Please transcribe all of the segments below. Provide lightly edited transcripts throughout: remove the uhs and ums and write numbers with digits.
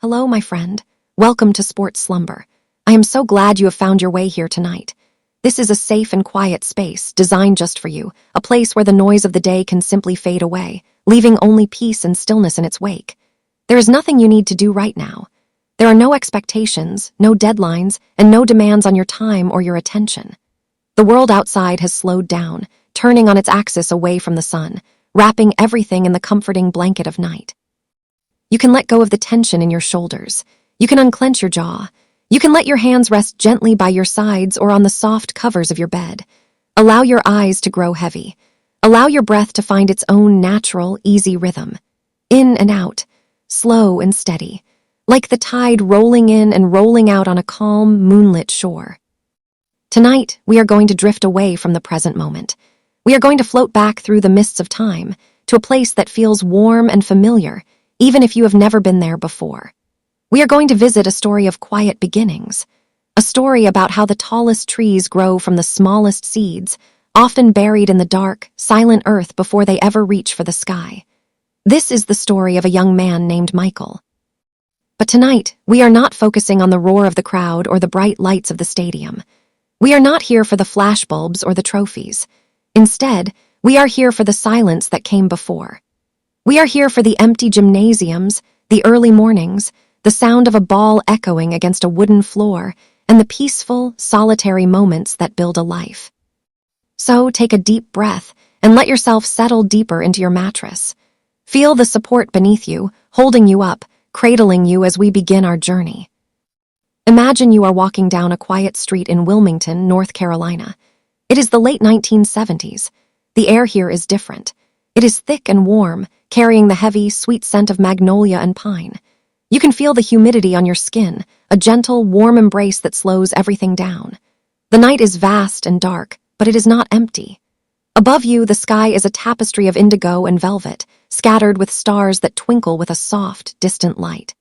Hello, my friend. Welcome to Sports Slumber. I am so glad you have found your way here tonight. This is a safe and quiet space designed just for you, a place where the noise of the day can simply fade away, leaving only peace and stillness in its wake. There is nothing you need to do right now. There are no expectations, no deadlines, and no demands on your time or your attention. The world outside has slowed down, turning on its axis away from the sun, wrapping everything in the comforting blanket of night. You can let go of the tension in your shoulders. You can unclench your jaw. You can let your hands rest gently by your sides or on the soft covers of your bed. Allow your eyes to grow heavy. Allow your breath to find its own natural, easy rhythm. In and out, slow and steady, like the tide rolling in and rolling out on a calm, moonlit shore. Tonight, we are going to drift away from the present moment. We are going to float back through the mists of time to a place that feels warm and familiar, even if you have never been there before. We are going to visit a story of quiet beginnings, a story about how the tallest trees grow from the smallest seeds, often buried in the dark, silent earth before they ever reach for the sky. This is the story of a young man named Michael. But tonight, we are not focusing on the roar of the crowd or the bright lights of the stadium. We are not here for the flashbulbs or the trophies. Instead, we are here for the silence that came before. We are here for the empty gymnasiums, the early mornings, the sound of a ball echoing against a wooden floor, and the peaceful, solitary moments that build a life. So take a deep breath and let yourself settle deeper into your mattress. Feel the support beneath you, holding you up, cradling you as we begin our journey. Imagine you are walking down a quiet street in Wilmington, North Carolina. It is the late 1970s. The air here is different. It is thick and warm, carrying the heavy, sweet scent of magnolia and pine. You can feel the humidity on your skin, a gentle, warm embrace that slows everything down. The night is vast and dark, but it is not empty. Above you, the sky is a tapestry of indigo and velvet, scattered with stars that twinkle with a soft, distant light.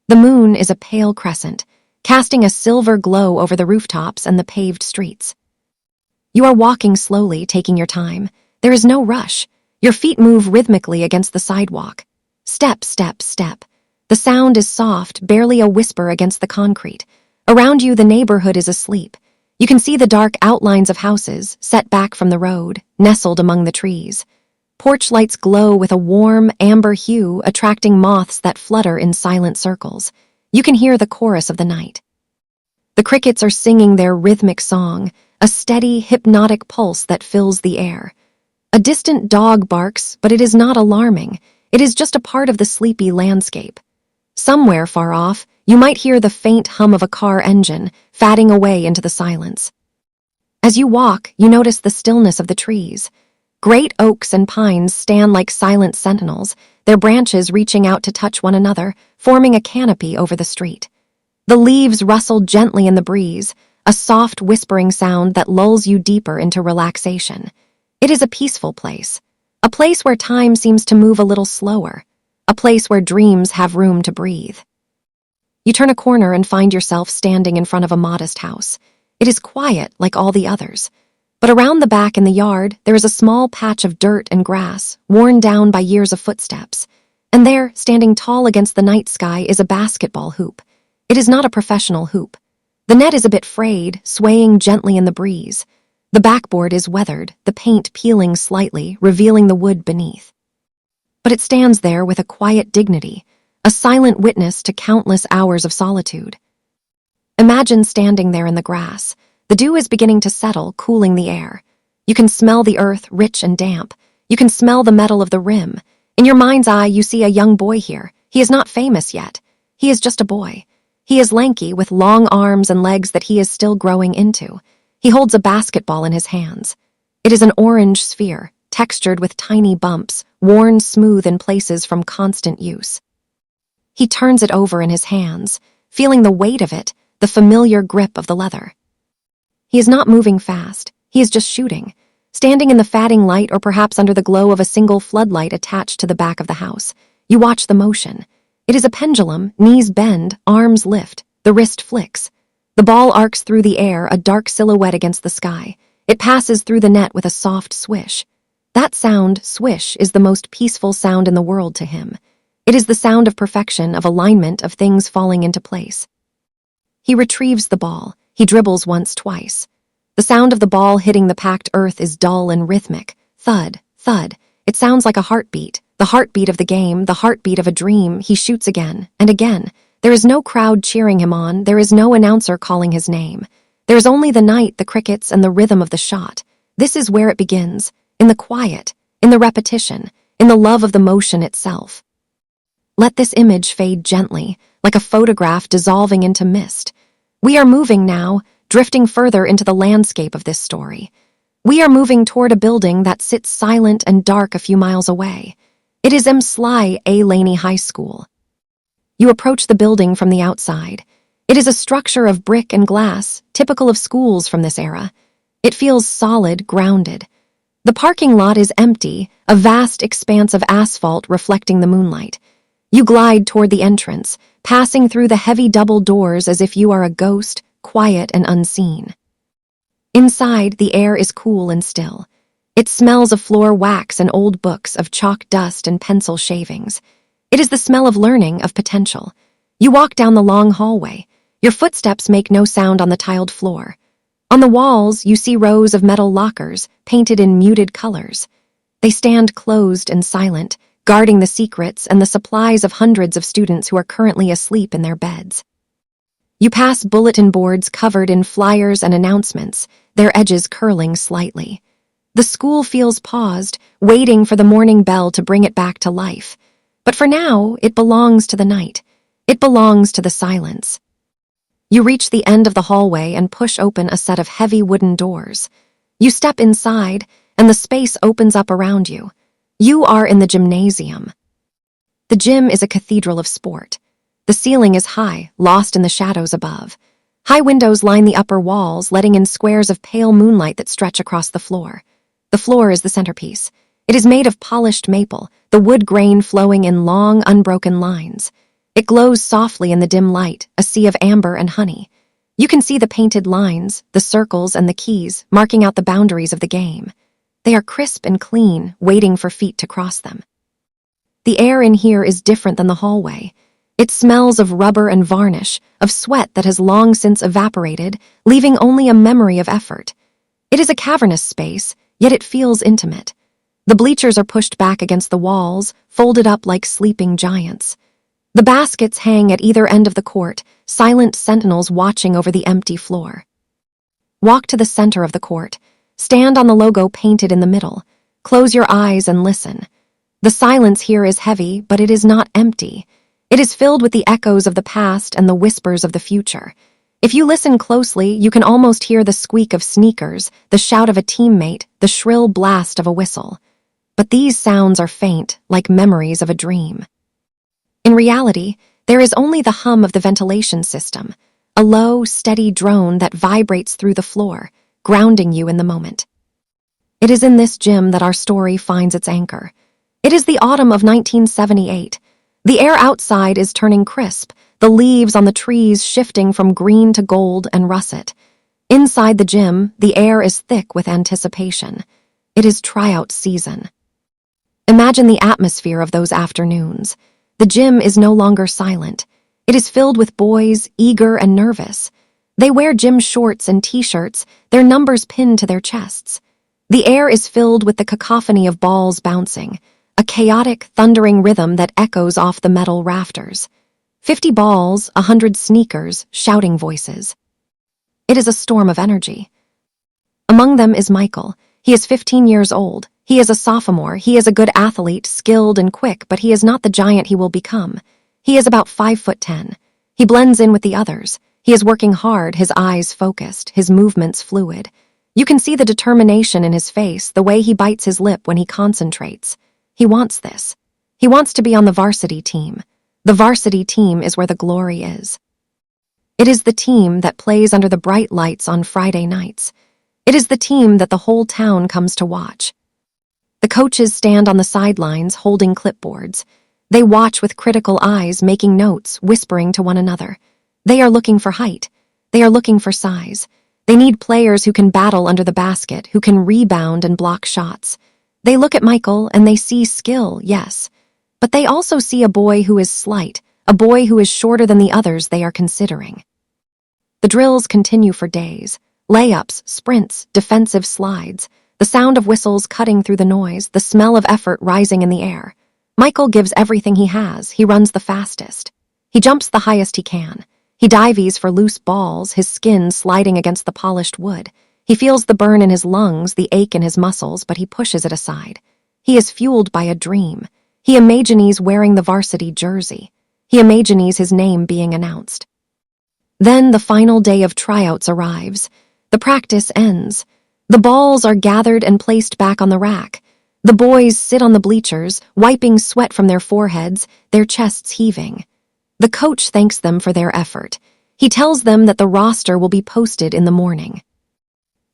The moon is a pale crescent, casting a silver glow over the rooftops and the paved streets. You are walking slowly, taking your time. There is no rush. Your feet move rhythmically against the sidewalk. Step, step, step. The sound is soft, barely a whisper against the concrete. Around you, the neighborhood is asleep. You can see the dark outlines of houses, set back from the road, nestled among the trees. Porch lights glow with a warm, amber hue, attracting moths that flutter in silent circles. You can hear the chorus of the night. The crickets are singing their rhythmic song, a steady, hypnotic pulse that fills the air. A distant dog barks, but it is not alarming. It is just a part of the sleepy landscape. Somewhere far off, you might hear the faint hum of a car engine, fatting away into the silence. As you walk, you notice the stillness of the trees. Great oaks and pines stand like silent sentinels, their branches reaching out to touch one another, forming a canopy over the street. The leaves rustle gently in the breeze, a soft whispering sound that lulls you deeper into relaxation. It is a peaceful place, a place where time seems to move a little slower, a place where dreams have room to breathe. You turn a corner and find yourself standing in front of a modest house. It is quiet like all the others, but around the back in the yard, there is a small patch of dirt and grass, worn down by years of footsteps. And there, standing tall against the night sky, is a basketball hoop. It is not a professional hoop. The net is a bit frayed, swaying gently in the breeze. The backboard is weathered, the paint peeling slightly, revealing the wood beneath. But it stands there with a quiet dignity, a silent witness to countless hours of solitude. Imagine standing there in the grass. The dew is beginning to settle, cooling the air. You can smell the earth, rich and damp. You can smell the metal of the rim. In your mind's eye, you see a young boy here. He is not famous yet. He is just a boy. He is lanky, with long arms and legs that he is still growing into. He holds a basketball in his hands. It is an orange sphere, textured with tiny bumps, worn smooth in places from constant use. He turns it over in his hands, feeling the weight of it, the familiar grip of the leather. He is not moving fast. He is just shooting, standing in the fatting light or perhaps under the glow of a single floodlight attached to the back of the house. You watch the motion. It is a pendulum, knees bend, arms lift, the wrist flicks. The ball arcs through the air, a dark silhouette against the sky. It passes through the net with a soft swish. That sound, swish, is the most peaceful sound in the world to him. It is the sound of perfection, of alignment, of things falling into place. He retrieves the ball. He dribbles once, twice. The sound of the ball hitting the packed earth is dull and rhythmic. Thud, thud. It sounds like a heartbeat. The heartbeat of the game, the heartbeat of a dream. He shoots again and again. There is no crowd cheering him on. There is no announcer calling his name. There is only the night, the crickets, and the rhythm of the shot. This is where it begins, in the quiet, in the repetition, in the love of the motion itself. Let this image fade gently, like a photograph dissolving into mist. We are moving now, drifting further into the landscape of this story. We are moving toward a building that sits silent and dark a few miles away. It is Sly A. Laney High School. You approach the building from the outside. It is a structure of brick and glass, typical of schools from this era. It feels solid, grounded. The parking lot is empty, a vast expanse of asphalt reflecting the moonlight. You glide toward the entrance, passing through the heavy double doors as if you are a ghost, quiet and unseen. Inside, the air is cool and still. It smells of floor wax and old books, of chalk dust and pencil shavings. It is the smell of learning, of potential. You walk down the long hallway. Your footsteps make no sound on the tiled floor. On the walls, you see rows of metal lockers, painted in muted colors. They stand closed and silent, guarding the secrets and the supplies of hundreds of students who are currently asleep in their beds. You pass bulletin boards covered in flyers and announcements, their edges curling slightly. The school feels paused, waiting for the morning bell to bring it back to life. But for now, it belongs to the night. It belongs to the silence. You reach the end of the hallway and push open a set of heavy wooden doors. You step inside, and the space opens up around you. You are in the gymnasium. The gym is a cathedral of sport. The ceiling is high, lost in the shadows above. High windows line the upper walls, letting in squares of pale moonlight that stretch across the floor. The floor is the centerpiece. It is made of polished maple, the wood grain flowing in long, unbroken lines. It glows softly in the dim light, a sea of amber and honey. You can see the painted lines, the circles and the keys, marking out the boundaries of the game. They are crisp and clean, waiting for feet to cross them. The air in here is different than the hallway. It smells of rubber and varnish, of sweat that has long since evaporated, leaving only a memory of effort. It is a cavernous space, yet it feels intimate. The bleachers are pushed back against the walls, folded up like sleeping giants. The baskets hang at either end of the court, silent sentinels watching over the empty floor. Walk to the center of the court. Stand on the logo painted in the middle. Close your eyes and listen. The silence here is heavy, but it is not empty. It is filled with the echoes of the past and the whispers of the future. If you listen closely, you can almost hear the squeak of sneakers, the shout of a teammate, the shrill blast of a whistle. But these sounds are faint, like memories of a dream. In reality, there is only the hum of the ventilation system, a low, steady drone that vibrates through the floor, grounding you in the moment. It is in this gym that our story finds its anchor. It is the autumn of 1978. The air outside is turning crisp, the leaves on the trees shifting from green to gold and russet. Inside the gym, the air is thick with anticipation. It is tryout season. Imagine the atmosphere of those afternoons. The gym is no longer silent. It is filled with boys, eager and nervous. They wear gym shorts and t-shirts, their numbers pinned to their chests. The air is filled with the cacophony of balls bouncing, a chaotic, thundering rhythm that echoes off the metal rafters. 50 balls, 100 sneakers, shouting voices. It is a storm of energy. Among them is Michael. He is 15 years old. He is a sophomore. He is a good athlete, skilled and quick, but he is not the giant he will become. He is about 5'10". He blends in with the others. He is working hard, his eyes focused, his movements fluid. You can see the determination in his face, the way he bites his lip when he concentrates. He wants this. He wants to be on the varsity team. The varsity team is where the glory is. It is the team that plays under the bright lights on Friday nights. It is the team that the whole town comes to watch. The coaches stand on the sidelines holding clipboards. They watch with critical eyes, making notes, whispering to one another. They are looking for height. They are looking for size. They need players who can battle under the basket, who can rebound and block shots. They look at Michael and they see skill, yes. But they also see a boy who is slight, a boy who is shorter than the others they are considering. The drills continue for days. Layups, sprints, defensive slides, the sound of whistles cutting through the noise, the smell of effort rising in the air. Michael gives everything he has. He runs the fastest. He jumps the highest he can. He dives for loose balls, his skin sliding against the polished wood. He feels the burn in his lungs, the ache in his muscles, but he pushes it aside. He is fueled by a dream. He imagines wearing the varsity jersey. He imagines his name being announced. Then the final day of tryouts arrives. The practice ends. The balls are gathered and placed back on the rack. The boys sit on the bleachers, wiping sweat from their foreheads, their chests heaving. The coach thanks them for their effort. He tells them that the roster will be posted in the morning.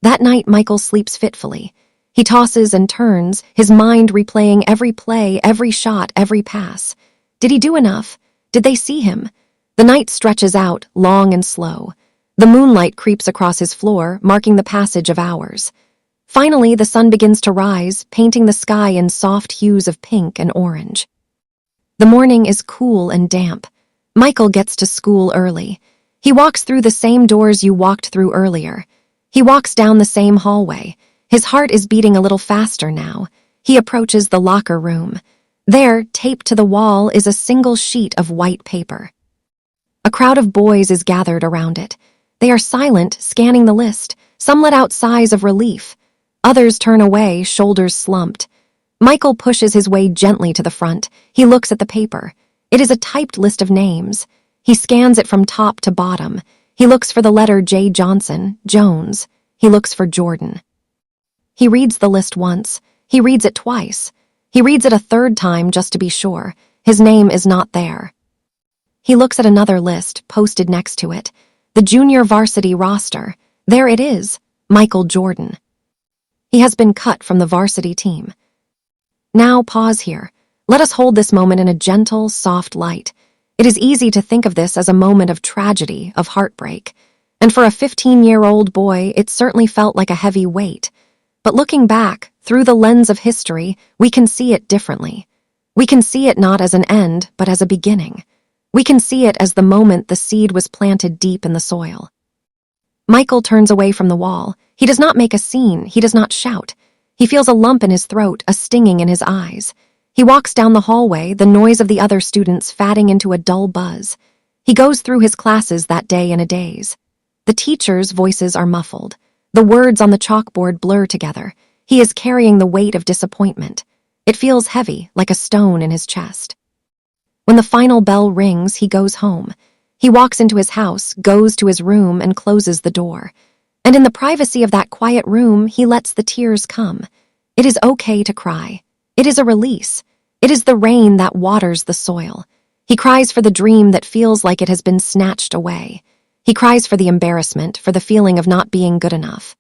That night, Michael sleeps fitfully. He tosses and turns, his mind replaying every play, every shot, every pass. Did he do enough? Did they see him? The night stretches out, long and slow. The moonlight creeps across his floor, marking the passage of hours. Finally, the sun begins to rise, painting the sky in soft hues of pink and orange. The morning is cool and damp. Michael gets to school early. He walks through the same doors you walked through earlier. He walks down the same hallway. His heart is beating a little faster now. He approaches the locker room. There, taped to the wall, is a single sheet of white paper. A crowd of boys is gathered around it. They are silent, scanning the list. Some let out sighs of relief. Others turn away, shoulders slumped. Michael pushes his way gently to the front. He looks at the paper. It is a typed list of names. He scans it from top to bottom. He looks for the letter J. Johnson, Jones. He looks for Jordan. He reads the list once. He reads it twice. He reads it a third time just to be sure. His name is not there. He looks at another list, posted next to it. The junior varsity roster. There it is, Michael Jordan. He has been cut from the varsity team. Now pause here. Let us hold this moment in a gentle, soft light. It is easy to think of this as a moment of tragedy, of heartbreak. And for a 15-year-old boy, it certainly felt like a heavy weight. But looking back, through the lens of history, we can see it differently. We can see it not as an end, but as a beginning. We can see it as the moment the seed was planted deep in the soil. Michael turns away from the wall. He does not make a scene. He does not shout. He feels a lump in his throat, a stinging in his eyes. He walks down the hallway, the noise of the other students fatting into a dull buzz. He goes through his classes that day in a daze. The teachers' voices are muffled. The words on the chalkboard blur together. He is carrying the weight of disappointment. It feels heavy, like a stone in his chest. When the final bell rings, he goes home. He walks into his house, goes to his room, and closes the door. And in the privacy of that quiet room, he lets the tears come. It is okay to cry. It is a release. It is the rain that waters the soil. He cries for the dream that feels like it has been snatched away. He cries for the embarrassment, for the feeling of not being good enough.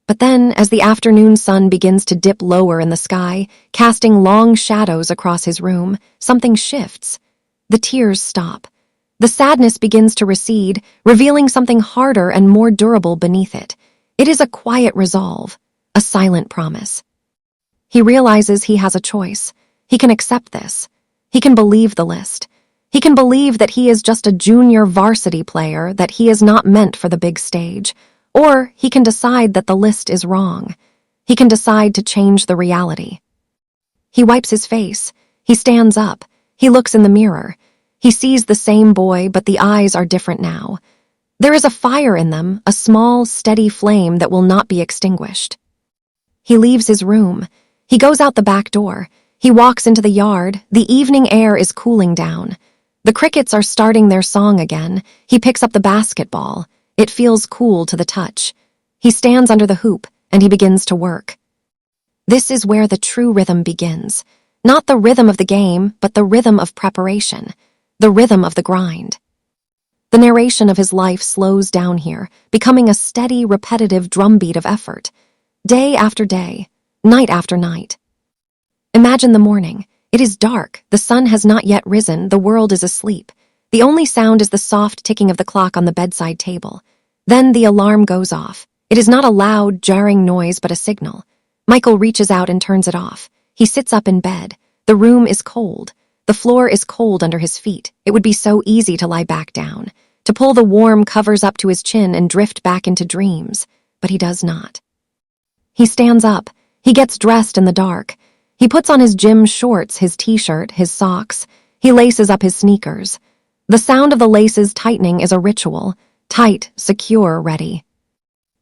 But then, as the afternoon sun begins to dip lower in the sky, casting long shadows across his room, something shifts. The tears stop. The sadness begins to recede, revealing something harder and more durable beneath it. It is a quiet resolve, a silent promise. He realizes he has a choice. He can accept this. He can believe the list. He can believe that he is just a junior varsity player, that he is not meant for the big stage. Or he can decide that the list is wrong. He can decide to change the reality. He wipes his face. He stands up. He looks in the mirror. He sees the same boy, but the eyes are different now. There is a fire in them, a small, steady flame that will not be extinguished. He leaves his room. He goes out the back door. He walks into the yard. The evening air is cooling down. The crickets are starting their song again. He picks up the basketball. It feels cool to the touch. He stands under the hoop, and he begins to work. This is where the true rhythm begins. Not the rhythm of the game, but the rhythm of preparation. The rhythm of the grind. The narration of his life slows down here, becoming a steady, repetitive drumbeat of effort. Day after day, night after night. Imagine the morning. It is dark, the sun has not yet risen, the world is asleep. The only sound is the soft ticking of the clock on the bedside table. Then the alarm goes off. It is not a loud, jarring noise, but a signal. Michael reaches out and turns it off. He sits up in bed. The room is cold. The floor is cold under his feet. It would be so easy to lie back down, to pull the warm covers up to his chin and drift back into dreams, but he does not. He stands up. He gets dressed in the dark. He puts on his gym shorts, his t-shirt, his socks. He laces up his sneakers. The sound of the laces tightening is a ritual. Tight, secure, ready.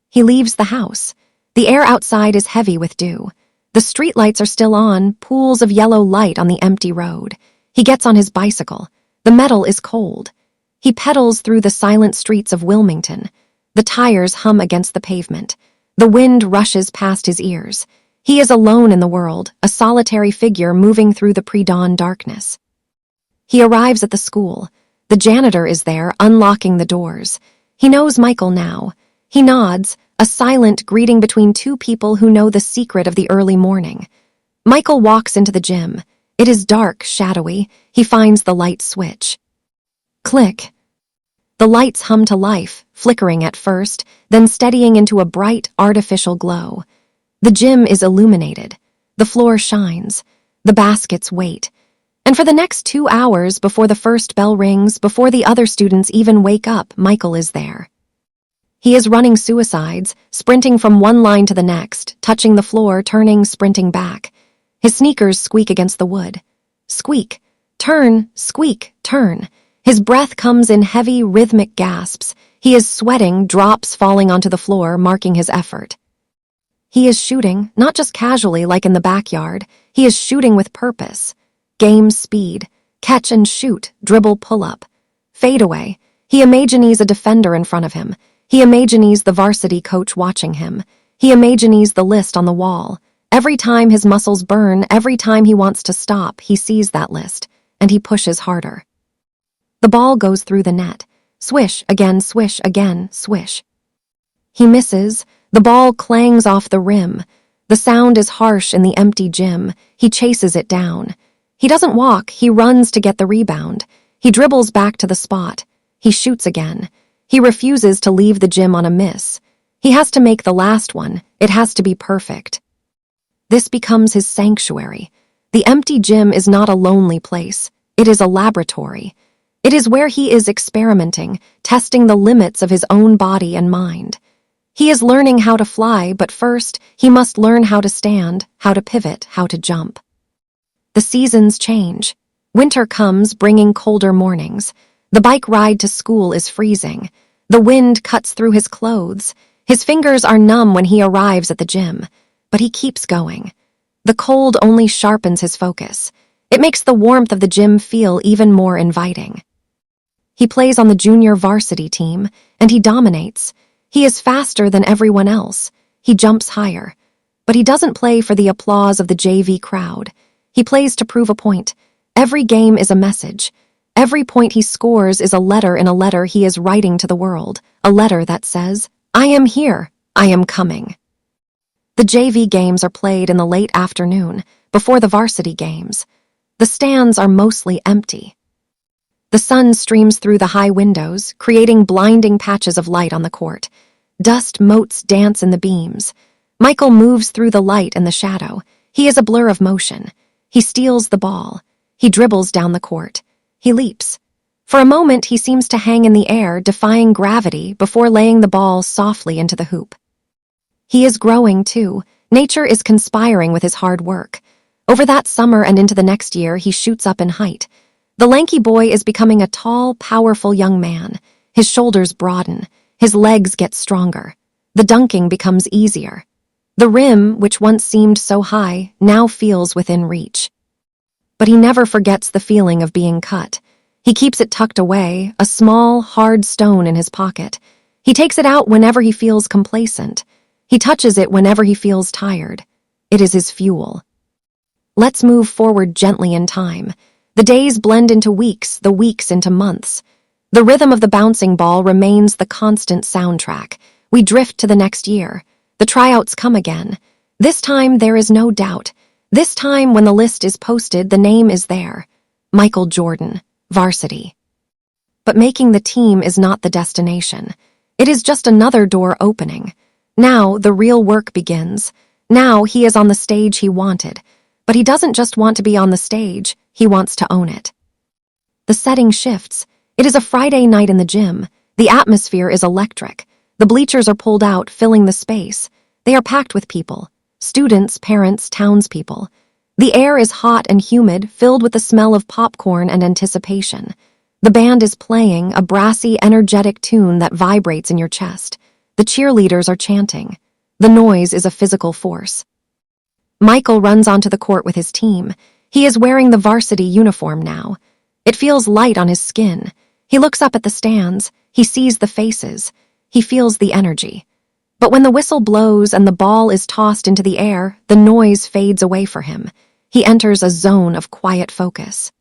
He leaves the house. The air outside is heavy with dew. The streetlights are still on, pools of yellow light on the empty road. He gets on his bicycle. The metal is cold. He pedals through the silent streets of Wilmington. The tires hum against the pavement. The wind rushes past his ears. He is alone in the world, a solitary figure moving through the pre-dawn darkness. He arrives at the school. The janitor is there, unlocking the doors. He knows Michael now. He nods, a silent greeting between two people who know the secret of the early morning. Michael walks into the gym. It is dark, shadowy. He finds the light switch. Click. The lights hum to life, flickering at first, then steadying into a bright, artificial glow. The gym is illuminated. The floor shines. The baskets wait. And for the next 2 hours, before the first bell rings, before the other students even wake up, Michael is there. He is running suicides, sprinting from one line to the next, touching the floor, turning, sprinting back. His sneakers squeak against the wood. Squeak, turn, squeak, turn. His breath comes in heavy, rhythmic gasps. He is sweating, drops falling onto the floor, marking his effort. He is shooting, not just casually like in the backyard. He is shooting with purpose. Game speed, catch and shoot, dribble, pull up. Fade away. He imagines a defender in front of him. He imagines the varsity coach watching him. He imagines the list on the wall. Every time his muscles burn, every time he wants to stop, he sees that list, and he pushes harder. The ball goes through the net. Swish, again, swish. He misses. The ball clangs off the rim. The sound is harsh in the empty gym. He chases it down. He doesn't walk. He runs to get the rebound. He dribbles back to the spot. He shoots again. He refuses to leave the gym on a miss. He has to make the last one. It has to be perfect. This becomes his sanctuary. The empty gym is not a lonely place. It is a laboratory. It is where he is experimenting, testing the limits of his own body and mind. He is learning how to fly, but first, he must learn how to stand, how to pivot, how to jump. The seasons change. Winter comes, bringing colder mornings. The bike ride to school is freezing. The wind cuts through his clothes. His fingers are numb when he arrives at the gym, but he keeps going. The cold only sharpens his focus. It makes the warmth of the gym feel even more inviting. He plays on the junior varsity team, and he dominates. He is faster than everyone else. He jumps higher. But he doesn't play for the applause of the JV crowd. He plays to prove a point. Every game is a message. Every point he scores is a letter in a letter he is writing to the world, a letter that says, "I am here, I am coming." The JV games are played in the late afternoon, before the varsity games. The stands are mostly empty. The sun streams through the high windows, creating blinding patches of light on the court. Dust motes dance in the beams. Michael moves through the light and the shadow. He is a blur of motion. He steals the ball. He dribbles down the court. He leaps. For a moment, he seems to hang in the air, defying gravity, before laying the ball softly into the hoop. He is growing, too. Nature is conspiring with his hard work. Over that summer and into the next year, he shoots up in height. The lanky boy is becoming a tall, powerful young man. His shoulders broaden. His legs get stronger. The dunking becomes easier. The rim, which once seemed so high, now feels within reach. But he never forgets the feeling of being cut. He keeps it tucked away, a small, hard stone in his pocket. He takes it out whenever he feels complacent. He touches it whenever he feels tired. It is his fuel. Let's move forward gently in time. The days blend into weeks, the weeks into months. The rhythm of the bouncing ball remains the constant soundtrack. We drift to the next year. The tryouts come again. This time there is no doubt. This time when the list is posted, the name is there. Michael Jordan, varsity. But making the team is not the destination. It is just another door opening. Now the real work begins. Now he is on the stage he wanted. But he doesn't just want to be on the stage, he wants to own it. The setting shifts. It is a Friday night in the gym. The atmosphere is electric. The bleachers are pulled out, filling the space. They are packed with people. Students, parents, townspeople. The air is hot and humid, filled with the smell of popcorn and anticipation. The band is playing, a brassy, energetic tune that vibrates in your chest. The cheerleaders are chanting. The noise is a physical force. Michael runs onto the court with his team. He is wearing the varsity uniform now. It feels light on his skin. He looks up at the stands. He sees the faces. He feels the energy. But when the whistle blows and the ball is tossed into the air, the noise fades away for him. He enters a zone of quiet focus.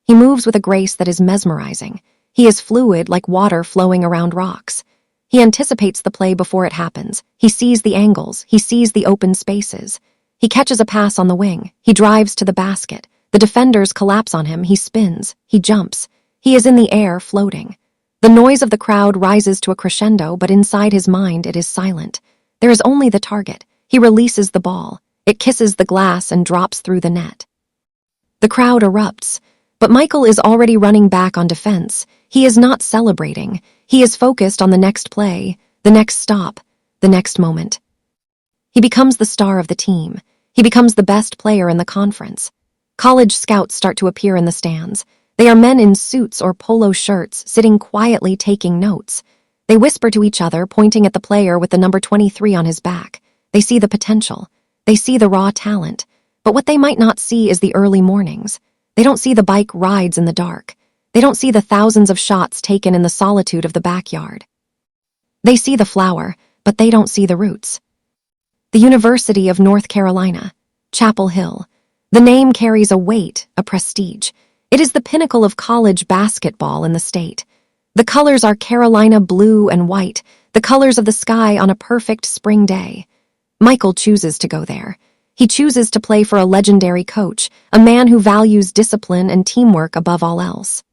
He moves with a grace that is mesmerizing. He is fluid like water flowing around rocks. He anticipates the play before it happens. He sees the angles. He sees the open spaces. He catches a pass on the wing. He drives to the basket. The defenders collapse on him. He spins. He jumps. He is in the air, floating. The noise of the crowd rises to a crescendo, but inside his mind it is silent. There is only the target. He releases the ball. It kisses the glass and drops through the net. The crowd erupts, but Michael is already running back on defense. He is not celebrating. He is focused on the next play, the next stop, the next moment. He becomes the star of the team. He becomes the best player in the conference. College scouts start to appear in the stands. They are men in suits or polo shirts, sitting quietly taking notes. They whisper to each other, pointing at the player with the number 23 on his back. They see the potential. They see the raw talent. But what they might not see is the early mornings. They don't see the bike rides in the dark. They don't see the thousands of shots taken in the solitude of the backyard. They see the flower, but they don't see the roots. The University of North Carolina, Chapel Hill. The name carries a weight, a prestige. It is the pinnacle of college basketball in the state. The colors are Carolina blue and white, the colors of the sky on a perfect spring day. Michael chooses to go there. He chooses to play for a legendary coach, a man who values discipline and teamwork above all else.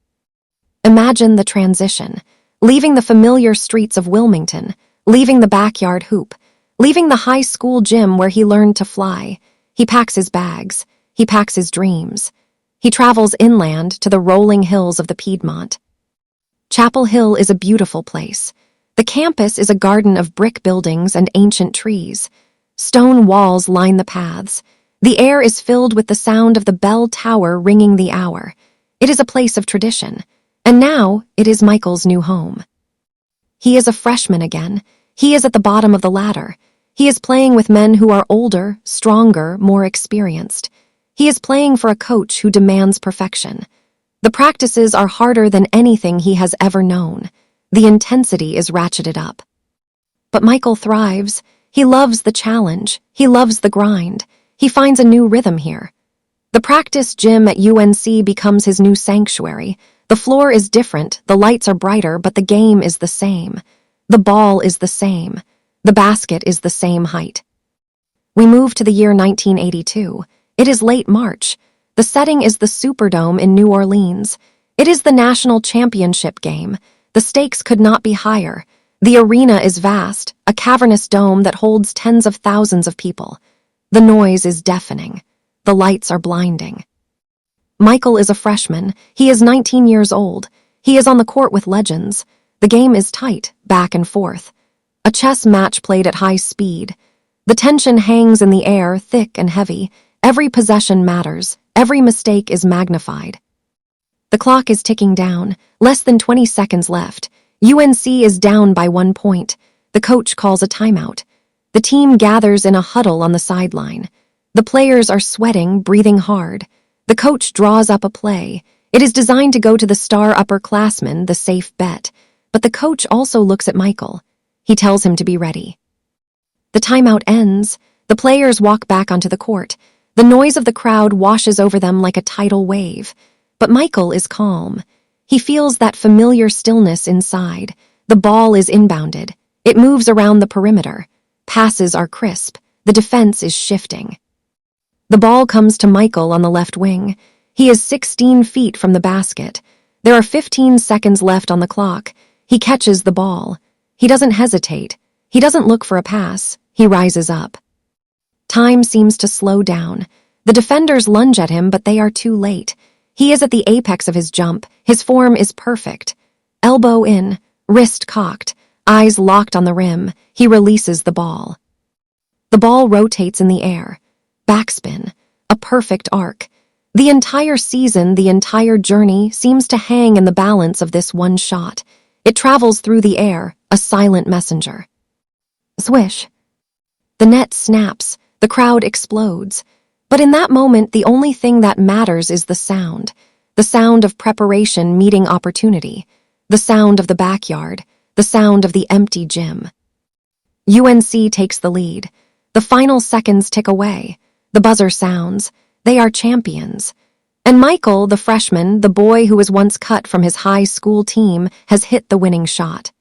Imagine the transition, leaving the familiar streets of Wilmington, leaving the backyard hoop, leaving the high school gym where he learned to fly. He packs his bags. He packs his dreams. He travels inland to the rolling hills of the Piedmont. Chapel Hill is a beautiful place. The campus is a garden of brick buildings and ancient trees. Stone walls line the paths. The air is filled with the sound of the bell tower ringing the hour. It is a place of tradition. And now it is Michael's new home. He is a freshman again. He is at the bottom of the ladder. He is playing with men who are older, stronger, more experienced. He is playing for a coach who demands perfection. The practices are harder than anything he has ever known. The intensity is ratcheted up. But Michael thrives. He loves the challenge. He loves the grind. He finds a new rhythm here. The practice gym at UNC becomes his new sanctuary. The floor is different, the lights are brighter, but the game is the same. The ball is the same. The basket is the same height. We move to the year 1982. It is late March. The setting is the Superdome in New Orleans. It is the national championship game. The stakes could not be higher. The arena is vast, a cavernous dome that holds tens of thousands of people. The noise is deafening. The lights are blinding. Michael is a freshman. He is 19 years old. He is on the court with legends. The game is tight, back and forth. A chess match played at high speed. The tension hangs in the air, thick and heavy. Every possession matters. Every mistake is magnified. The clock is ticking down. Less than 20 seconds left. UNC is down by 1 point. The coach calls a timeout. The team gathers in a huddle on the sideline. The players are sweating, breathing hard. The coach draws up a play. It is designed to go to the star upperclassman, the safe bet. But the coach also looks at Michael. He tells him to be ready. The timeout ends. The players walk back onto the court. The noise of the crowd washes over them like a tidal wave. But Michael is calm. He feels that familiar stillness inside. The ball is inbounded. It moves around the perimeter. Passes are crisp. The defense is shifting. The ball comes to Michael on the left wing. He is 16 feet from the basket. There are 15 seconds left on the clock. He catches the ball. He doesn't hesitate. He doesn't look for a pass. He rises up. Time seems to slow down. The defenders lunge at him, but they are too late. He is at the apex of his jump. His form is perfect. Elbow in, wrist cocked, eyes locked on the rim. He releases the ball. The ball rotates in the air. Backspin. A perfect arc. The entire season, the entire journey seems to hang in the balance of this one shot. It travels through the air, a silent messenger. Swish. The net snaps. The crowd explodes. But in that moment, the only thing that matters is the sound of preparation meeting opportunity, the sound of the backyard, the sound of the empty gym. UNC takes the lead. The final seconds tick away. The buzzer sounds. They are champions. And Michael, the freshman, the boy who was once cut from his high school team, has hit the winning shot.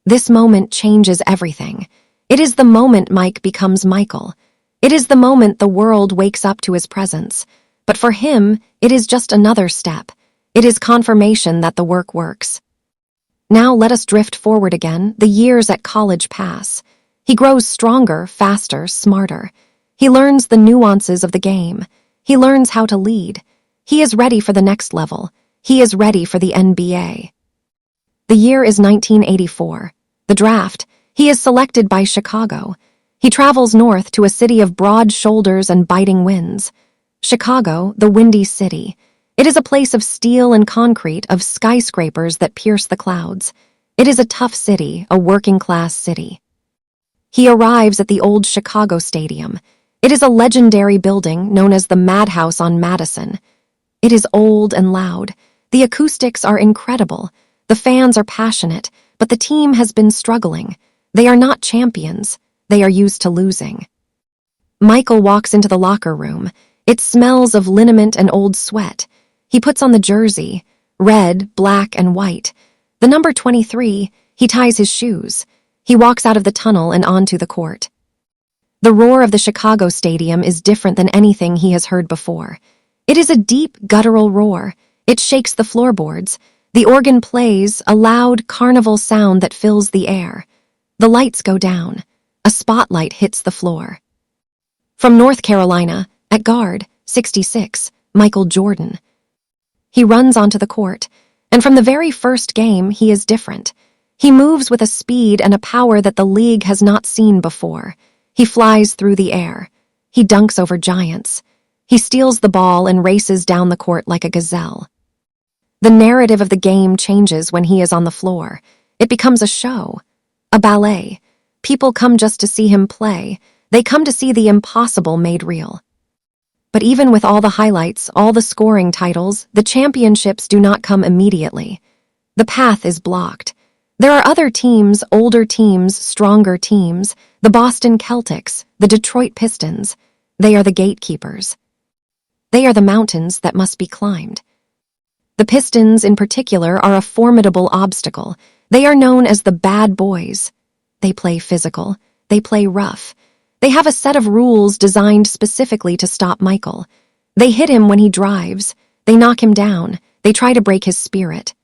This moment changes everything. It is the moment Mike becomes Michael. It is the moment the world wakes up to his presence. But for him, it is just another step. It is confirmation that the work works. Now let us drift forward again. The years at college pass. He grows stronger, faster, smarter. He learns the nuances of the game. He learns how to lead. He is ready for the next level. He is ready for the NBA. The year is 1984. The draft. He is selected by Chicago. He travels north to a city of broad shoulders and biting winds. Chicago, the windy city. It is a place of steel and concrete, of skyscrapers that pierce the clouds. It is a tough city, a working-class city. He arrives at the old Chicago Stadium. It is a legendary building known as the Madhouse on Madison. It is old and loud. The acoustics are incredible. The fans are passionate, but the team has been struggling. They are not champions. They are used to losing. Michael walks into the locker room. It smells of liniment and old sweat. He puts on the jersey, red, black, and white. The number 23, he ties his shoes. He walks out of the tunnel and onto the court. The roar of the Chicago Stadium is different than anything he has heard before. It is a deep, guttural roar. It shakes the floorboards. The organ plays, a loud, carnival sound that fills the air. The lights go down. A spotlight hits the floor. From North Carolina, at guard, 66, Michael Jordan. He runs onto the court, and from the very first game, he is different. He moves with a speed and a power that the league has not seen before. He flies through the air. He dunks over giants. He steals the ball and races down the court like a gazelle. The narrative of the game changes when he is on the floor. It becomes a show, a ballet. People come just to see him play. They come to see the impossible made real. But even with all the highlights, all the scoring titles, the championships do not come immediately. The path is blocked. There are other teams, older teams, stronger teams, the Boston Celtics, the Detroit Pistons. They are the gatekeepers. They are the mountains that must be climbed. The Pistons, in particular, are a formidable obstacle. They are known as the bad boys. They play physical. They play rough. They have a set of rules designed specifically to stop Michael. They hit him when he drives. They knock him down. They try to break his spirit.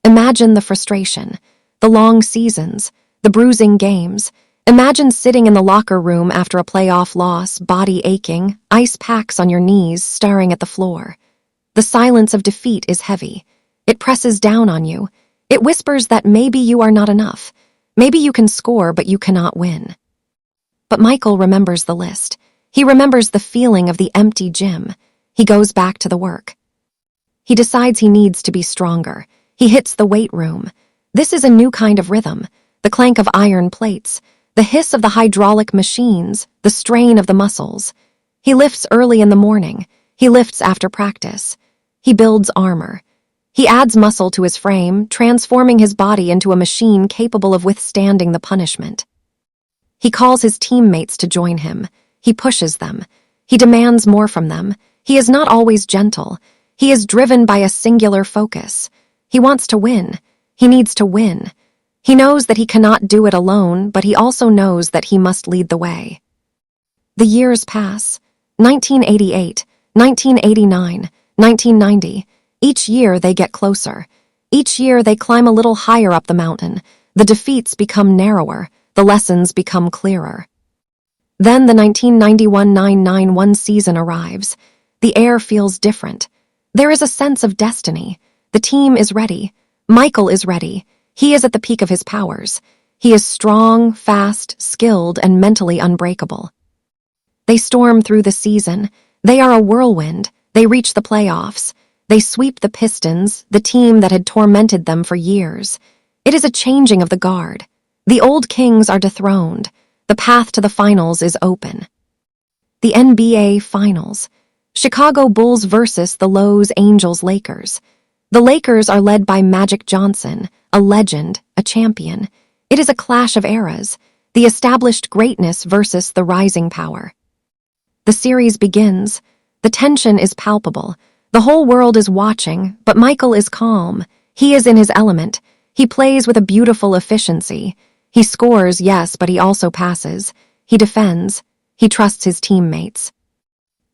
Imagine the frustration, the long seasons, the bruising games. Imagine sitting in the locker room after a playoff loss, body aching, ice packs on your knees, staring at the floor. The silence of defeat is heavy. It presses down on you. It whispers that maybe you are not enough. Maybe you can score, but you cannot win. But Michael remembers the list. He remembers the feeling of the empty gym. He goes back to the work. He decides he needs to be stronger. He hits the weight room. This is a new kind of rhythm. The clank of iron plates, the hiss of the hydraulic machines, the strain of the muscles. He lifts early in the morning. He lifts after practice. He builds armor. He adds muscle to his frame, transforming his body into a machine capable of withstanding the punishment. He calls his teammates to join him. He pushes them. He demands more from them. He is not always gentle. He is driven by a singular focus. He wants to win. He needs to win. He knows that he cannot do it alone, but he also knows that he must lead the way. The years pass. 1988, 1989, 1990. Each year they get closer. Each year they climb a little higher up the mountain. The defeats become narrower. The lessons become clearer. Then the 1991-991 season arrives. The air feels different. There is a sense of destiny. The team is ready. Michael is ready. He is at the peak of his powers. He is strong, fast, skilled, and mentally unbreakable. They storm through the season. They are a whirlwind. They reach the playoffs. They sweep the Pistons, the team that had tormented them for years. It is a changing of the guard. The old kings are dethroned. The path to the finals is open. The NBA Finals. Chicago Bulls versus the Los Angeles Lakers. The Lakers are led by Magic Johnson, a legend, a champion. It is a clash of eras, the established greatness versus the rising power. The series begins. The tension is palpable. The whole world is watching, but Michael is calm. He is in his element. He plays with a beautiful efficiency. He scores, yes, but he also passes. He defends. He trusts his teammates.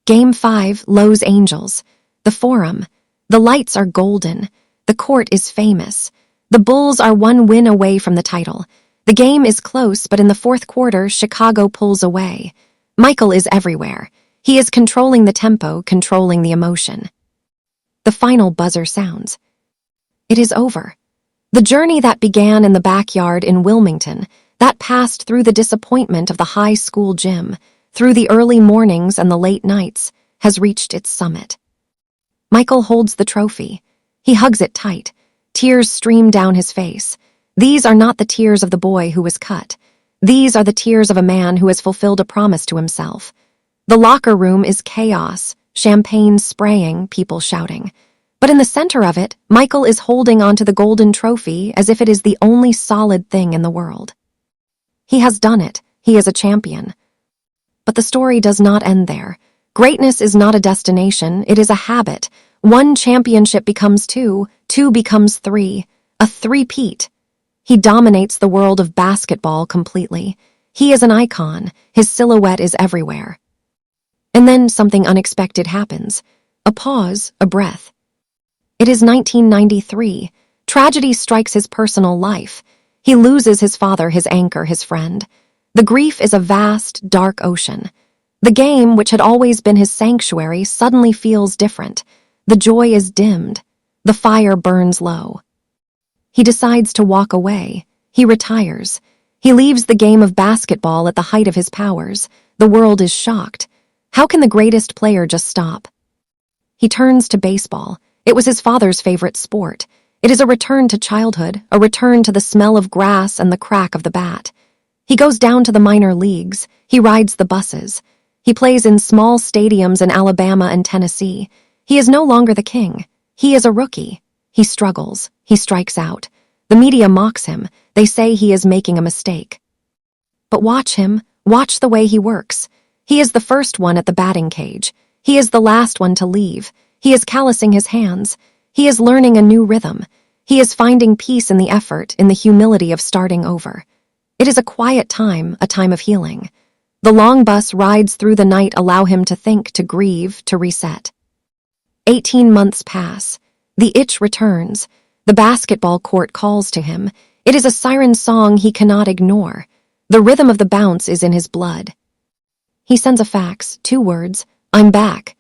Game 5, Los Angeles. The Forum. The lights are golden. The court is famous. The Bulls are one win away from the title. The game is close, but in the fourth quarter, Chicago pulls away. Michael is everywhere. He is controlling the tempo, controlling the emotion. The final buzzer sounds. It is over. The journey that began in the backyard in Wilmington, that passed through the disappointment of the high school gym, through the early mornings and the late nights, has reached its summit. Michael holds the trophy. He hugs it tight. Tears stream down his face. These are not the tears of the boy who was cut. These are the tears of a man who has fulfilled a promise to himself. The locker room is chaos, champagne spraying, people shouting. But in the center of it, Michael is holding onto the golden trophy as if it is the only solid thing in the world. He has done it. He is a champion. But the story does not end there. Greatness is not a destination, it is a habit. One championship becomes two, two becomes three, a three-peat. He dominates the world of basketball completely. He is an icon. His silhouette is everywhere. And then something unexpected happens. A pause, a breath. It is 1993. Tragedy strikes his personal life. He loses his father, his anchor, his friend. The grief is a vast, dark ocean. The game, which had always been his sanctuary, suddenly feels different. The joy is dimmed. The fire burns low. He decides to walk away. He retires. He leaves the game of basketball at the height of his powers. The world is shocked. How can the greatest player just stop? He turns to baseball. It was his father's favorite sport. It is a return to childhood, a return to the smell of grass and the crack of the bat. He goes down to the minor leagues. He rides the buses. He plays in small stadiums in Alabama and Tennessee. He is no longer the king. He is a rookie. He struggles. He strikes out. The media mocks him. They say he is making a mistake. But watch him. Watch the way he works. He is the first one at the batting cage. He is the last one to leave. He is callousing his hands. He is learning a new rhythm. He is finding peace in the effort, in the humility of starting over. It is a quiet time, a time of healing. The long bus rides through the night allow him to think, to grieve, to reset. 18 months pass. The itch returns. The basketball court calls to him. It is a siren song he cannot ignore. The rhythm of the bounce is in his blood. He sends a fax, 2 words, "I'm back."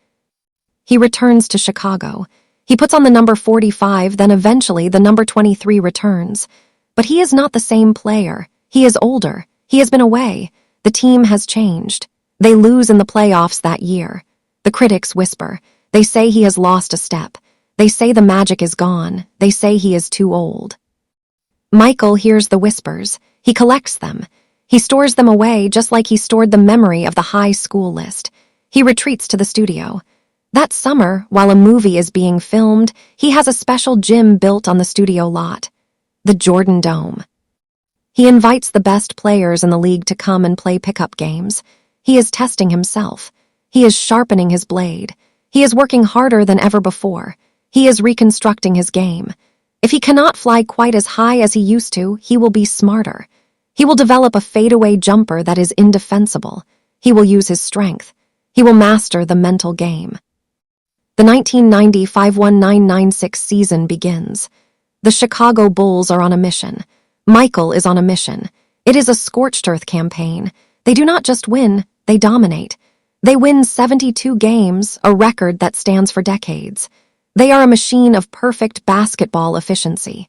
He returns to Chicago. He puts on the number 45, then eventually the number 23 returns. But he is not the same player. He is older. He has been away. The team has changed. They lose in the playoffs that year. The critics whisper. They say he has lost a step. They say the magic is gone. They say he is too old. Michael hears the whispers. He collects them. He stores them away just like he stored the memory of the high school list. He retreats to the studio. That summer, while a movie is being filmed, he has a special gym built on the studio lot. The Jordan Dome. He invites the best players in the league to come and play pickup games. He is testing himself. He is sharpening his blade. He is working harder than ever before. He is reconstructing his game. If he cannot fly quite as high as he used to, he will be smarter. He will develop a fadeaway jumper that is indefensible. He will use his strength. He will master the mental game. The 1990-51996 season begins. The Chicago Bulls are on a mission. Michael is on a mission. It is a scorched earth campaign. They do not just win, they dominate. They win 72 games, a record that stands for decades. They are a machine of perfect basketball efficiency.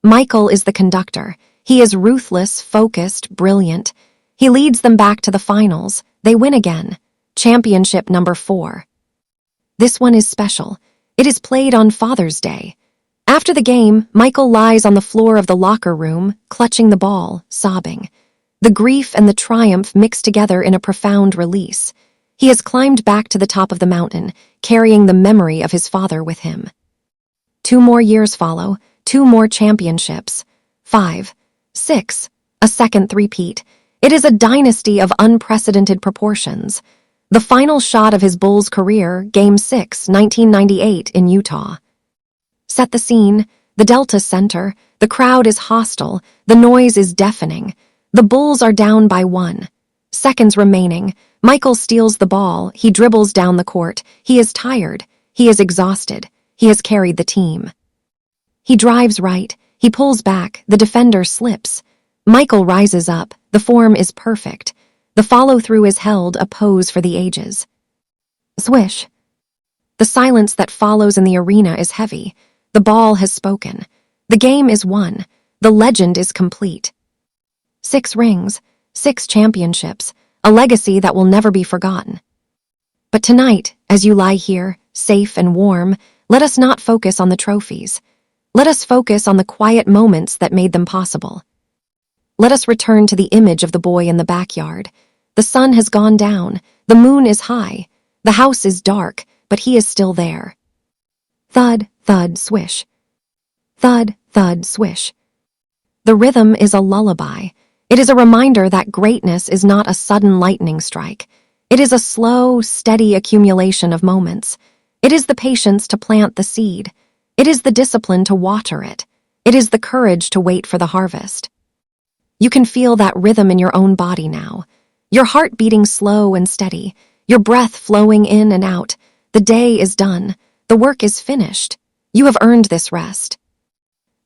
Michael is the conductor. He is ruthless, focused, brilliant. He leads them back to the finals. They win again. Championship number 4. This one is special. It is played on Father's Day. After the game, Michael lies on the floor of the locker room, clutching the ball, sobbing. The grief and the triumph mix together in a profound release. He has climbed back to the top of the mountain, carrying the memory of his father with him. 2 more years follow, 2 more championships. 5, 6, a second three-peat. It is a dynasty of unprecedented proportions. The final shot of his Bulls' career, Game 6, 1998, in Utah. Set the scene. The Delta Center. The crowd is hostile. The noise is deafening. The Bulls are down by 1. Seconds remaining. Michael steals the ball. He dribbles down the court. He is tired. He is exhausted. He has carried the team. He drives right. He pulls back. The defender slips. Michael rises up. The form is perfect. The follow-through is held, a pose for the ages. Swish. The silence that follows in the arena is heavy. The ball has spoken. The game is won. The legend is complete. 6 rings, 6 championships, a legacy that will never be forgotten. But tonight, as you lie here, safe and warm, let us not focus on the trophies. Let us focus on the quiet moments that made them possible. Let us return to the image of the boy in the backyard. The sun has gone down. The moon is high. The house is dark, but he is still there. Thud, thud, swish. Thud, thud, swish. The rhythm is a lullaby. It is a reminder that greatness is not a sudden lightning strike. It is a slow, steady accumulation of moments. It is the patience to plant the seed. It is the discipline to water it. It is the courage to wait for the harvest. You can feel that rhythm in your own body now. Your heart beating slow and steady. Your breath flowing in and out. The day is done. The work is finished. You have earned this rest.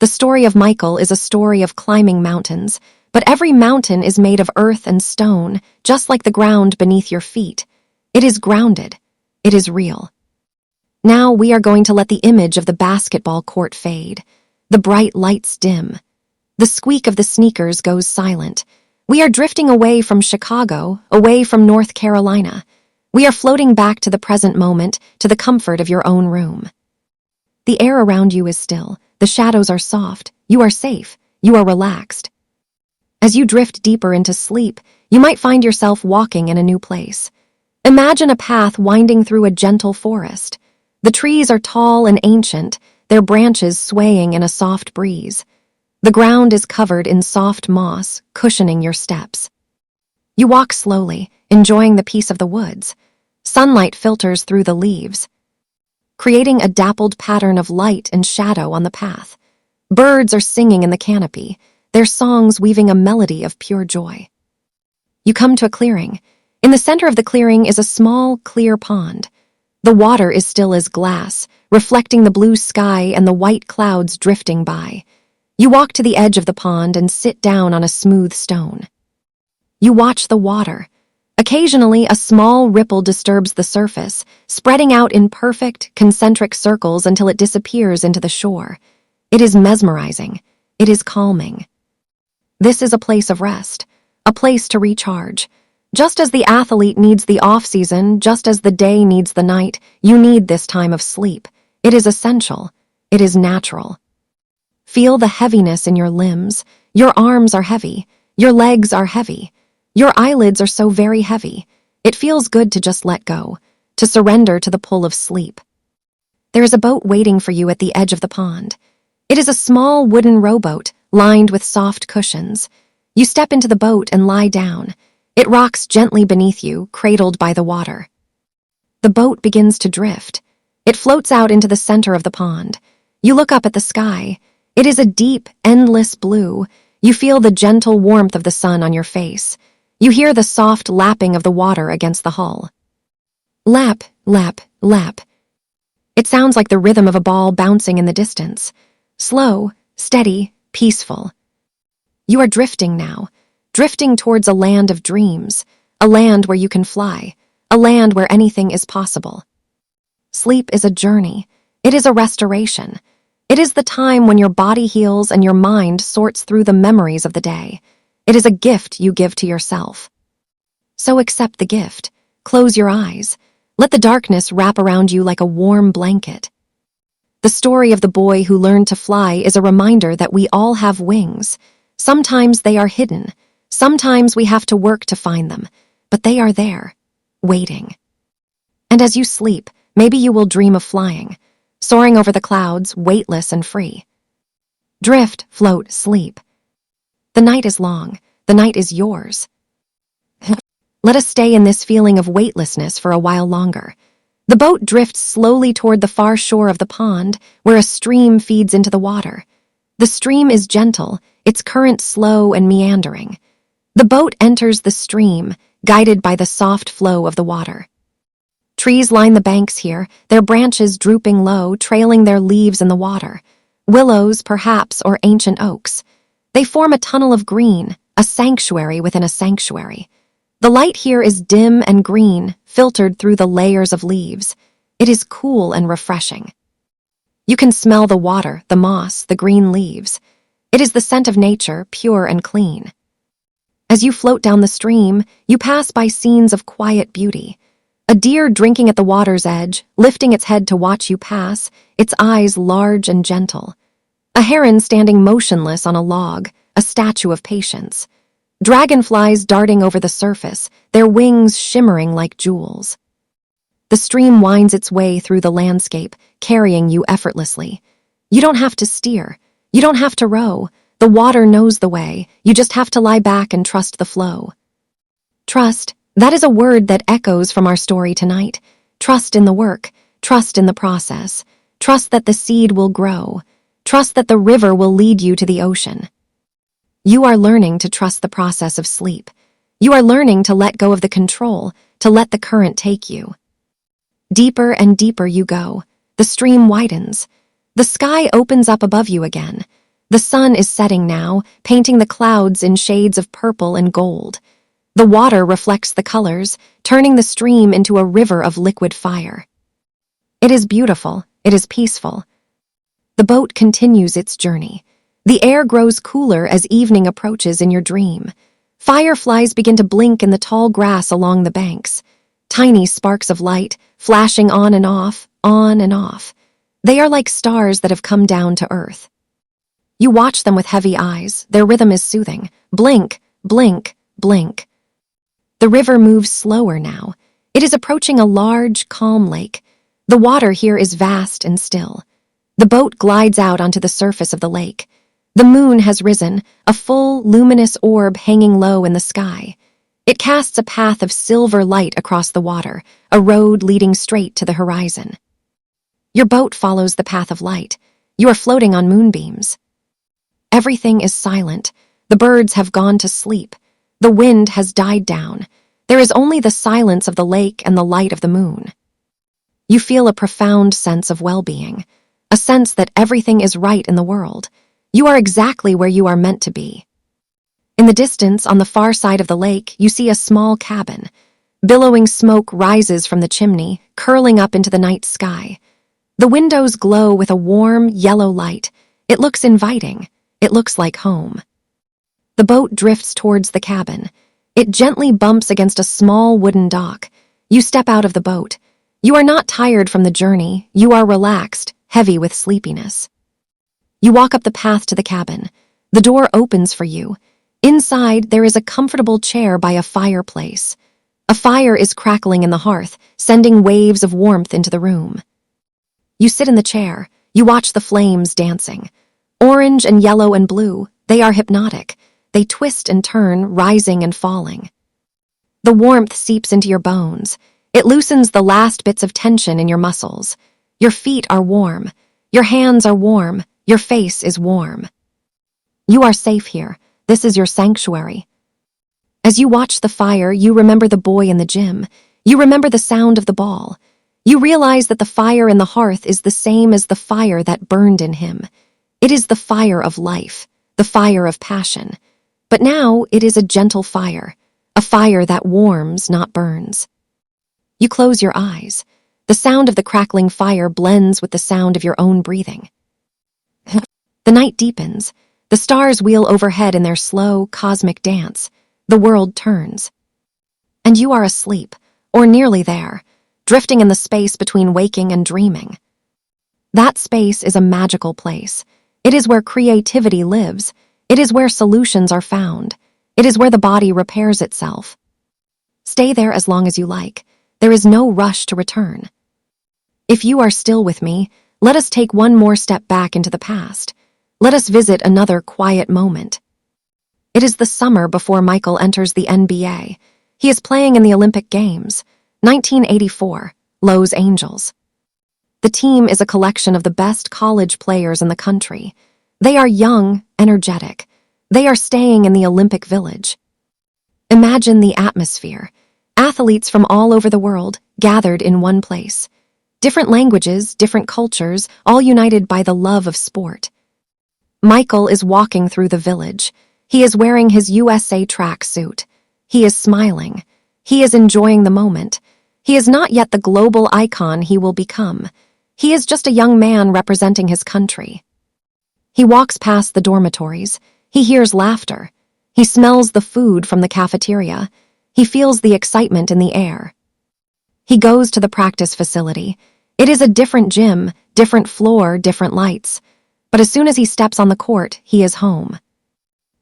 The story of Michael is a story of climbing mountains, but every mountain is made of earth and stone, just like the ground beneath your feet. It is grounded. It is real. Now we are going to let the image of the basketball court fade. The bright lights dim. The squeak of the sneakers goes silent. We are drifting away from Chicago, away from North Carolina. We are floating back to the present moment, to the comfort of your own room. The air around you is still. The shadows are soft. You are safe. You are relaxed. As you drift deeper into sleep, you might find yourself walking in a new place. Imagine a path winding through a gentle forest. The trees are tall and ancient, their branches swaying in a soft breeze. The ground is covered in soft moss, cushioning your steps. You walk slowly, enjoying the peace of the woods. Sunlight filters through the leaves, creating a dappled pattern of light and shadow on the path. Birds are singing in the canopy, their songs weaving a melody of pure joy. You come to a clearing. In the center of the clearing is a small, clear pond. The water is still as glass, reflecting the blue sky and the white clouds drifting by. You walk to the edge of the pond and sit down on a smooth stone. You watch the water. Occasionally, a small ripple disturbs the surface, spreading out in perfect, concentric circles until it disappears into the shore. It is mesmerizing. It is calming. This is a place of rest, a place to recharge. Just as the athlete needs the off-season, just as the day needs the night, you need this time of sleep. It is essential. It is natural. Feel the heaviness in your limbs. Your arms are heavy. Your legs are heavy. Your eyelids are so very heavy. It feels good to just let go, to surrender to the pull of sleep. There is a boat waiting for you at the edge of the pond. It is a small wooden rowboat lined with soft cushions. You step into the boat and lie down. It rocks gently beneath you, cradled by the water. The boat begins to drift. It floats out into the center of the pond. You look up at the sky. It is a deep, endless blue. You feel the gentle warmth of the sun on your face. You hear the soft lapping of the water against the hull. Lap, lap, lap. It sounds like the rhythm of a ball bouncing in the distance. Slow, steady, peaceful. You are drifting now, drifting towards a land of dreams, a land where you can fly, a land where anything is possible. Sleep is a journey. It is a restoration. It is the time when your body heals and your mind sorts through the memories of the day. It is a gift you give to yourself. So accept the gift. Close your eyes. Let the darkness wrap around you like a warm blanket. The story of the boy who learned to fly is a reminder that we all have wings. Sometimes they are hidden. Sometimes we have to work to find them. But they are there, waiting. And as you sleep, maybe you will dream of flying, soaring over the clouds, weightless and free. Drift, float, sleep. The night is long. The night is yours. Let us stay in this feeling of weightlessness for a while longer. The boat drifts slowly toward the far shore of the pond, where a stream feeds into the water. The stream is gentle, its current slow and meandering. The boat enters the stream, guided by the soft flow of the water. Trees line the banks here, their branches drooping low, trailing their leaves in the water. Willows, perhaps, or ancient oaks. They form a tunnel of green, a sanctuary within a sanctuary. The light here is dim and green, filtered through the layers of leaves. It is cool and refreshing. You can smell the water, the moss, the green leaves. It is the scent of nature, pure and clean. As you float down the stream, you pass by scenes of quiet beauty. A deer drinking at the water's edge, lifting its head to watch you pass, its eyes large and gentle. A heron standing motionless on a log, a statue of patience. Dragonflies darting over the surface, their wings shimmering like jewels. The stream winds its way through the landscape, carrying you effortlessly. You don't have to steer. You don't have to row. The water knows the way. You just have to lie back and trust the flow. Trust, that is a word that echoes from our story tonight. Trust in the work. Trust in the process. Trust that the seed will grow. Trust that the river will lead you to the ocean. You are learning to trust the process of sleep. You are learning to let go of the control, to let the current take you. Deeper and deeper you go. The stream widens. The sky opens up above you again. The sun is setting now, painting the clouds in shades of purple and gold. The water reflects the colors, turning the stream into a river of liquid fire. It is beautiful. It is peaceful. The boat continues its journey. The air grows cooler as evening approaches in your dream. Fireflies begin to blink in the tall grass along the banks. Tiny sparks of light, flashing on and off, on and off. They are like stars that have come down to earth. You watch them with heavy eyes. Their rhythm is soothing. Blink, blink, blink. The river moves slower now. It is approaching a large, calm lake. The water here is vast and still. The boat glides out onto the surface of the lake. The moon has risen, a full, luminous orb hanging low in the sky. It casts a path of silver light across the water, a road leading straight to the horizon. Your boat follows the path of light. You are floating on moonbeams. Everything is silent. The birds have gone to sleep. The wind has died down. There is only the silence of the lake and the light of the moon. You feel a profound sense of well-being, a sense that everything is right in the world. You are exactly where you are meant to be. In the distance, on the far side of the lake, you see a small cabin. Billowing smoke rises from the chimney, curling up into the night sky. The windows glow with a warm, yellow light. It looks inviting. It looks like home. The boat drifts towards the cabin. It gently bumps against a small wooden dock. You step out of the boat. You are not tired from the journey. You are relaxed, heavy with sleepiness. You walk up the path to the cabin. The door opens for you. Inside, there is a comfortable chair by a fireplace. A fire is crackling in the hearth, sending waves of warmth into the room. You sit in the chair. You watch the flames dancing. Orange and yellow and blue, they are hypnotic. They twist and turn, rising and falling. The warmth seeps into your bones. It loosens the last bits of tension in your muscles. Your feet are warm. Your hands are warm. Your face is warm. You are safe here. This is your sanctuary. As you watch the fire, you remember the boy in the gym. You remember the sound of the ball. You realize that the fire in the hearth is the same as the fire that burned in him. It is the fire of life, the fire of passion. But now it is a gentle fire, a fire that warms, not burns. You close your eyes. The sound of the crackling fire blends with the sound of your own breathing. The night deepens. The stars wheel overhead in their slow, cosmic dance. The world turns. And you are asleep, or nearly there, drifting in the space between waking and dreaming. That space is a magical place. It is where creativity lives. It is where solutions are found. It is where the body repairs itself. Stay there as long as you like. There is no rush to return. If you are still with me, let us take one more step back into the past. Let us visit another quiet moment. It is the summer before Michael enters the NBA. He is playing in the Olympic Games. 1984, Los Angeles. The team is a collection of the best college players in the country. They are young, energetic. They are staying in the Olympic Village. Imagine the atmosphere. Athletes from all over the world gathered in one place. Different languages, different cultures, all united by the love of sport. Michael is walking through the village. He is wearing his USA tracksuit. He is smiling. He is enjoying the moment. He is not yet the global icon he will become. He is just a young man representing his country. He walks past the dormitories. He hears laughter. He smells the food from the cafeteria. He feels the excitement in the air. He goes to the practice facility. It is a different gym, different floor, different lights. But as soon as he steps on the court, he is home.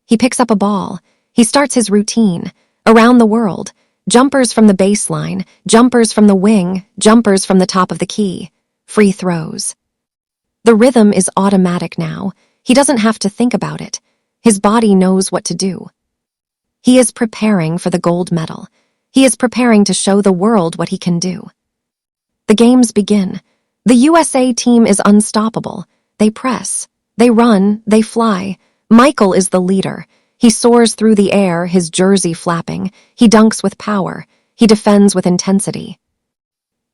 He picks up a ball. He starts his routine. Around the world, jumpers from the baseline, jumpers from the wing, jumpers from the top of the key, free throws. The rhythm is automatic now. He doesn't have to think about it. His body knows what to do. He is preparing for the gold medal. He is preparing to show the world what he can do. The games begin. The USA team is unstoppable. They press. They run. They fly. Michael is the leader. He soars through the air, his jersey flapping. He dunks with power. He defends with intensity.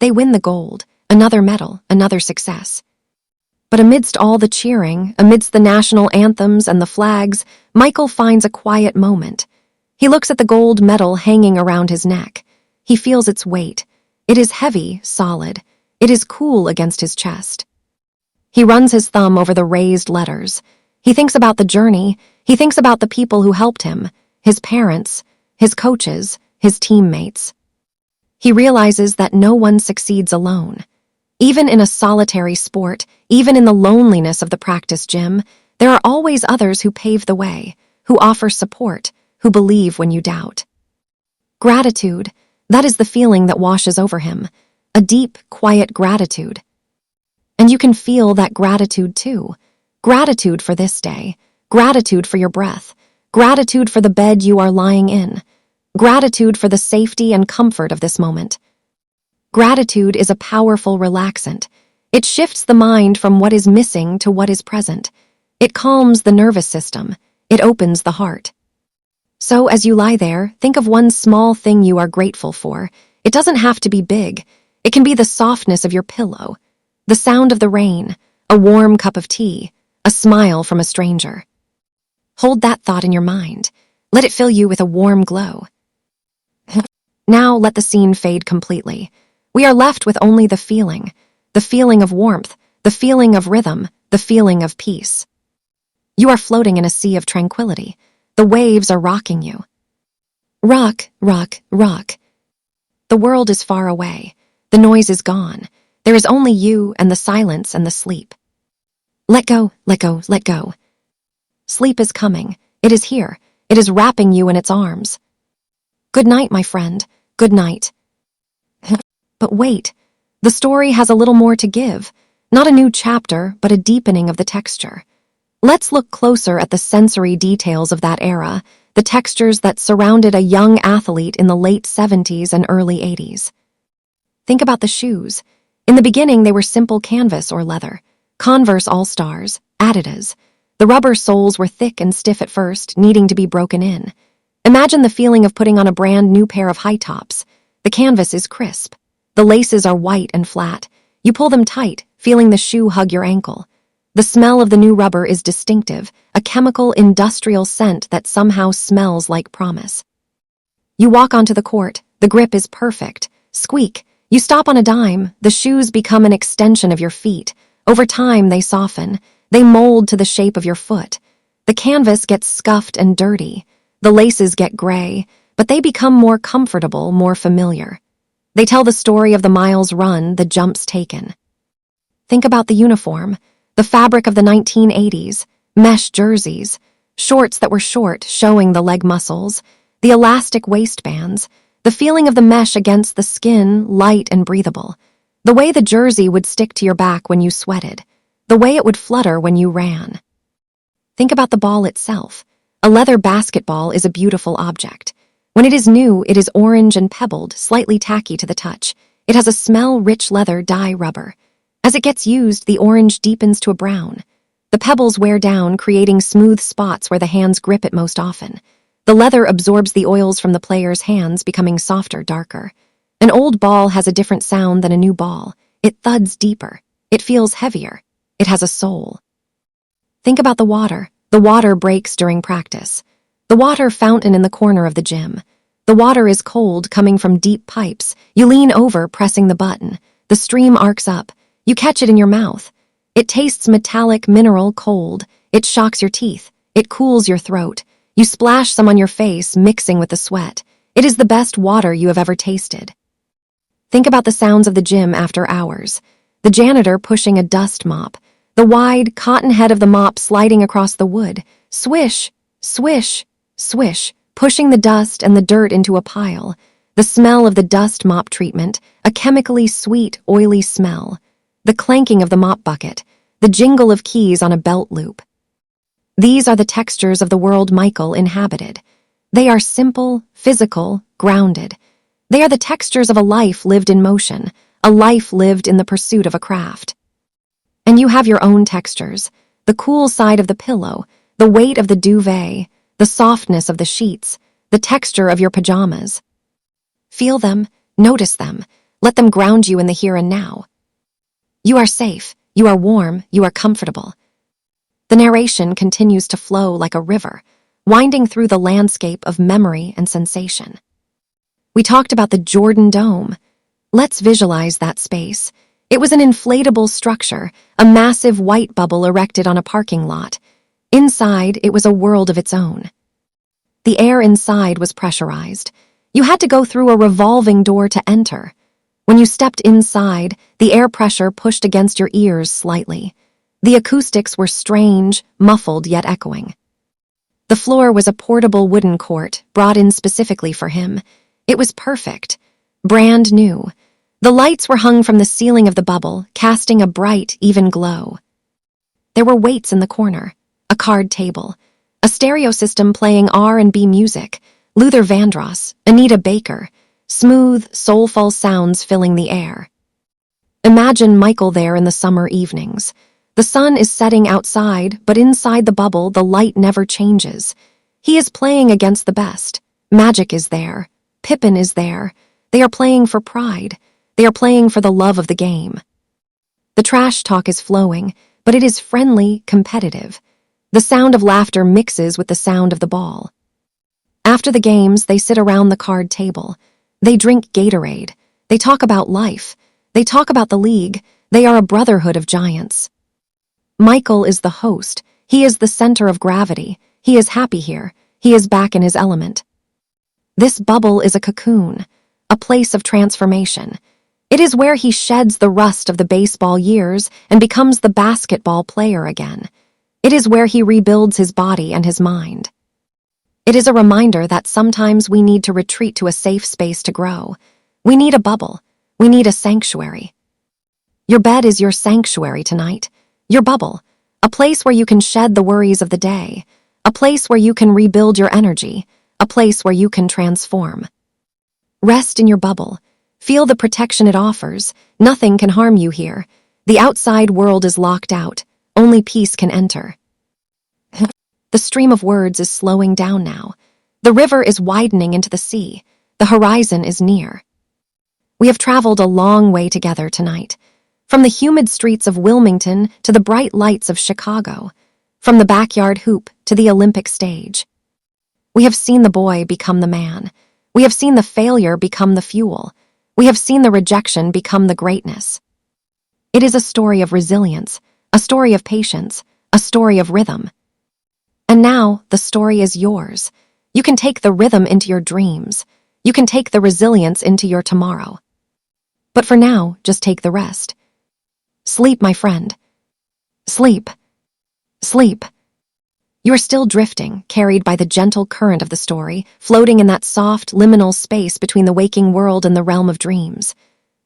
They win the gold. Another medal, another success. But amidst all the cheering, amidst the national anthems and the flags, Michael finds a quiet moment. He looks at the gold medal hanging around his neck. He feels its weight. It is heavy, solid. It is cool against his chest. He runs his thumb over the raised letters. He thinks about the journey. He thinks about the people who helped him, his parents, his coaches, his teammates. He realizes that no one succeeds alone. Even in a solitary sport, even in the loneliness of the practice gym, there are always others who pave the way, who offer support, who believe when you doubt. Gratitude, that is the feeling that washes over him, a deep, quiet gratitude. And you can feel that gratitude too. Gratitude for this day, gratitude for your breath, gratitude for the bed you are lying in, gratitude for the safety and comfort of this moment. Gratitude is a powerful relaxant. It shifts the mind from what is missing to what is present. It calms the nervous system. It opens the heart. So as you lie there, think of one small thing you are grateful for. It doesn't have to be big. It can be the softness of your pillow, the sound of the rain, a warm cup of tea, a smile from a stranger. Hold that thought in your mind. Let it fill you with a warm glow. Now let the scene fade completely. We are left with only the feeling of warmth, the feeling of rhythm, the feeling of peace. You are floating in a sea of tranquility. The waves are rocking you. Rock, rock, rock. The world is far away. The noise is gone. There is only you and the silence and the sleep. Let go, let go, let go. Sleep is coming. It is here. It is wrapping you in its arms. Good night, my friend. Good night. But wait, the story has a little more to give. Not a new chapter, but a deepening of the texture. Let's look closer at the sensory details of that era, the textures that surrounded a young athlete in the late 70s and early 80s. Think about the shoes. In the beginning, they were simple canvas or leather. Converse All-Stars, Adidas. The rubber soles were thick and stiff at first, needing to be broken in. Imagine the feeling of putting on a brand new pair of high tops. The canvas is crisp. The laces are white and flat. You pull them tight, feeling the shoe hug your ankle. The smell of the new rubber is distinctive, a chemical industrial scent that somehow smells like promise. You walk onto the court, the grip is perfect. Squeak. You stop on a dime, the shoes become an extension of your feet. Over time, they soften. They mold to the shape of your foot. The canvas gets scuffed and dirty. The laces get gray, but they become more comfortable, more familiar. They tell the story of the miles run, the jumps taken. Think about the uniform, the fabric of the 1980s, mesh jerseys, shorts that were short, showing the leg muscles, the elastic waistbands, the feeling of the mesh against the skin, light and breathable, the way the jersey would stick to your back when you sweated, the way it would flutter when you ran. Think about the ball itself. A leather basketball is a beautiful object. When it is new, it is orange and pebbled, slightly tacky to the touch. It has a smell rich leather dye rubber. As it gets used, the orange deepens to a brown. The pebbles wear down, creating smooth spots where the hands grip it most often. The leather absorbs the oils from the player's hands, becoming softer, darker. An old ball has a different sound than a new ball. It thuds deeper. It feels heavier. It has a soul. Think about the water. The water breaks during practice. The water fountain in the corner of the gym. The water is cold, coming from deep pipes. You lean over, pressing the button. The stream arcs up. You catch it in your mouth. It tastes metallic, mineral, cold. It shocks your teeth. It cools your throat. You splash some on your face, mixing with the sweat. It is the best water you have ever tasted. Think about the sounds of the gym after hours. The janitor pushing a dust mop. The wide, cotton head of the mop sliding across the wood. Swish, swish, swish, pushing the dust and the dirt into a pile. The smell of the dust mop treatment, a chemically sweet, oily smell. The clanking of the mop bucket. The jingle of keys on a belt loop. These are the textures of the world Michael inhabited. They are simple, physical, grounded. They are the textures of a life lived in motion, a life lived in the pursuit of a craft. And you have your own textures, the cool side of the pillow, the weight of the duvet, the softness of the sheets, the texture of your pajamas. Feel them, notice them, let them ground you in the here and now. You are safe, you are warm, you are comfortable. The narration continues to flow like a river, winding through the landscape of memory and sensation. We talked about the Jordan Dome. Let's visualize that space. It was an inflatable structure, a massive white bubble erected on a parking lot. Inside, it was a world of its own. The air inside was pressurized. You had to go through a revolving door to enter. When you stepped inside, the air pressure pushed against your ears slightly. The acoustics were strange, muffled yet echoing. The floor was a portable wooden court, brought in specifically for him. It was perfect, brand new. The lights were hung from the ceiling of the bubble, casting a bright, even glow. There were weights in the corner, a card table, a stereo system playing R&B music, Luther Vandross, Anita Baker, smooth, soulful sounds filling the air. Imagine Michael there in the summer evenings. The sun is setting outside, but inside the bubble, the light never changes. He is playing against the best. Magic is there. Pippin is there. They are playing for pride. They are playing for the love of the game. The trash talk is flowing, but it is friendly, competitive. The sound of laughter mixes with the sound of the ball. After the games, they sit around the card table. They drink Gatorade. They talk about life. They talk about the league. They are a brotherhood of giants. Michael is the host. He is the center of gravity. He is happy here. He is back in his element. This bubble is a cocoon, a place of transformation. It is where he sheds the rust of the baseball years and becomes the basketball player again. It is where he rebuilds his body and his mind. It is a reminder that sometimes we need to retreat to a safe space to grow. We need a bubble. We need a sanctuary. Your bed is your sanctuary tonight. Your bubble, a place where you can shed the worries of the day, a place where you can rebuild your energy, a place where you can transform. Rest in your bubble. Feel the protection it offers. Nothing can harm you here. The outside world is locked out. Only peace can enter. The stream of words is slowing down now. The river is widening into the sea. The horizon is near. We have traveled a long way together tonight. From the humid streets of Wilmington to the bright lights of Chicago. From the backyard hoop to the Olympic stage. We have seen the boy become the man. We have seen the failure become the fuel. We have seen the rejection become the greatness. It is a story of resilience, a story of patience, a story of rhythm. And now, the story is yours. You can take the rhythm into your dreams. You can take the resilience into your tomorrow. But for now, just take the rest. Sleep, my friend. Sleep. Sleep. You are still drifting, carried by the gentle current of the story, floating in that soft, liminal space between the waking world and the realm of dreams.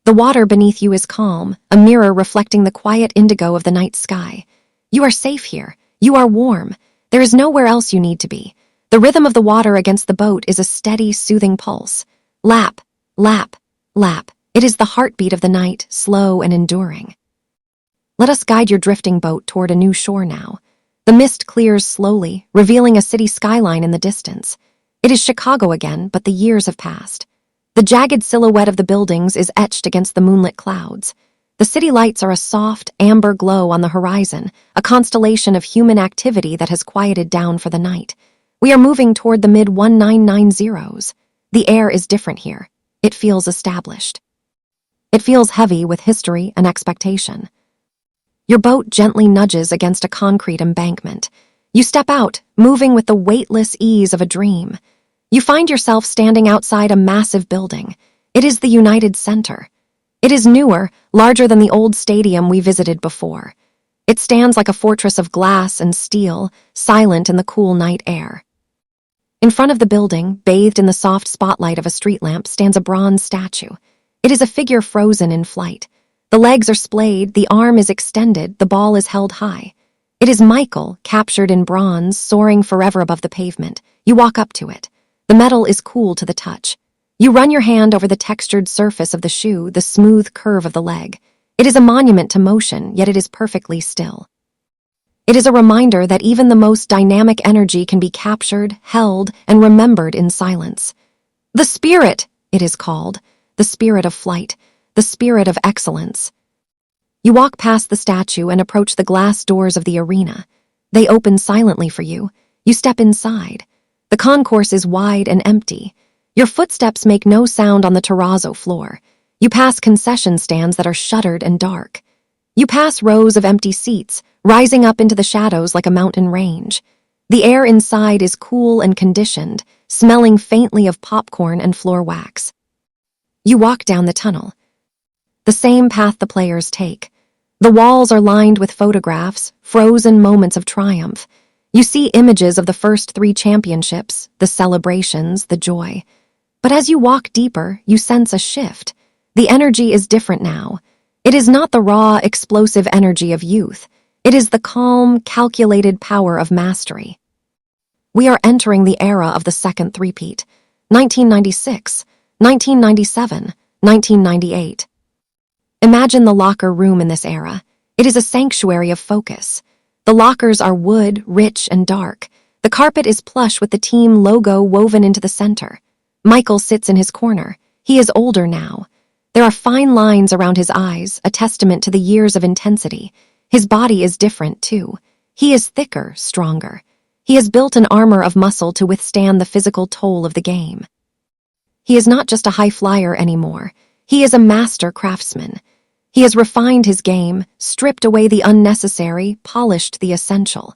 The water beneath you is calm, a mirror reflecting the quiet indigo of the night sky. You are safe here. You are warm. There is nowhere else you need to be. The rhythm of the water against the boat is a steady, soothing pulse. Lap, lap, lap. It is the heartbeat of the night, slow and enduring. Let us guide your drifting boat toward a new shore now. The mist clears slowly, revealing a city skyline in the distance. It is Chicago again, but the years have passed. The jagged silhouette of the buildings is etched against the moonlit clouds. The city lights are a soft, amber glow on the horizon, a constellation of human activity that has quieted down for the night. We are moving toward the mid-1990s. The air is different here. It feels established. It feels heavy with history and expectation. Your boat gently nudges against a concrete embankment. You step out, moving with the weightless ease of a dream. You find yourself standing outside a massive building. It is the United Center. It is newer, larger than the old stadium we visited before. It stands like a fortress of glass and steel, silent in the cool night air. In front of the building, bathed in the soft spotlight of a street lamp, stands a bronze statue. It is a figure frozen in flight. The legs are splayed, the arm is extended, the ball is held high. It is Michael, captured in bronze, soaring forever above the pavement. You walk up to it. The metal is cool to the touch. You run your hand over the textured surface of the shoe, the smooth curve of the leg. It is a monument to motion, yet it is perfectly still. It is a reminder that even the most dynamic energy can be captured, held, and remembered in silence. The spirit, it is called, the spirit of flight, the spirit of excellence. You walk past the statue and approach the glass doors of the arena. They open silently for you. You step inside. The concourse is wide and empty. Your footsteps make no sound on the terrazzo floor. You pass concession stands that are shuttered and dark. You pass rows of empty seats, rising up into the shadows like a mountain range. The air inside is cool and conditioned, smelling faintly of popcorn and floor wax. You walk down the tunnel. The same path the players take. The walls are lined with photographs, frozen moments of triumph. You see images of the first 3 championships, the celebrations, the joy. But as you walk deeper, you sense a shift. The energy is different now. It is not the raw, explosive energy of youth. It is the calm, calculated power of mastery. We are entering the era of the second three-peat. 1996, 1997, 1998. Imagine the locker room in this era. It is a sanctuary of focus. The lockers are wood, rich and dark. The carpet is plush with the team logo woven into the center. Michael sits in his corner. He is older now. There are fine lines around his eyes, a testament to the years of intensity. His body is different, too. He is thicker, stronger. He has built an armor of muscle to withstand the physical toll of the game. He is not just a high flyer anymore. He is a master craftsman. He has refined his game, stripped away the unnecessary, polished the essential.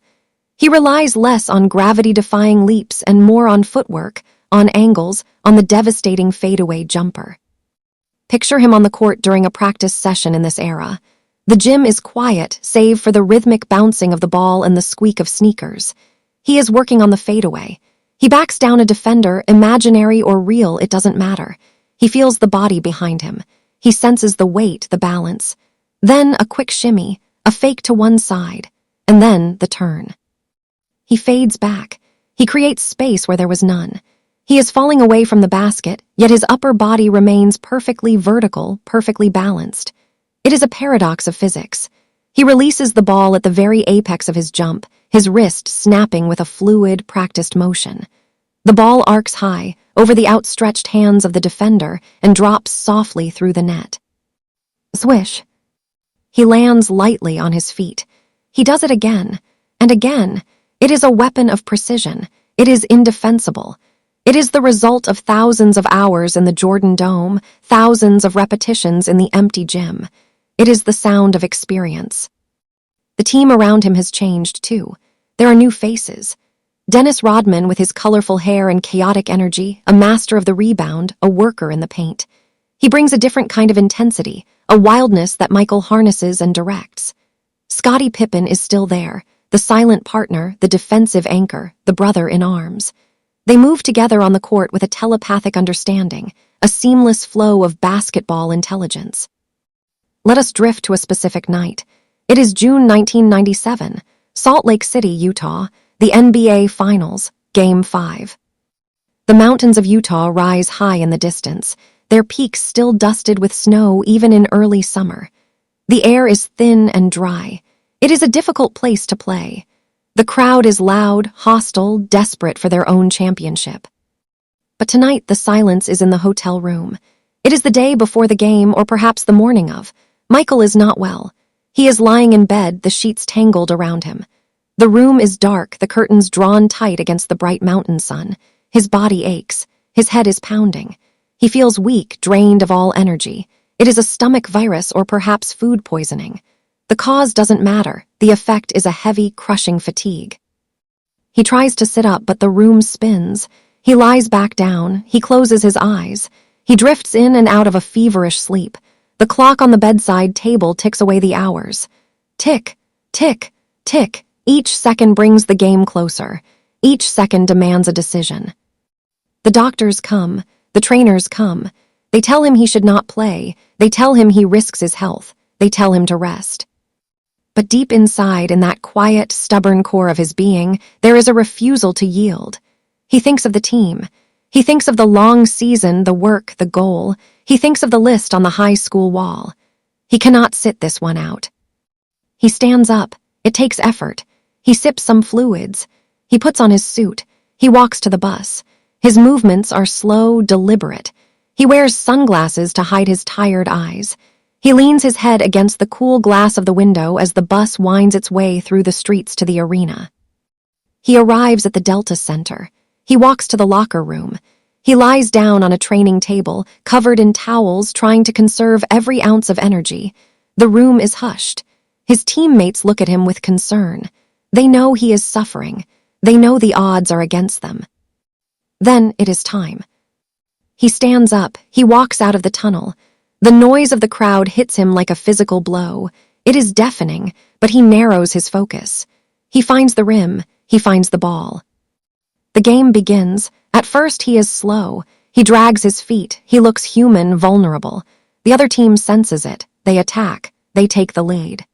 He relies less on gravity-defying leaps and more on footwork, on angles, on the devastating fadeaway jumper. Picture him on the court during a practice session in this era. The gym is quiet, save for the rhythmic bouncing of the ball and the squeak of sneakers. He is working on the fadeaway. He backs down a defender, imaginary or real, it doesn't matter. He feels the body behind him. He senses the weight, the balance. Then a quick shimmy, a fake to one side, and then the turn. He fades back. He creates space where there was none. He is falling away from the basket, yet his upper body remains perfectly vertical, perfectly balanced. It is a paradox of physics. He releases the ball at the very apex of his jump, his wrist snapping with a fluid, practiced motion. The ball arcs high, over the outstretched hands of the defender, and drops softly through the net. Swish. He lands lightly on his feet. He does it again, and again. It is a weapon of precision. It is indefensible. It is the result of thousands of hours in the Jordan Dome, thousands of repetitions in the empty gym. It is the sound of experience. The team around him has changed, too. There are new faces. Dennis Rodman with his colorful hair and chaotic energy, a master of the rebound, a worker in the paint. He brings a different kind of intensity, a wildness that Michael harnesses and directs. Scottie Pippen is still there, the silent partner, the defensive anchor, the brother in arms. They move together on the court with a telepathic understanding, a seamless flow of basketball intelligence. Let us drift to a specific night. It is June 1997, Salt Lake City, Utah, the NBA Finals, Game 5. The mountains of Utah rise high in the distance, their peaks still dusted with snow even in early summer. The air is thin and dry. It is a difficult place to play. The crowd is loud, hostile, desperate for their own championship. But tonight the silence is in the hotel room. It is the day before the game, or perhaps the morning of. Michael is not well. He is lying in bed, the sheets tangled around him. The room is dark, the curtains drawn tight against the bright mountain sun. His body aches. His head is pounding. He feels weak, drained of all energy. It is a stomach virus or perhaps food poisoning. The cause doesn't matter. The effect is a heavy, crushing fatigue. He tries to sit up, but the room spins. He lies back down. He closes his eyes. He drifts in and out of a feverish sleep. The clock on the bedside table ticks away the hours. Tick, tick, tick. Each second brings the game closer. Each second demands a decision. The doctors come. The trainers come. They tell him he should not play. They tell him he risks his health. They tell him to rest. But deep inside, in that quiet, stubborn core of his being, there is a refusal to yield. He thinks of the team. He thinks of the long season, the work, the goal. He thinks of the list on the high school wall. He cannot sit this one out. He stands up. It takes effort. He sips some fluids. He puts on his suit. He walks to the bus. His movements are slow, deliberate. He wears sunglasses to hide his tired eyes. He leans his head against the cool glass of the window as the bus winds its way through the streets to the arena. He arrives at the Delta Center. He walks to the locker room. He lies down on a training table, covered in towels, trying to conserve every ounce of energy. The room is hushed. His teammates look at him with concern. They know he is suffering. They know the odds are against them. Then it is time. He stands up. He walks out of the tunnel. The noise of the crowd hits him like a physical blow. It is deafening, but he narrows his focus. He finds the rim. He finds the ball. The game begins. At first, he is slow. He drags his feet. He looks human, vulnerable. The other team senses it. They attack. They take the lead.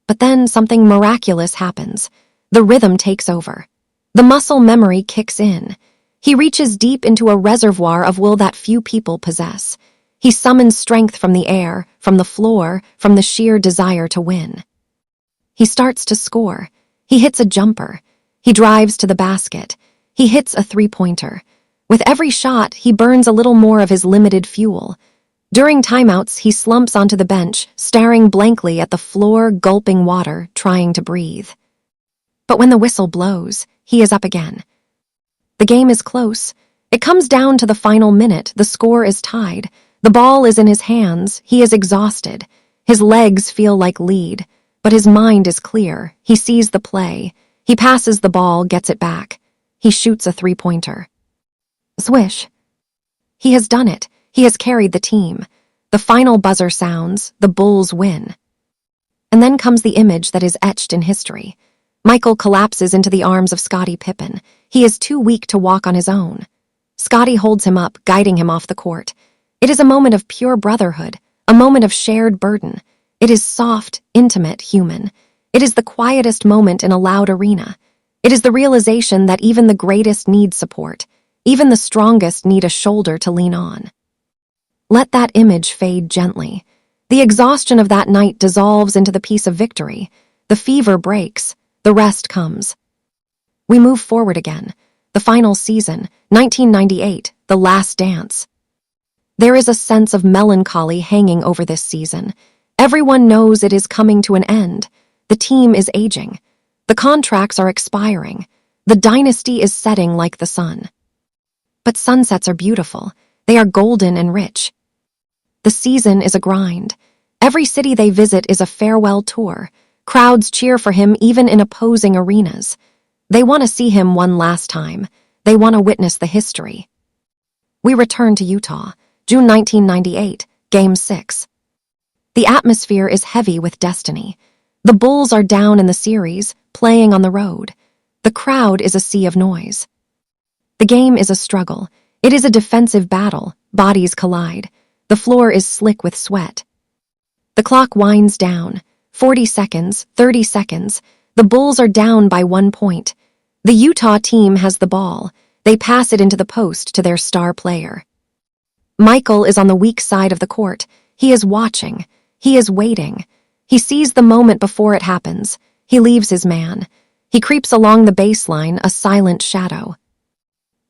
But then something miraculous happens. The rhythm takes over. The muscle memory kicks in. He reaches deep into a reservoir of will that few people possess. He summons strength from the air, from the floor, from the sheer desire to win. He starts to score. He hits a jumper. He drives to the basket. He hits a three-pointer. With every shot, he burns a little more of his limited fuel. During timeouts, he slumps onto the bench, staring blankly at the floor, gulping water, trying to breathe. But when the whistle blows, he is up again. The game is close. It comes down to the final minute. The score is tied. The ball is in his hands. He is exhausted. His legs feel like lead, but his mind is clear. He sees the play. He passes the ball, gets it back. He shoots a three-pointer. Swish. He has done it. He has carried the team. The final buzzer sounds. The Bulls win. And then comes the image that is etched in history. Michael collapses into the arms of Scottie Pippen. He is too weak to walk on his own. Scottie holds him up, guiding him off the court. It is a moment of pure brotherhood, a moment of shared burden. It is soft, intimate, human. It is the quietest moment in a loud arena. It is the realization that even the greatest need support. Even the strongest need a shoulder to lean on. Let that image fade gently. The exhaustion of that night dissolves into the peace of victory. The fever breaks. The rest comes. We move forward again. The final season, 1998, the last dance. There is a sense of melancholy hanging over this season. Everyone knows it is coming to an end. The team is aging. The contracts are expiring. The dynasty is setting like the sun. But sunsets are beautiful. They are golden and rich. The season is a grind. Every city they visit is a farewell tour. Crowds cheer for him even in opposing arenas. They want to see him one last time. They want to witness the history. We return to Utah, June 1998, Game 6. The atmosphere is heavy with destiny. The Bulls are down in the series, playing on the road. The crowd is a sea of noise. The game is a struggle. It is a defensive battle. Bodies collide. The floor is slick with sweat. The clock winds down. 40 seconds, 30 seconds. The Bulls are down by 1 point. The Utah team has the ball. They pass it into the post to their star player. Michael is on the weak side of the court. He is watching. He is waiting. He sees the moment before it happens. He leaves his man. He creeps along the baseline, a silent shadow.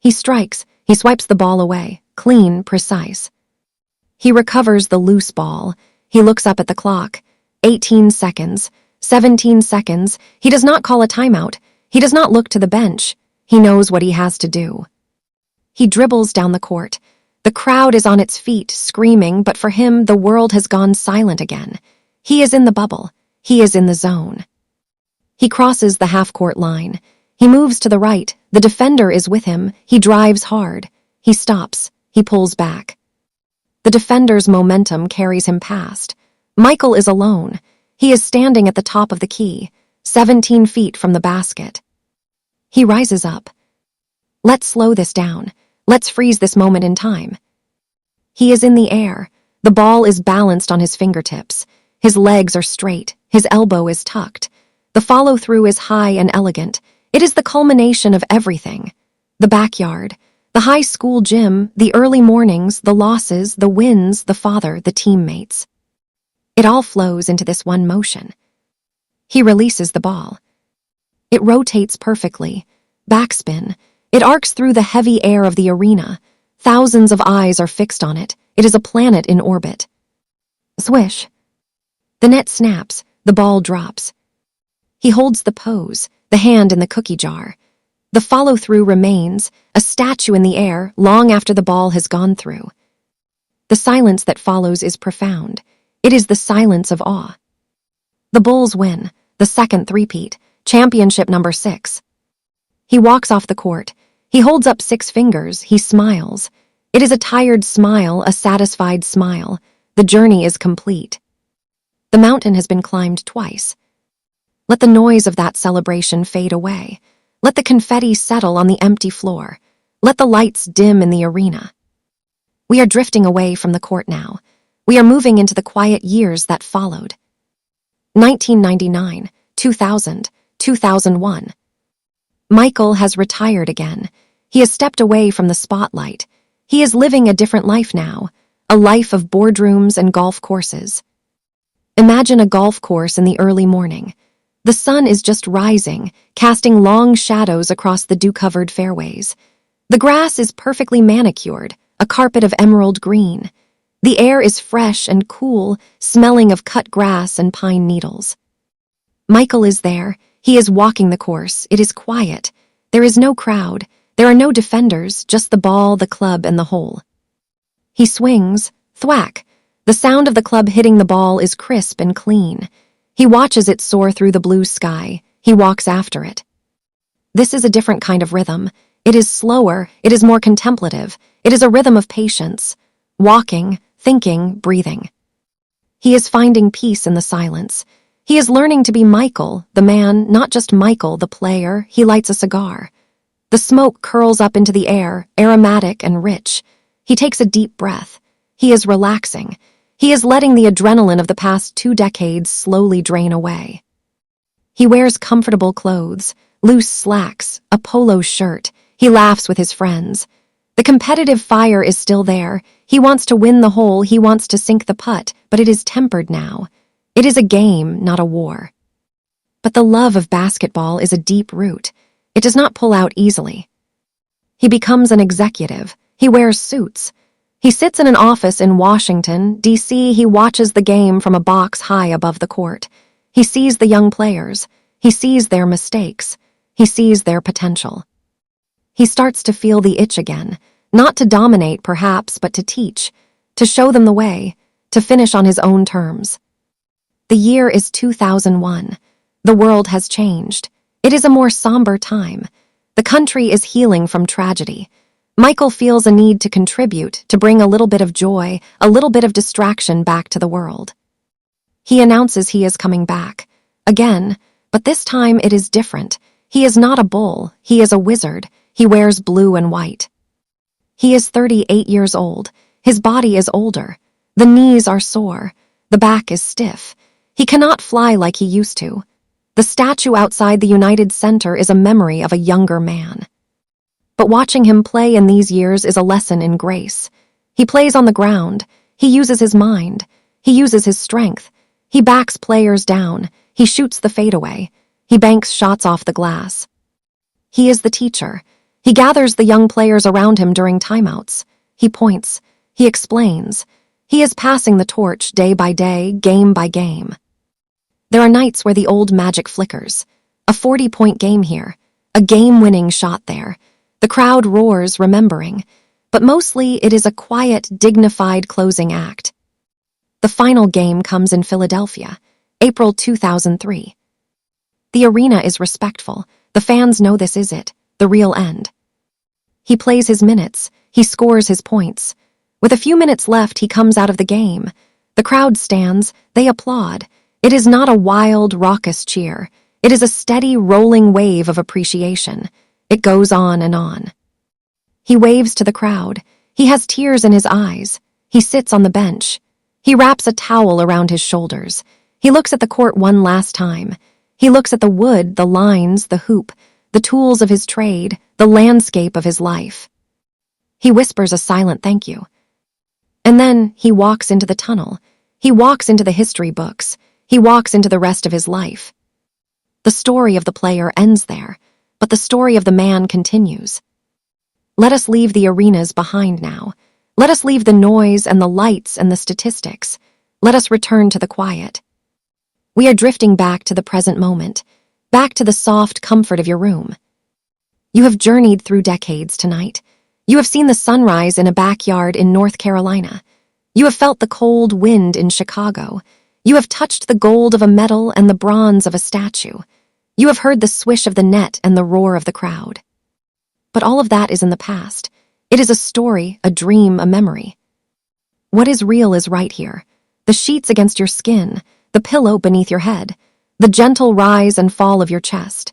He strikes. He swipes the ball away. Clean, precise. He recovers the loose ball. He looks up at the clock. 18 seconds. 17 seconds. He does not call a timeout. He does not look to the bench. He knows what he has to do. He dribbles down the court. The crowd is on its feet, screaming, but for him, the world has gone silent again. He is in the bubble. He is in the zone. He crosses the half-court line. He moves to the right. The defender is with him. He drives hard. He stops. He pulls back. The defender's momentum carries him past. Michael is alone. He is standing at the top of the key, 17 feet from the basket. He rises up. Let's slow this down. Let's freeze this moment in time. He is in the air. The ball is balanced on his fingertips. His legs are straight. His elbow is tucked. The follow-through is high and elegant. It is the culmination of everything. The backyard, the high school gym, the early mornings, the losses, the wins, the father, the teammates. It all flows into this one motion. He releases the ball. It rotates perfectly. Backspin. It arcs through the heavy air of the arena. Thousands of eyes are fixed on it. It is a planet in orbit. Swish. The net snaps. The ball drops. He holds the pose, the hand in the cookie jar. The follow-through remains, a statue in the air, long after the ball has gone through. The silence that follows is profound. It is the silence of awe. The Bulls win, the second three-peat, championship number 6. He walks off the court. He holds up 6 fingers. He smiles. It is a tired smile, a satisfied smile. The journey is complete. The mountain has been climbed twice. Let the noise of that celebration fade away. Let the confetti settle on the empty floor. Let the lights dim in the arena. We are drifting away from the court now. We are moving into the quiet years that followed. 1999, 2000, 2001. Michael has retired again. He has stepped away from the spotlight. He is living a different life now, a life of boardrooms and golf courses. Imagine a golf course in the early morning. The sun is just rising, casting long shadows across the dew-covered fairways. The grass is perfectly manicured, a carpet of emerald green. The air is fresh and cool, smelling of cut grass and pine needles. Michael is there. He is walking the course. It is quiet. There is no crowd. There are no defenders, just the ball, the club, and the hole. He swings. Thwack. The sound of the club hitting the ball is crisp and clean. He watches it soar through the blue sky. He walks after it. This is a different kind of rhythm. It is slower. It is more contemplative. It is a rhythm of patience. Walking, thinking, breathing. He is finding peace in the silence. He is learning to be Michael, the man, not just Michael, the player. He lights a cigar. The smoke curls up into the air, aromatic and rich. He takes a deep breath. He is relaxing. He is letting the adrenaline of the past 2 decades slowly drain away. He wears comfortable clothes, loose slacks, a polo shirt. He laughs with his friends. The competitive fire is still there. He wants to win the hole. He wants to sink the putt, but it is tempered now. It is a game, not a war. But the love of basketball is a deep root. It does not pull out easily. He becomes an executive. He wears suits. He sits in an office in Washington, D.C. He watches the game from a box high above the court. He sees the young players. He sees their mistakes. He sees their potential. He starts to feel the itch again, Not to dominate, perhaps, but to teach, to show them the way, to finish on his own terms. The year is 2001. The world has changed. It is a more somber time. The country is healing from tragedy. Michael feels a need to contribute, to bring a little bit of joy, a little bit of distraction back to the world. He announces he is coming back. Again, but this time it is different. He is not a bull, he is a wizard. He wears blue and white. He is 38 years old. His body is older. The knees are sore. The back is stiff. He cannot fly like he used to. The statue outside the United Center is a memory of a younger man. But watching him play in these years is a lesson in grace. He plays on the ground. He uses his mind. He uses his strength. He backs players down. He shoots the fadeaway. He banks shots off the glass. He is the teacher. He gathers the young players around him during timeouts. He points. He explains. He is passing the torch day by day, game by game. There are nights where the old magic flickers. A 40-point game here. A game-winning shot there. The crowd roars, remembering. But mostly it is a quiet, dignified closing act. The final game comes in Philadelphia, April 2003. The arena is respectful. The fans know this is it, the real end. He plays his minutes. He scores his points. With a few minutes left, he comes out of the game. The crowd stands. They applaud. It is not a wild, raucous cheer. It is a steady, rolling wave of appreciation. It goes on and on. He waves to the crowd. He has tears in his eyes. He sits on the bench. He wraps a towel around his shoulders. He looks at the court one last time. He looks at the wood, the lines, the hoop, the tools of his trade, the landscape of his life. He whispers a silent thank you. And then he walks into the tunnel. He walks into the history books. He walks into the rest of his life. The story of the player ends there, but the story of the man continues. Let us leave the arenas behind now. Let us leave the noise and the lights and the statistics. Let us return to the quiet. We are drifting back to the present moment, back to the soft comfort of your room. You have journeyed through decades tonight. You have seen the sunrise in a backyard in North Carolina. You have felt the cold wind in Chicago. You have touched the gold of a medal and the bronze of a statue. You have heard the swish of the net and the roar of the crowd. But all of that is in the past. It is a story, a dream, a memory. What is real is right here. The sheets against your skin, the pillow beneath your head, the gentle rise and fall of your chest.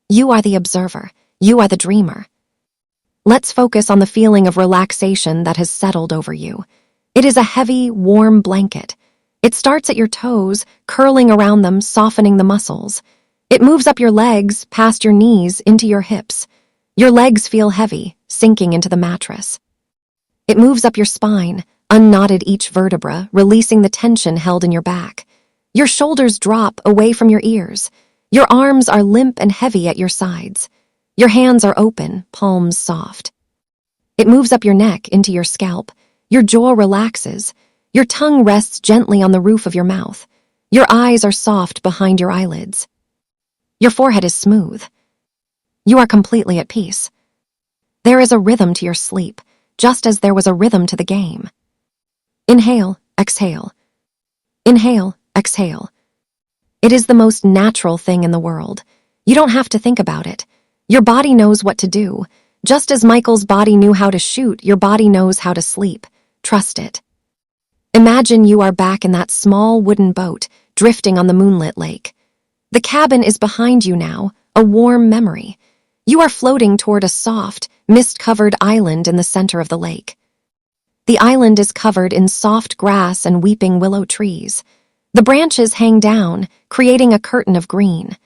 You are the observer. You are the dreamer. Let's focus on the feeling of relaxation that has settled over you. It is a heavy, warm blanket. It starts at your toes, curling around them, softening the muscles. It moves up your legs, past your knees, into your hips. Your legs feel heavy, sinking into the mattress. It moves up your spine, unknotted each vertebra, releasing the tension held in your back. Your shoulders drop away from your ears. Your arms are limp and heavy at your sides. Your hands are open, palms soft. It moves up your neck into your scalp. Your jaw relaxes. Your tongue rests gently on the roof of your mouth. Your eyes are soft behind your eyelids. Your forehead is smooth. You are completely at peace. There is a rhythm to your sleep, just as there was a rhythm to the game. Inhale, exhale. Inhale, exhale. It is the most natural thing in the world. You don't have to think about it. Your body knows what to do. Just as Michael's body knew how to shoot, your body knows how to sleep. Trust it. Imagine you are back in that small wooden boat, drifting on the moonlit lake. The cabin is behind you now, a warm memory. You are floating toward a soft, mist-covered island in the center of the lake. The island is covered in soft grass and weeping willow trees. The branches hang down, creating a curtain of green.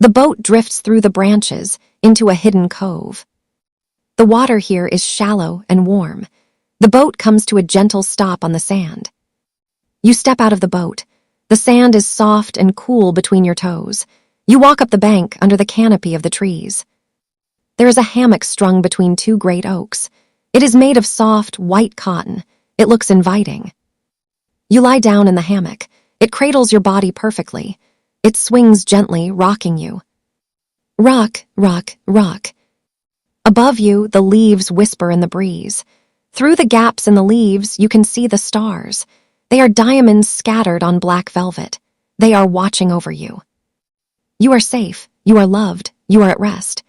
The boat drifts through the branches into a hidden cove. The water here is shallow and warm. The boat comes to a gentle stop on the sand. You step out of the boat. The sand is soft and cool between your toes. You walk up the bank under the canopy of the trees. There is a hammock strung between two great oaks. It is made of soft, white cotton. It looks inviting. You lie down in the hammock. It cradles your body perfectly. It swings gently, rocking you. Rock, rock, rock. Above you, the leaves whisper in the breeze. Through the gaps in the leaves, you can see the stars. They are diamonds scattered on black velvet. They are watching over you. You are safe. You are loved. You are at rest.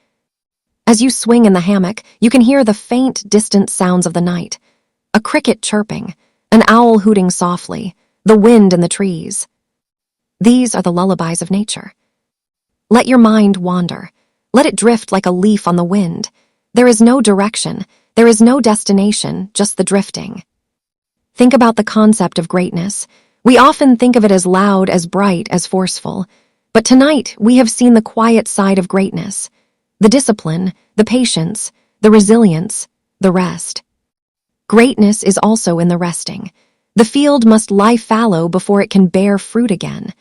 As you swing in the hammock, you can hear the faint, distant sounds of the night. A cricket chirping, an owl hooting softly, the wind in the trees. These are the lullabies of nature. Let your mind wander. Let it drift like a leaf on the wind. There is no direction. There is no destination, just the drifting. Think about the concept of greatness. We often think of it as loud, as bright, as forceful. But tonight, we have seen the quiet side of greatness. The discipline, the patience, the resilience, the rest. Greatness is also in the resting. The field must lie fallow before it can bear fruit again.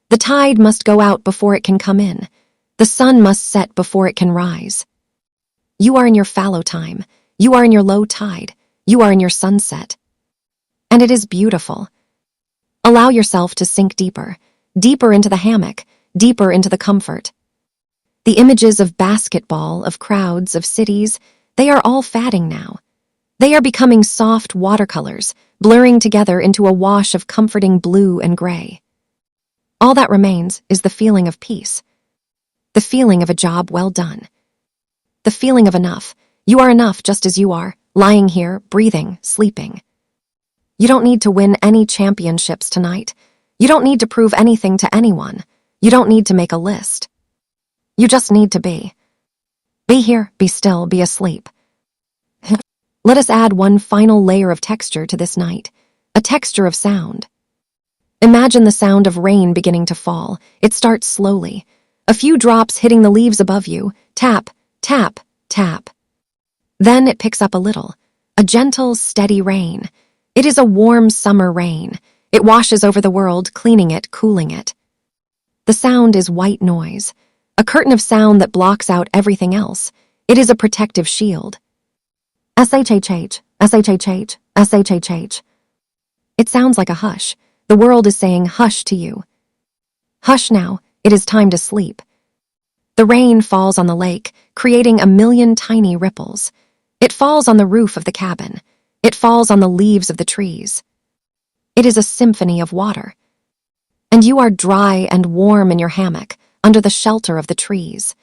The tide must go out before it can come in. The sun must set before it can rise. You are in your fallow time. You are in your low tide. You are in your sunset. And it is beautiful. Allow yourself to sink deeper, deeper into the hammock, deeper into the comfort. The images of basketball, of crowds, of cities, they are all fading now. They are becoming soft watercolors, blurring together into a wash of comforting blue and gray. All that remains is the feeling of peace, the feeling of a job well done, the feeling of enough. You are enough just as you are, lying here, breathing, sleeping. You don't need to win any championships tonight. You don't need to prove anything to anyone. You don't need to make a list. You just need to be. Be here, be still, be asleep. Let us add one final layer of texture to this night, a texture of sound. Imagine the sound of rain beginning to fall. It starts slowly. A few drops hitting the leaves above you. Tap, tap, tap. Then it picks up a little. A gentle, steady rain. It is a warm summer rain. It washes over the world, cleaning it, cooling it. The sound is white noise, a curtain of sound that blocks out everything else. It is a protective shield. SHHH, SHHH, SHHH. It sounds like a hush. The world is saying hush to you. Hush now, it is time to sleep. The rain falls on the lake, creating a million tiny ripples. It falls on the roof of the cabin. It falls on the leaves of the trees. It is a symphony of water. And you are dry and warm in your hammock, under the shelter of the trees.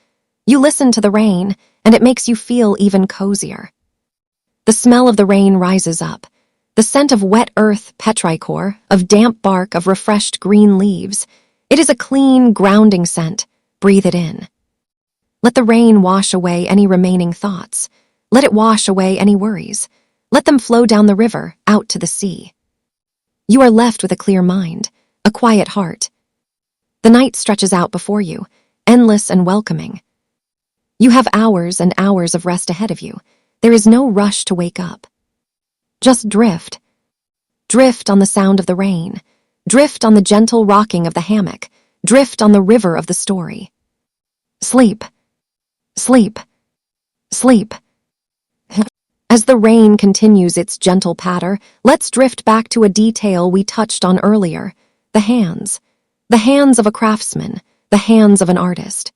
You listen to the rain, and it makes you feel even cozier. The smell of the rain rises up. The scent of wet earth, petrichor, of damp bark, of refreshed green leaves. It is a clean, grounding scent. Breathe it in. Let the rain wash away any remaining thoughts. Let it wash away any worries. Let them flow down the river, out to the sea. You are left with a clear mind, a quiet heart. The night stretches out before you, endless and welcoming. You have hours and hours of rest ahead of you. There is no rush to wake up. Just drift. Drift on the sound of the rain. Drift on the gentle rocking of the hammock. Drift on the river of the story. Sleep. Sleep. Sleep. As the rain continues its gentle patter, let's drift back to a detail we touched on earlier. The hands. The hands of a craftsman. The hands of an artist.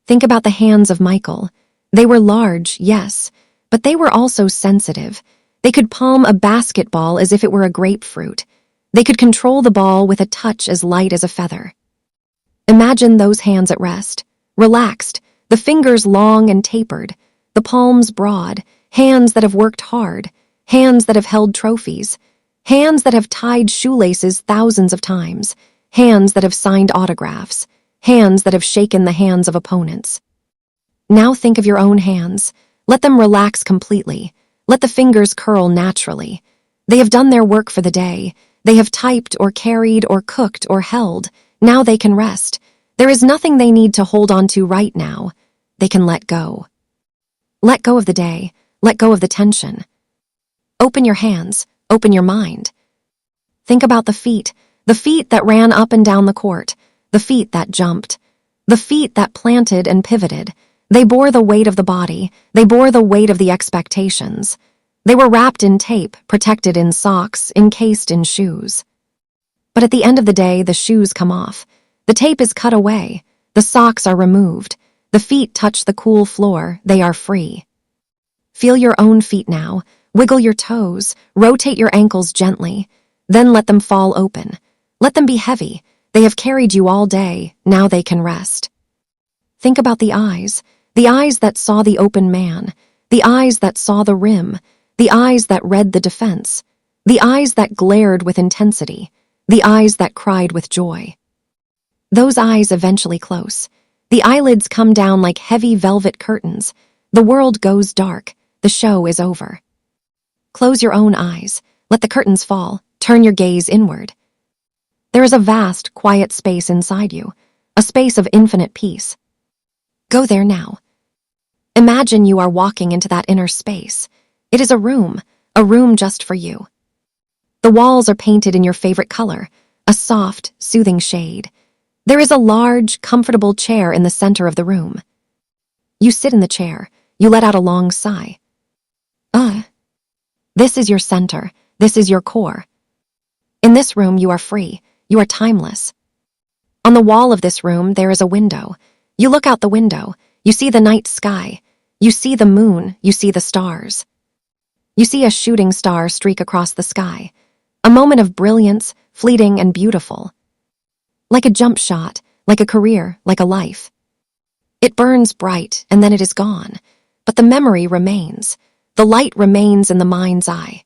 Think about the hands of Michael. They were large, yes, but they were also sensitive. They could palm a basketball as if it were a grapefruit. They could control the ball with a touch as light as a feather. Imagine those hands at rest, relaxed, the fingers long and tapered, the palms broad, hands that have worked hard, hands that have held trophies, hands that have tied shoelaces thousands of times, hands that have signed autographs, hands that have shaken the hands of opponents. Now think of your own hands. Let them relax completely. Let the fingers curl naturally. They have done their work for the day. They have typed or carried or cooked or held. Now they can rest. There is nothing they need to hold on to right now. They can let go. Let go of the day. Let go of the tension. Open your hands. Open your mind. Think about the feet that ran up and down the court, the feet that jumped, the feet that planted and pivoted. They bore the weight of the body. They bore the weight of the expectations. They were wrapped in tape, protected in socks, encased in shoes. But at the end of the day, the shoes come off. The tape is cut away. The socks are removed. The feet touch the cool floor. They are free. Feel your own feet now. Wiggle your toes. Rotate your ankles gently. Then let them fall open. Let them be heavy. They have carried you all day. Now they can rest. Think about the eyes that saw the open man, the eyes that saw the rim, the eyes that read the defense, the eyes that glared with intensity, the eyes that cried with joy. Those eyes eventually close. The eyelids come down like heavy velvet curtains. The world goes dark. The show is over. Close your own eyes. Let the curtains fall. Turn your gaze inward. There is a vast, quiet space inside you, a space of infinite peace. Go there now. Imagine you are walking into that inner space. It is a room just for you. The walls are painted in your favorite color, a soft, soothing shade. There is a large, comfortable chair in the center of the room. You sit in the chair. You let out a long sigh. This is your center. This is your core. In this room, you are free. You are timeless. On the wall of this room, there is a window. You look out the window. You see the night sky. You see the moon. You see the stars. You see a shooting star streak across the sky. A moment of brilliance, fleeting and beautiful. Like a jump shot, like a career, like a life. It burns bright, and then it is gone. But the memory remains. The light remains in the mind's eye.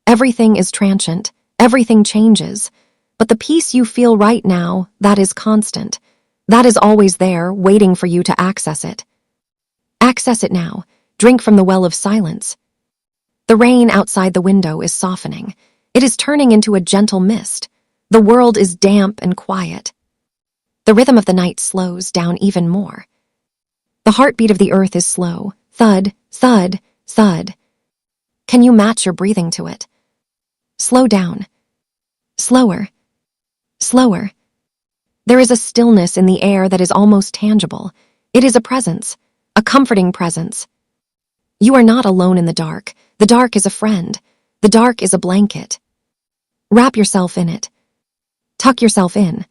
Everything is transient. Everything changes. But the peace you feel right now, that is constant. That is always there, waiting for you to access it. Access it now. Drink from the well of silence. The rain outside the window is softening. It is turning into a gentle mist. The world is damp and quiet. The rhythm of the night slows down even more. The heartbeat of the earth is slow. Thud, thud, thud. Can you match your breathing to it? Slow down. Slower. Slower. There is a stillness in the air that is almost tangible. It is a presence, a comforting presence. You are not alone in the dark. The dark is a friend. The dark is a blanket. Wrap yourself in it. Tuck yourself in.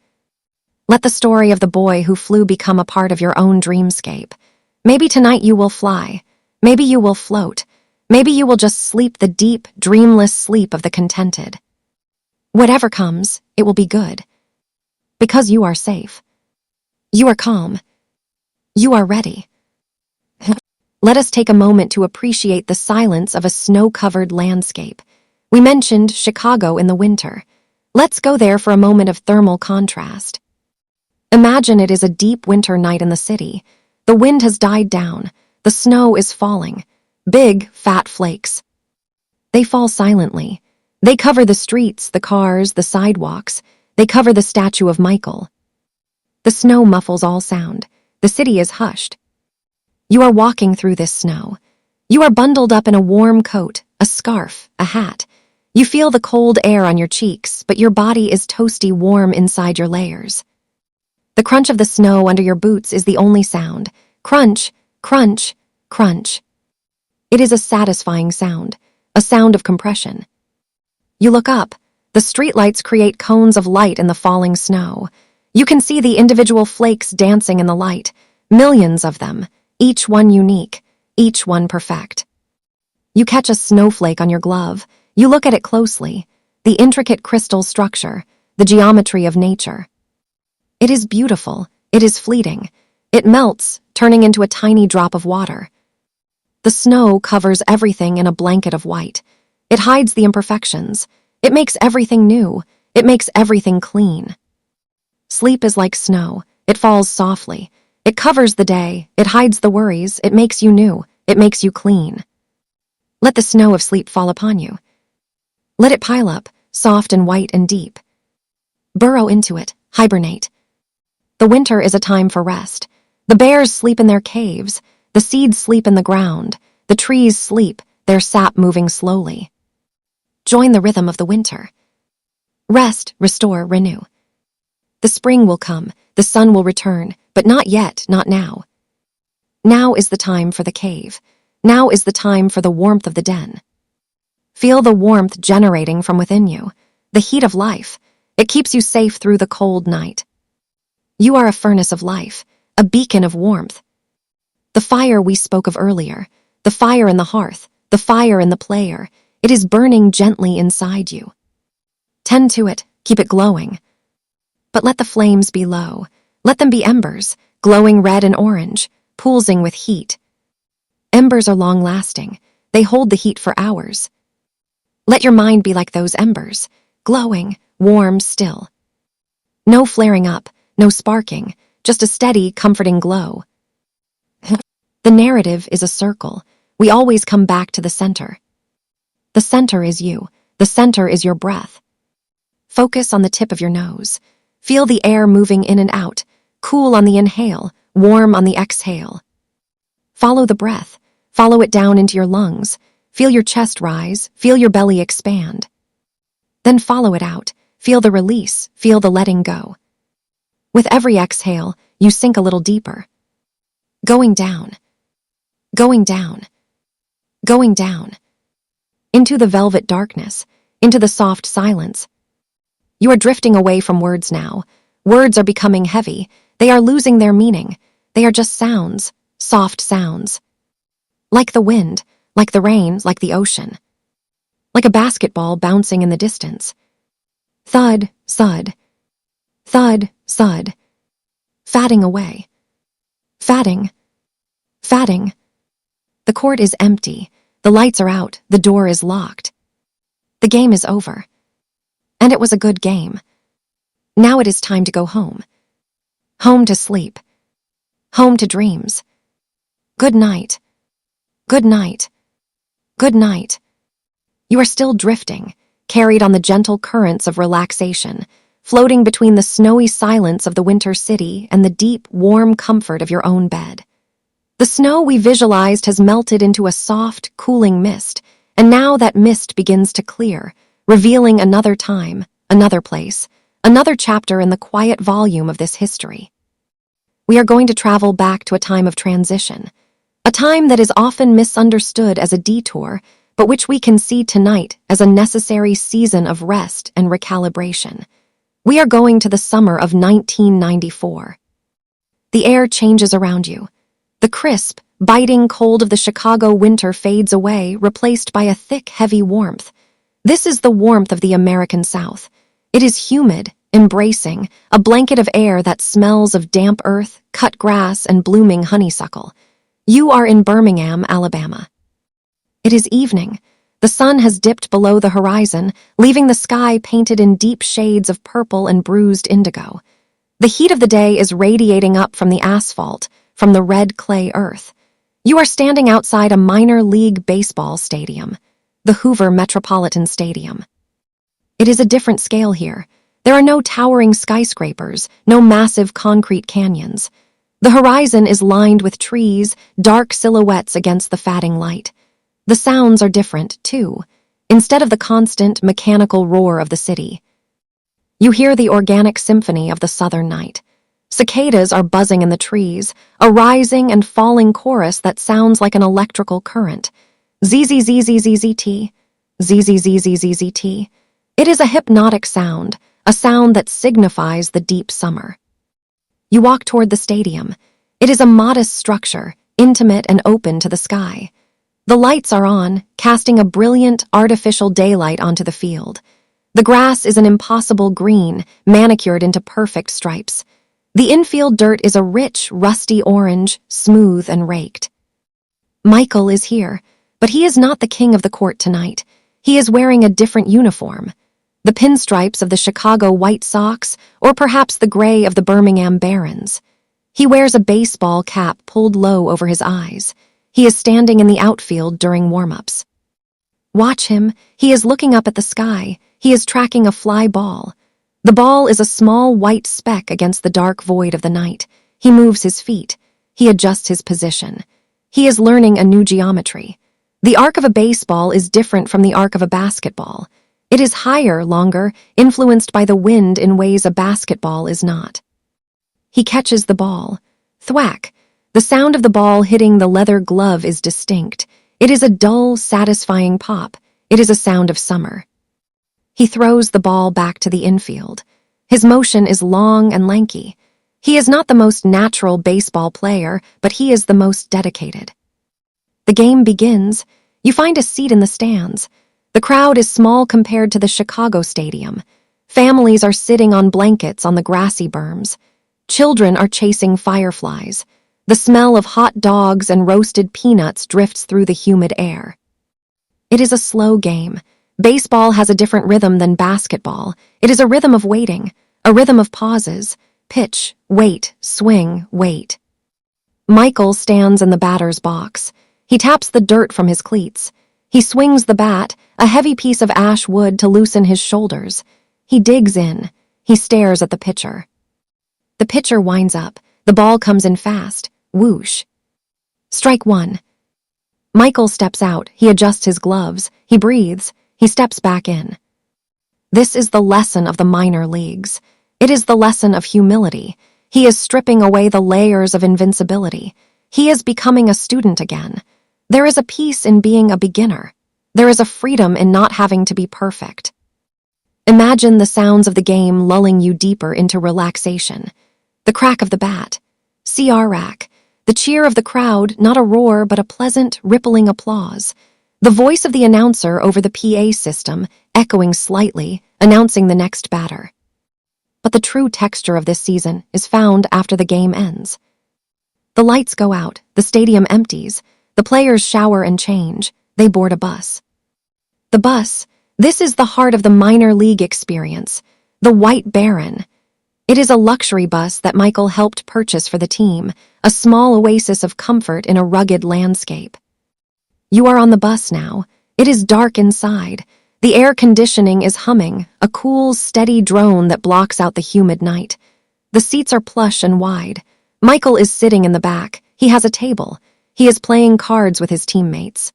Let the story of the boy who flew become a part of your own dreamscape. Maybe tonight you will fly. Maybe you will float. Maybe you will just sleep the deep, dreamless sleep of the contented. Whatever comes, it will be good. Because you are safe. You are calm. You are ready. Let us take a moment to appreciate the silence of a snow-covered landscape. We mentioned Chicago in the winter. Let's go there for a moment of thermal contrast. Imagine it is a deep winter night in the city. The wind has died down. The snow is falling. Big, fat flakes. They fall silently. They cover the streets, the cars, the sidewalks. They cover the statue of Michael. The snow muffles all sound. The city is hushed. You are walking through this snow. You are bundled up in a warm coat, a scarf, a hat. You feel the cold air on your cheeks, but your body is toasty warm inside your layers. The crunch of the snow under your boots is the only sound. Crunch, crunch, crunch. It is a satisfying sound, a sound of compression. You look up. The streetlights create cones of light in the falling snow. You can see the individual flakes dancing in the light, millions of them, each one unique, each one perfect. You catch a snowflake on your glove. You look at it closely, the intricate crystal structure, the geometry of nature. It is beautiful. It is fleeting. It melts, turning into a tiny drop of water. The snow covers everything in a blanket of white. It hides the imperfections. It makes everything new. It makes everything clean. Sleep is like snow. It falls softly. It covers the day. It hides the worries. It makes you new. It makes you clean. Let the snow of sleep fall upon you. Let it pile up, soft and white and deep. Burrow into it. Hibernate. The winter is a time for rest. The bears sleep in their caves. The seeds sleep in the ground. The trees sleep, their sap moving slowly. Join the rhythm of the winter. Rest, restore, renew. The spring will come, the sun will return, but not yet, not now. Now is the time for the cave. Now is the time for the warmth of the den. Feel the warmth generating from within you, the heat of life. It keeps you safe through the cold night. You are a furnace of life, a beacon of warmth. The fire we spoke of earlier, The fire in the hearth, the fire in the player. It is burning gently inside you. Tend to it, keep it glowing. But let the flames be low. Let them be embers, glowing red and orange, pulsing with heat. Embers are long-lasting. They hold the heat for hours. Let your mind be like those embers, glowing, warm, still. No flaring up, no sparking, just a steady, comforting glow. The narrative is a circle. We always come back to the center. The center is you. The center is your breath. Focus on the tip of your nose. Feel the air moving in and out, cool on the inhale, warm on the exhale. Follow the breath. Follow it down into your lungs. Feel your chest rise. Feel your belly expand. Then follow it out. Feel the release. Feel the letting go. With every exhale, you sink a little deeper. Going down. Going down. Going down. Into the velvet darkness. Into the soft silence. You are drifting away from words now. Words are becoming heavy. They are losing their meaning. They are just sounds, soft sounds. Like the wind, like the rain, like the ocean. Like a basketball bouncing in the distance. Thud, thud. Thud, thud. Fatting away. Fatting. Fatting. The court is empty. The lights are out. The door is locked. The game is over. And it was a good game. Now it is time to go home. Home to sleep. Home to dreams. Good night. Good night. Good night. You are still drifting, carried on the gentle currents of relaxation, floating between the snowy silence of the winter city and the deep, warm comfort of your own bed. The snow we visualized has melted into a soft, cooling mist, and now that mist begins to clear, revealing another time, another place, another chapter in the quiet volume of this history. We are going to travel back to a time of transition, a time that is often misunderstood as a detour, but which we can see tonight as a necessary season of rest and recalibration. We are going to the summer of 1994. The air changes around you. The crisp, biting cold of the Chicago winter fades away, replaced by a thick, heavy warmth. This is the warmth of the American South. It is humid, embracing, a blanket of air that smells of damp earth, cut grass, and blooming honeysuckle. You are in Birmingham, Alabama. It is evening. The sun has dipped below the horizon, leaving the sky painted in deep shades of purple and bruised indigo. The heat of the day is radiating up from the asphalt, from the red clay earth. You are standing outside a minor league baseball stadium, the Hoover Metropolitan Stadium. It is a different scale here. There are no towering skyscrapers, no massive concrete canyons. The horizon is lined with trees, dark silhouettes against the fatting light. The sounds are different, too. Instead of the constant, mechanical roar of the city, you hear the organic symphony of the southern night. Cicadas are buzzing in the trees, a rising and falling chorus that sounds like an electrical current. ZZZZZZT, ZZZZZZT. It is a hypnotic sound, a sound that signifies the deep summer. You walk toward the stadium. It is a modest structure, intimate and open to the sky. The lights are on, casting a brilliant, artificial daylight onto the field. The grass is an impossible green, manicured into perfect stripes. The infield dirt is a rich, rusty orange, smooth and raked. Michael is here, but he is not the king of the court tonight. He is wearing a different uniform. The pinstripes of the Chicago White Sox, or perhaps the gray of the Birmingham Barons. He wears a baseball cap pulled low over his eyes. He is standing in the outfield during warm-ups. Watch him. He is looking up at the sky. He is tracking a fly ball. The ball is a small white speck against the dark void of the night. He moves his feet. He adjusts his position. He is learning a new geometry. The arc of a baseball is different from the arc of a basketball. It is higher, longer, influenced by the wind in ways a basketball is not. He catches the ball. Thwack. The sound of the ball hitting the leather glove is distinct. It is a dull, satisfying pop. It is a sound of summer. He throws the ball back to the infield. His motion is long and lanky. He is not the most natural baseball player, but he is the most dedicated. The game begins. You find a seat in the stands. The crowd is small compared to the Chicago stadium. Families are sitting on blankets on the grassy berms. Children are chasing fireflies. The smell of hot dogs and roasted peanuts drifts through the humid air. It is a slow game. Baseball has a different rhythm than basketball. It is a rhythm of waiting, a rhythm of pauses. Pitch, wait, swing, wait. Michael stands in the batter's box. He taps the dirt from his cleats. He swings the bat, a heavy piece of ash wood to loosen his shoulders. He digs in. He stares at the pitcher. The pitcher winds up. The ball comes in fast. Whoosh. Strike one. Michael steps out. He adjusts his gloves. He breathes. He steps back in. This is the lesson of the minor leagues. It is the lesson of humility. He is stripping away the layers of invincibility. He is becoming a student again. There is a peace in being a beginner. There is a freedom in not having to be perfect. Imagine the sounds of the game lulling you deeper into relaxation. The crack of the bat. CR rack. The cheer of the crowd, not a roar but a pleasant, rippling applause. The voice of the announcer over the PA system, echoing slightly, announcing the next batter. But the true texture of this season is found after the game ends. The lights go out, the stadium empties, the players shower and change, they board a bus. The bus, this is the heart of the minor league experience, the White Baron. It is a luxury bus that Michael helped purchase for the team, a small oasis of comfort in a rugged landscape. You are on the bus now. It is dark inside. The air conditioning is humming, a cool, steady drone that blocks out the humid night. The seats are plush and wide. Michael is sitting in the back. He has a table. He is playing cards with his teammates.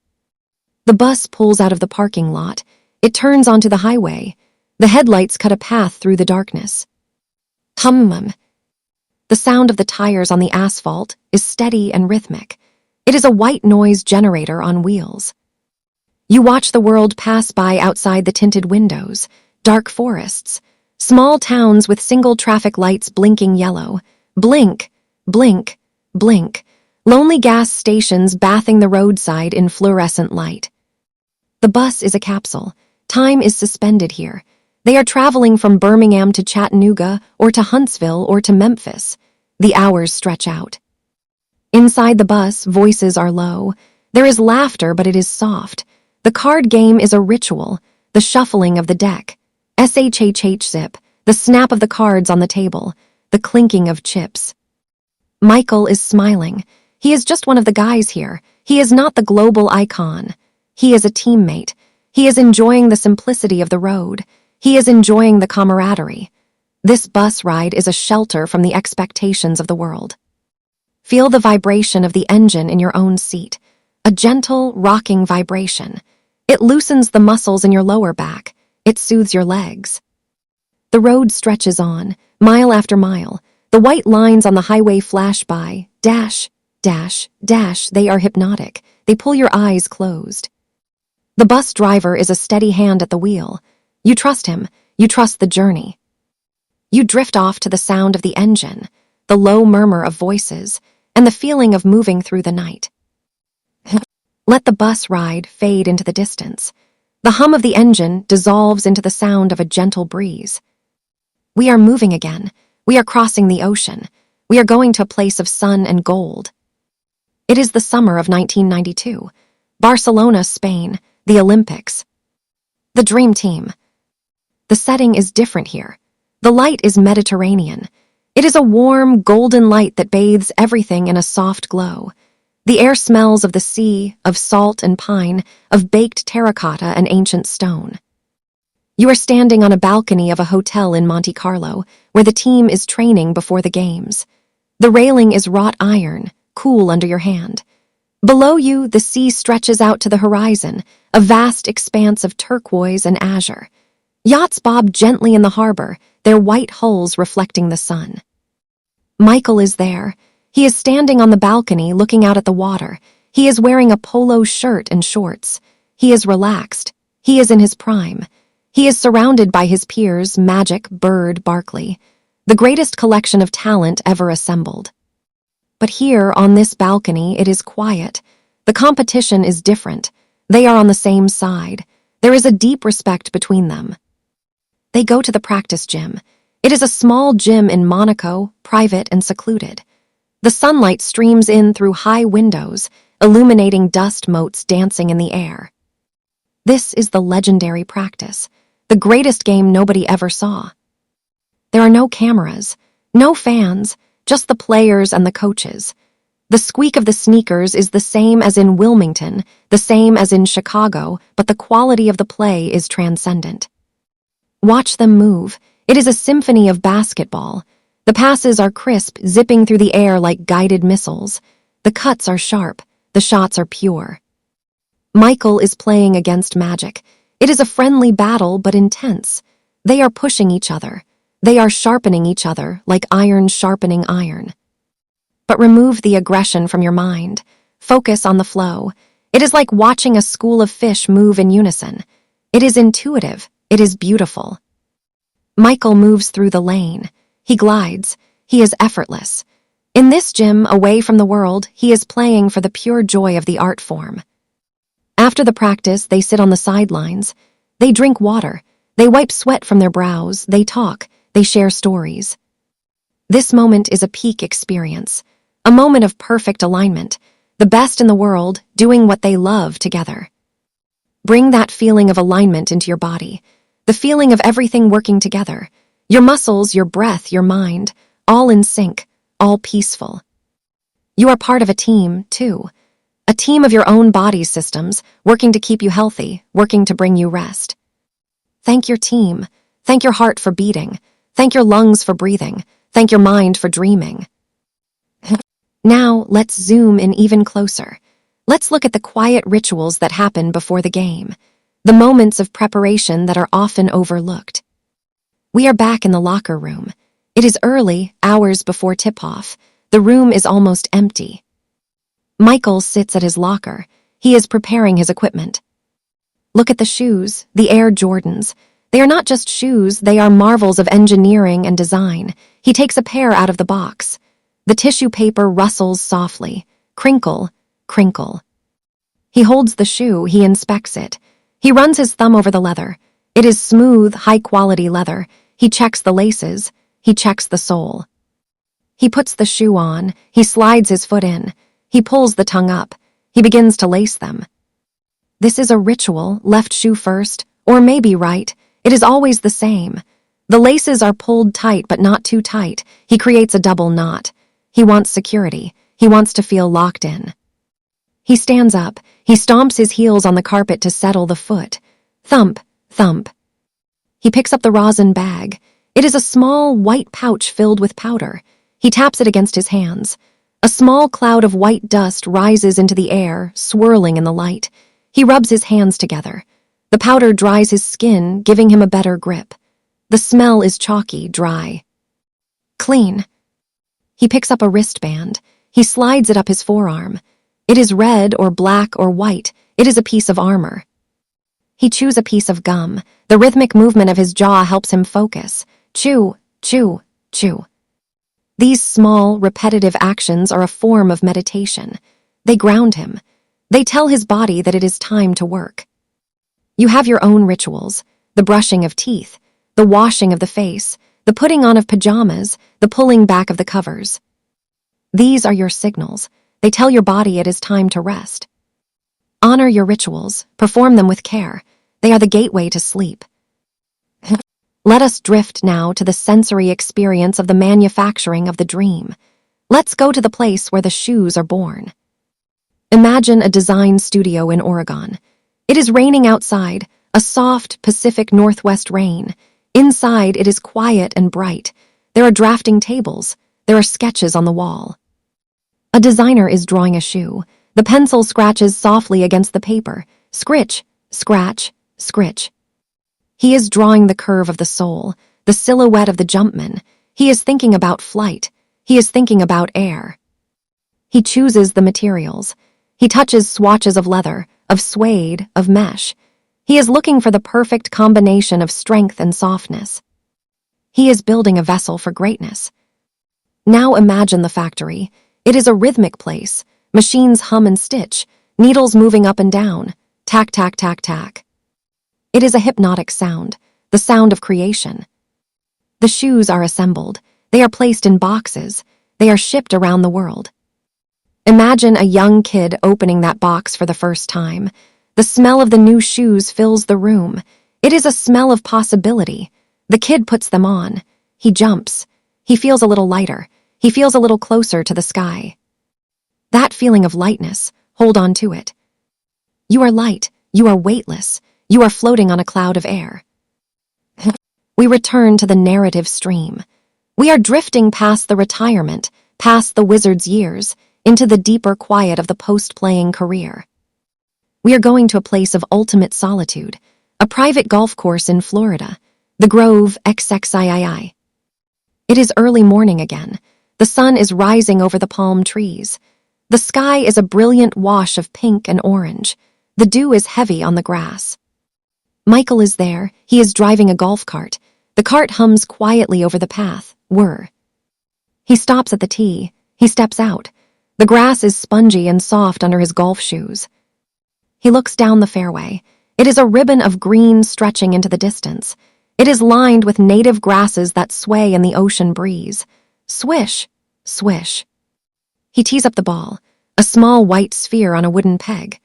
The bus pulls out of the parking lot. It turns onto the highway. The headlights cut a path through the darkness. Hum. The sound of the tires on the asphalt is steady and rhythmic. It is a white noise generator on wheels. You watch the world pass by outside the tinted windows, dark forests, small towns with single traffic lights blinking yellow. Blink, blink, blink. Lonely gas stations bathing the roadside in fluorescent light. The bus is a capsule. Time is suspended here. They are traveling from Birmingham to Chattanooga or to Huntsville or to Memphis. The hours stretch out. Inside the bus, voices are low. There is laughter, but it is soft. The card game is a ritual, the shuffling of the deck. SHHH zip, the snap of the cards on the table, the clinking of chips. Michael is smiling. He is just one of the guys here. He is not the global icon. He is a teammate. He is enjoying the simplicity of the road. He is enjoying the camaraderie. This bus ride is a shelter from the expectations of the world. Feel the vibration of the engine in your own seat, a gentle, rocking vibration. It loosens the muscles in your lower back. It soothes your legs. The road stretches on, mile after mile. The white lines on the highway flash by, dash, dash, dash. They are hypnotic. They pull your eyes closed. The bus driver is a steady hand at the wheel. You trust him. You trust the journey. You drift off to the sound of the engine, the low murmur of voices, and the feeling of moving through the night. Let the bus ride fade into the distance. The hum of the engine dissolves into the sound of a gentle breeze. We are moving again. We are crossing the ocean. We are going to a place of sun and gold. It is the summer of 1992. Barcelona, Spain, the Olympics. The dream team. The setting is different here. The light is Mediterranean. It is a warm, golden light that bathes everything in a soft glow. The air smells of the sea, of salt and pine, of baked terracotta and ancient stone. You are standing on a balcony of a hotel in Monte Carlo, where the team is training before the games. The railing is wrought iron, cool under your hand. Below you, the sea stretches out to the horizon, a vast expanse of turquoise and azure. Yachts bob gently in the harbor, their white hulls reflecting the sun. Michael is there. He is standing on the balcony looking out at the water. He is wearing a polo shirt and shorts. He is relaxed. He is in his prime. He is surrounded by his peers, Magic, Bird, Barkley, the greatest collection of talent ever assembled. But here, on this balcony, it is quiet. The competition is different. They are on the same side. There is a deep respect between them. They go to the practice gym. It is a small gym in Monaco, private and secluded. The sunlight streams in through high windows, illuminating dust motes dancing in the air. This is the legendary practice, the greatest game nobody ever saw. There are no cameras, no fans, just the players and the coaches. The squeak of the sneakers is the same as in Wilmington, the same as in Chicago, but the quality of the play is transcendent. Watch them move. It is a symphony of basketball. The passes are crisp, zipping through the air like guided missiles. The cuts are sharp. The shots are pure. Michael is playing against magic. It is a friendly battle, but intense. They are pushing each other. They are sharpening each other like iron sharpening iron. But remove the aggression from your mind. Focus on the flow. It is like watching a school of fish move in unison. It is intuitive. It is beautiful. Michael moves through the lane. He glides. He is effortless. In this gym, away from the world, he is playing for the pure joy of the art form. After the practice, they sit on the sidelines. They drink water. They wipe sweat from their brows. They talk. They share stories. This moment is a peak experience, a moment of perfect alignment, the best in the world doing what they love together. Bring that feeling of alignment into your body, the feeling of everything working together, your muscles, your breath, your mind, all in sync, all peaceful. You are part of a team, too. A team of your own body's systems, working to keep you healthy, working to bring you rest. Thank your team. Thank your heart for beating. Thank your lungs for breathing. Thank your mind for dreaming. Now, let's zoom in even closer. Let's look at the quiet rituals that happen before the game, the moments of preparation that are often overlooked. We are back in the locker room. It is early, hours before tip-off. The room is almost empty. Michael sits at his locker. He is preparing his equipment. Look at the shoes, the Air Jordans. They are not just shoes, they are marvels of engineering and design. He takes a pair out of the box. The tissue paper rustles softly. Crinkle, crinkle. He holds the shoe, he inspects it. He runs his thumb over the leather. It is smooth, high-quality leather. He checks the laces. He checks the sole. He puts the shoe on. He slides his foot in. He pulls the tongue up. He begins to lace them. This is a ritual, left shoe first, or maybe right. It is always the same. The laces are pulled tight but not too tight. He creates a double knot. He wants security. He wants to feel locked in. He stands up. He stomps his heels on the carpet to settle the foot. Thump, thump. He picks up the rosin bag. It is a small, white pouch filled with powder. He taps it against his hands. A small cloud of white dust rises into the air, swirling in the light. He rubs his hands together. The powder dries his skin, giving him a better grip. The smell is chalky, dry. Clean. He picks up a wristband. He slides it up his forearm. It is red or black or white. It is a piece of armor. He chews a piece of gum. The rhythmic movement of his jaw helps him focus. Chew, chew, chew. These small, repetitive actions are a form of meditation. They ground him. They tell his body that it is time to work. You have your own rituals, the brushing of teeth, the washing of the face, the putting on of pajamas, the pulling back of the covers. These are your signals. They tell your body it is time to rest. Honor your rituals, perform them with care. They are the gateway to sleep. Let us drift now to the sensory experience of the manufacturing of the dream. Let's go to the place where the shoes are born. Imagine a design studio in Oregon. It is raining outside, a soft Pacific Northwest rain. Inside, it is quiet and bright. There are drafting tables. There are sketches on the wall. A designer is drawing a shoe. The pencil scratches softly against the paper. Scritch, scratch, scritch. He is drawing the curve of the sole, the silhouette of the jumpman. He is thinking about flight. He is thinking about air. He chooses the materials. He touches swatches of leather, of suede, of mesh. He is looking for the perfect combination of strength and softness. He is building a vessel for greatness. Now imagine the factory. It is a rhythmic place. Machines hum and stitch. needles moving up and down, tack, tack, tack, tack. It is a hypnotic sound, the sound of creation. The shoes are assembled. They are placed in boxes. They are shipped around the world. Imagine a young kid opening that box for the first time. The smell of the new shoes fills the room. It is a smell of possibility. The kid puts them on. He jumps. He feels a little lighter. He feels a little closer to the sky. That feeling of lightness, hold on to it. You are light. You are weightless. You are floating on a cloud of air. We return to the narrative stream. We are drifting past the retirement, past the wizard's years, into the deeper quiet of the post-playing career. We are going to a place of ultimate solitude, a private golf course in Florida, the Grove XXIII. It is early morning again. The sun is rising over the palm trees. The sky is a brilliant wash of pink and orange. The dew is heavy on the grass. Michael is there. He is driving a golf cart. The cart hums quietly over the path. Whir. He stops at the tee. He steps out. The grass is spongy and soft under his golf shoes. He looks down the fairway. It is a ribbon of green stretching into the distance. It is lined with native grasses that sway in the ocean breeze. Swish, swish. He tees up the ball, a small white sphere on a wooden peg.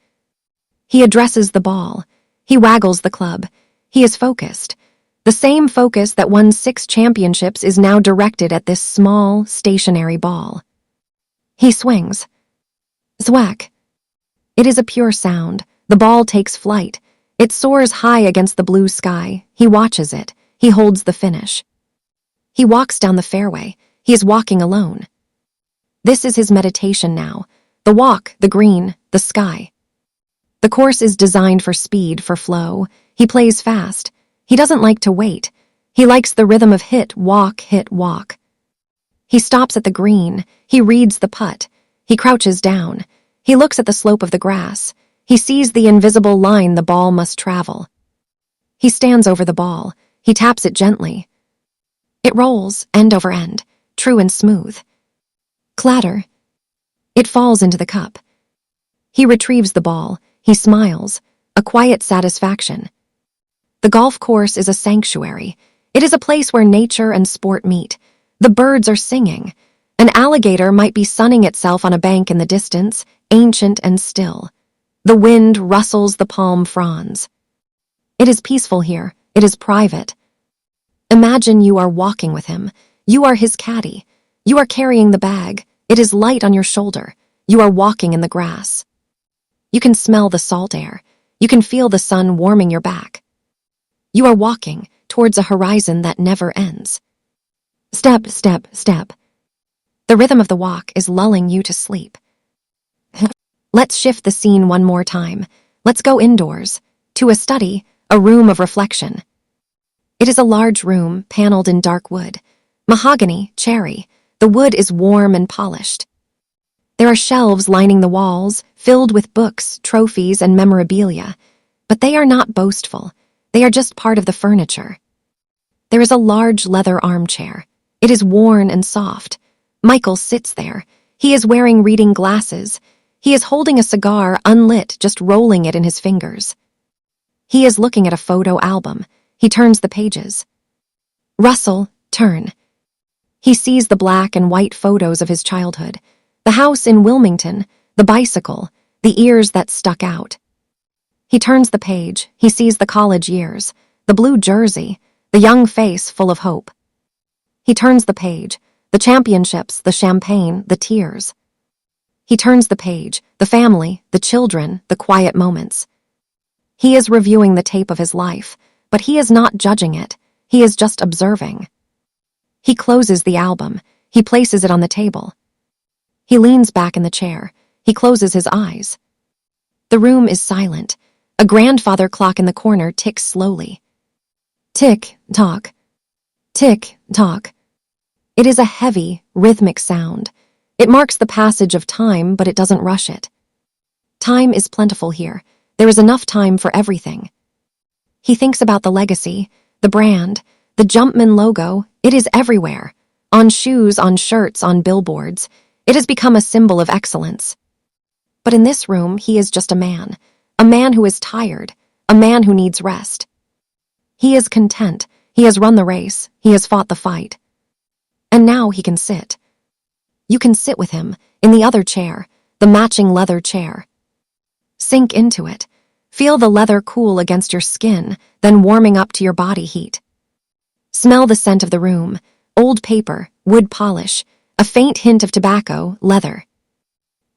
He addresses the ball. He waggles the club. He is focused. The same focus that won 6 championships is now directed at this small, stationary ball. He swings. Thwack. It is a pure sound. The ball takes flight. It soars high against the blue sky. He watches it. He holds the finish. He walks down the fairway. He is walking alone. This is his meditation now. The walk, the green, the sky. The course is designed for speed, for flow. He plays fast. He doesn't like to wait. He likes the rhythm of hit, walk, hit, walk. He stops at the green. He reads the putt. He crouches down. He looks at the slope of the grass. He sees the invisible line the ball must travel. He stands over the ball. He taps it gently. It rolls, end over end, true and smooth. Clatter. It falls into the cup. He retrieves the ball. He smiles, a quiet satisfaction. The golf course is a sanctuary. It is a place where nature and sport meet. The birds are singing. An alligator might be sunning itself on a bank in the distance, ancient and still. The wind rustles the palm fronds. It is peaceful here. It is private. Imagine you are walking with him. You are his caddy. You are carrying the bag. It is light on your shoulder. You are walking in the grass. You can smell the salt air. You can feel the sun warming your back. You are walking towards a horizon that never ends. Step, step, step. The rhythm of the walk is lulling you to sleep. Let's shift the scene one more time. Let's go indoors, to a study, a room of reflection. It is a large room, paneled in dark wood. Mahogany, cherry. The wood is warm and polished. There are shelves lining the walls, filled with books, trophies, and memorabilia. But they are not boastful. They are just part of the furniture. There is a large leather armchair. It is worn and soft. Michael sits there. He is wearing reading glasses. He is holding a cigar unlit, just rolling it in his fingers. He is looking at a photo album. He turns the pages. Russell, turn. He sees the black and white photos of his childhood. The house in Wilmington, the bicycle, the ears that stuck out. He turns the page. He sees the college years, the blue jersey, the young face full of hope. He turns the page. The championships, the champagne, the tears. He turns the page, the family, the children, the quiet moments. He is reviewing the tape of his life, but he is not judging it. He is just observing. He closes the album. He places it on the table. He leans back in the chair. He closes his eyes. The room is silent. A grandfather clock in the corner ticks slowly. Tick, tock. Tick, tock. It is a heavy, rhythmic sound. It marks the passage of time, but it doesn't rush it. Time is plentiful here. There is enough time for everything. He thinks about the legacy, the brand, the Jumpman logo. It is everywhere. On shoes, on shirts, on billboards. It has become a symbol of excellence. But in this room, he is just a man who is tired, a man who needs rest. He is content, he has run the race, he has fought the fight. And now he can sit. You can sit with him, in the other chair, the matching leather chair. Sink into it. Feel the leather cool against your skin, then warming up to your body heat. Smell the scent of the room, old paper, wood polish, a faint hint of tobacco, leather.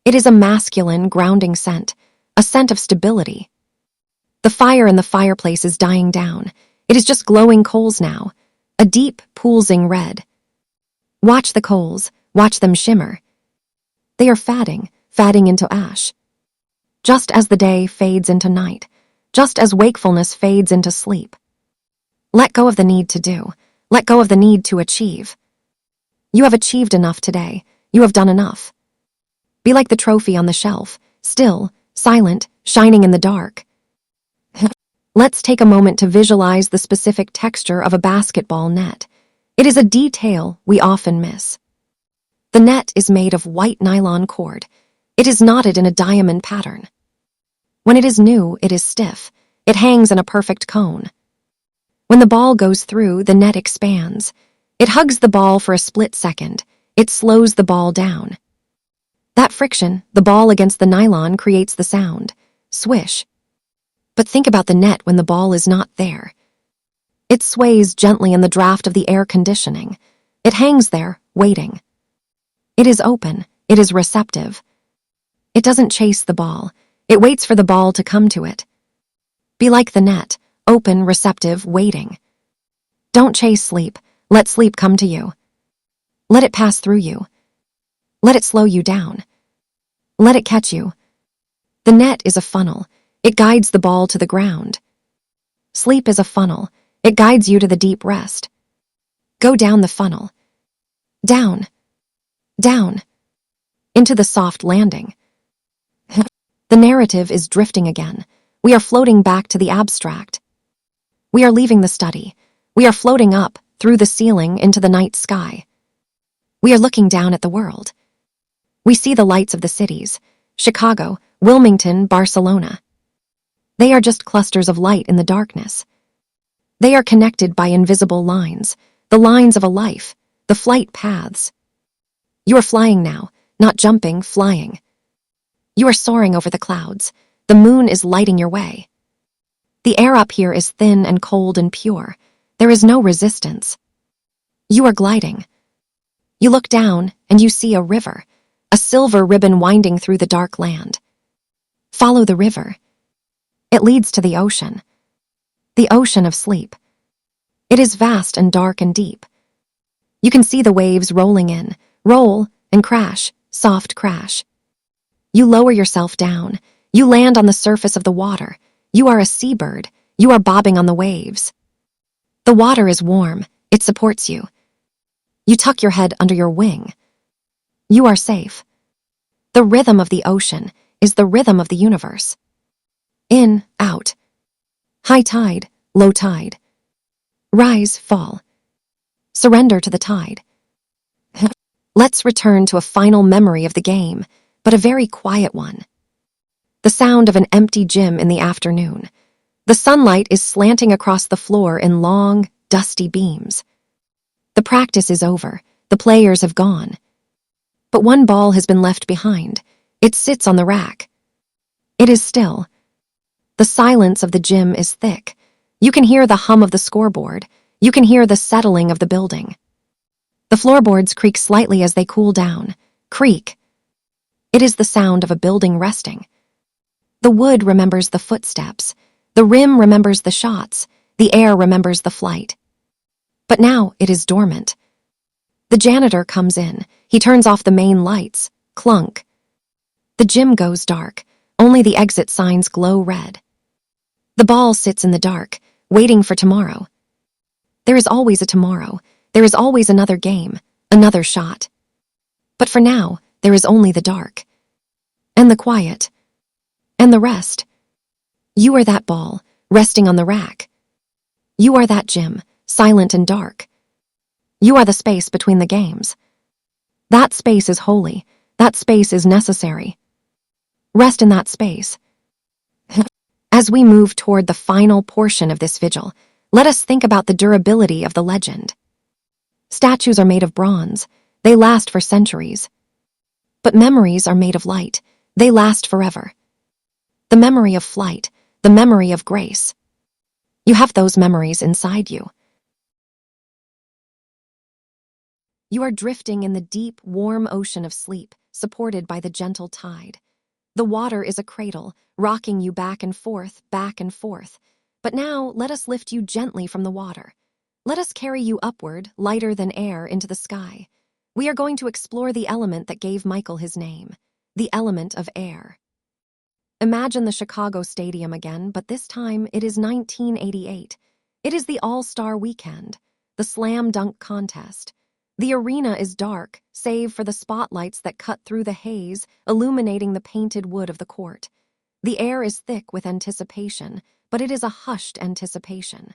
It is a masculine, grounding scent, a scent of stability. The fire in the fireplace is dying down. It is just glowing coals now, a deep, pulsing red. Watch the coals, watch them shimmer. They are fading into ash. Just as the day fades into night, just as wakefulness fades into sleep. Let go of the need to do, let go of the need to achieve. You have achieved enough today, you have done enough. Be like the trophy on the shelf, still, silent, shining in the dark. Let's take a moment to visualize the specific texture of a basketball net. It is a detail we often miss. The net is made of white nylon cord. It is knotted in a diamond pattern. When it is new, it is stiff. It hangs in a perfect cone. When the ball goes through, the net expands. It hugs the ball for a split second. It slows the ball down. That friction, the ball against the nylon, creates the sound. Swish. But think about the net when the ball is not there. It sways gently in the draft of the air conditioning. It hangs there, waiting. It is open. It is receptive. It doesn't chase the ball. It waits for the ball to come to it. Be like the net, open, receptive, waiting. Don't chase sleep. Let sleep come to you. Let it pass through you. Let it slow you down. Let it catch you. The net is a funnel. It guides the ball to the ground. Sleep is a funnel. It guides you to the deep rest. Go down the funnel. Down. Down. Into the soft landing. The narrative is drifting again. We are floating back to the abstract. We are leaving the study. We are floating up, through the ceiling, into the night sky. We are looking down at the world. We see the lights of the cities, Chicago, Wilmington, Barcelona. They are just clusters of light in the darkness. They are connected by invisible lines, the lines of a life, the flight paths. You are flying now, not jumping, flying. You are soaring over the clouds. The moon is lighting your way. The air up here is thin and cold and pure. There is no resistance. You are gliding. You look down and you see a river, a silver ribbon winding through the dark land. Follow the river. It leads to the ocean of sleep. It is vast and dark and deep. You can see the waves rolling in, roll and crash, soft crash. You lower yourself down. You land on the surface of the water. You are a seabird. You are bobbing on the waves. The water is warm. It supports you. You tuck your head under your wing. You are safe. The rhythm of the ocean is the rhythm of the universe. In, out. High tide, low tide. Rise, fall. Surrender to the tide. Let's return to a final memory of the game, but a very quiet one. The sound of an empty gym in the afternoon. The sunlight is slanting across the floor in long, dusty beams. The practice is over. The players have gone. But one ball has been left behind. It sits on the rack. It is still. The silence of the gym is thick. You can hear the hum of the scoreboard. You can hear the settling of the building. The floorboards creak slightly as they cool down. Creak. It is the sound of a building resting. The wood remembers the footsteps. The rim remembers the shots. The air remembers the flight. But now it is dormant. The janitor comes in. He turns off the main lights. Clunk. The gym goes dark. Only the exit signs glow red. The ball sits in the dark, waiting for tomorrow. There is always a tomorrow. There is always another game, another shot. But for now, there is only the dark. And the quiet. And the rest. You are that ball, resting on the rack. You are that gym, silent and dark. You are the space between the games. That space is holy. That space is necessary. Rest in that space. As we move toward the final portion of this vigil, let us think about the durability of the legend. Statues are made of bronze. They last for centuries. But memories are made of light. They last forever. The memory of flight, the memory of grace. You have those memories inside you. You are drifting in the deep, warm ocean of sleep, supported by the gentle tide. The water is a cradle, rocking you back and forth, back and forth. But now, let us lift you gently from the water. Let us carry you upward, lighter than air, into the sky. We are going to explore the element that gave Michael his name, the element of air. Imagine the Chicago Stadium again, but this time it is 1988. It is the All-Star Weekend, the slam dunk contest. The arena is dark, save for the spotlights that cut through the haze, illuminating the painted wood of the court. The air is thick with anticipation, but it is a hushed anticipation.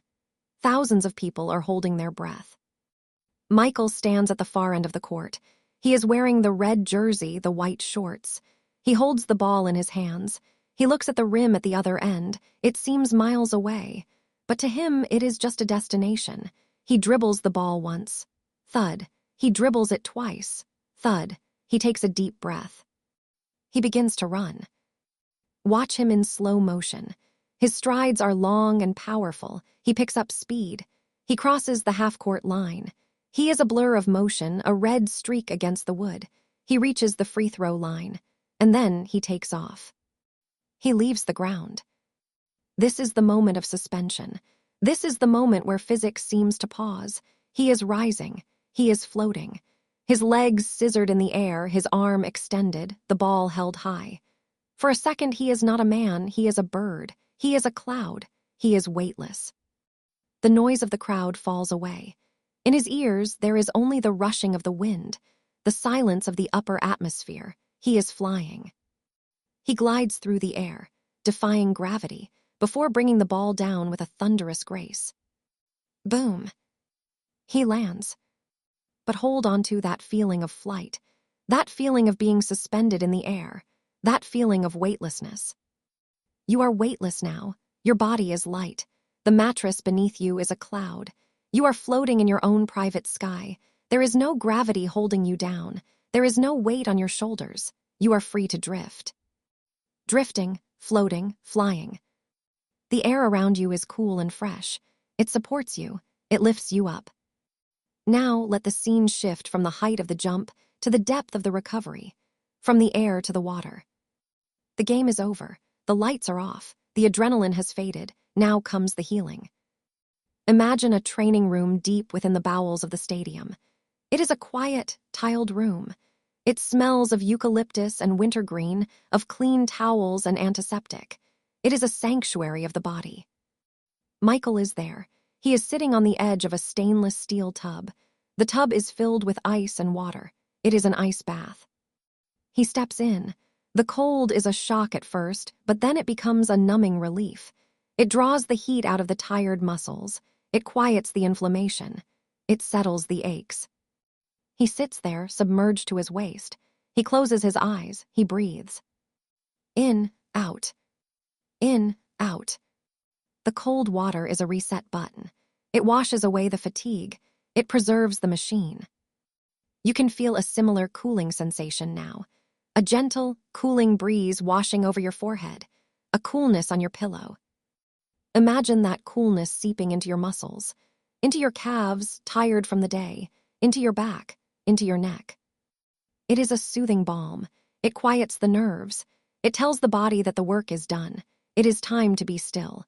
Thousands of people are holding their breath. Michael stands at the far end of the court. He is wearing the red jersey, the white shorts. He holds the ball in his hands. He looks at the rim at the other end. It seems miles away. But to him, it is just a destination. He dribbles the ball once. Thud. He dribbles it twice. Thud. He takes a deep breath. He begins to run. Watch him in slow motion. His strides are long and powerful. He picks up speed. He crosses the half-court line. He is a blur of motion, a red streak against the wood. He reaches the free throw line. And then he takes off. He leaves the ground. This is the moment of suspension. This is the moment where physics seems to pause. He is rising. He is floating. His legs scissored in the air, his arm extended, the ball held high. For a second, he is not a man, he is a bird. He is a cloud. He is weightless. The noise of the crowd falls away. In his ears, there is only the rushing of the wind, the silence of the upper atmosphere. He is flying. He glides through the air, defying gravity, before bringing the ball down with a thunderous grace. Boom. He lands. But hold on to that feeling of flight, that feeling of being suspended in the air, that feeling of weightlessness. You are weightless now. Your body is light. The mattress beneath you is a cloud. You are floating in your own private sky. There is no gravity holding you down. There is no weight on your shoulders. You are free to drift. Drifting, floating, flying. The air around you is cool and fresh. It supports you. It lifts you up. Now let the scene shift from the height of the jump to the depth of the recovery, from the air to the water. The game is over. The lights are off. The adrenaline has faded. Now comes the healing. Imagine a training room deep within the bowels of the stadium. It is a quiet, tiled room. It smells of eucalyptus and wintergreen, of clean towels and antiseptic. It is a sanctuary of the body. Michael is there. He is sitting on the edge of a stainless steel tub. The tub is filled with ice and water. It is an ice bath. He steps in. The cold is a shock at first, but then it becomes a numbing relief. It draws the heat out of the tired muscles. It quiets the inflammation. It settles the aches. He sits there, submerged to his waist. He closes his eyes. He breathes. In, out. In, out. The cold water is a reset button. It washes away the fatigue. It preserves the machine. You can feel a similar cooling sensation now. A gentle, cooling breeze washing over your forehead. A coolness on your pillow. Imagine that coolness seeping into your muscles, into your calves, tired from the day, into your back, into your neck. It is a soothing balm. It quiets the nerves. It tells the body that the work is done. It is time to be still.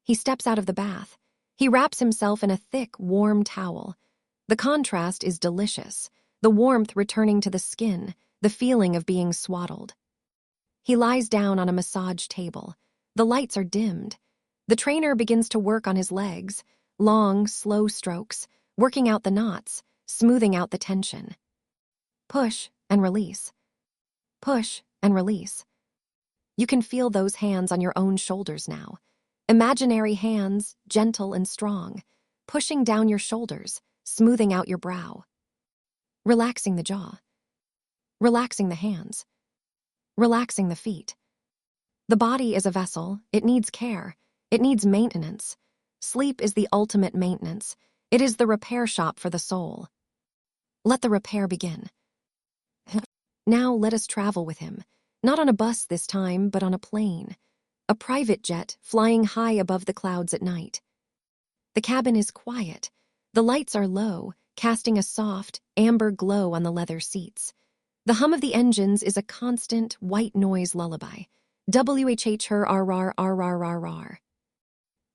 He steps out of the bath. He wraps himself in a thick, warm towel. The contrast is delicious, the warmth returning to the skin, the feeling of being swaddled. He lies down on a massage table. The lights are dimmed. The trainer begins to work on his legs, long, slow strokes, working out the knots, smoothing out the tension. Push and release. Push and release. You can feel those hands on your own shoulders now. Imaginary hands, gentle and strong, pushing down your shoulders, smoothing out your brow. Relaxing the jaw. Relaxing the hands. relaxing the feet. The body is a vessel. It needs care. It needs maintenance. Sleep is the ultimate maintenance. It is the repair shop for the soul. Let the repair begin. Now let us travel with him, not on a bus this time, but on a plane. A private jet flying high above the clouds at night. The cabin is quiet. The lights are low, casting a soft, amber glow on the leather seats. The hum of the engines is a constant, white noise lullaby. WHH her RR.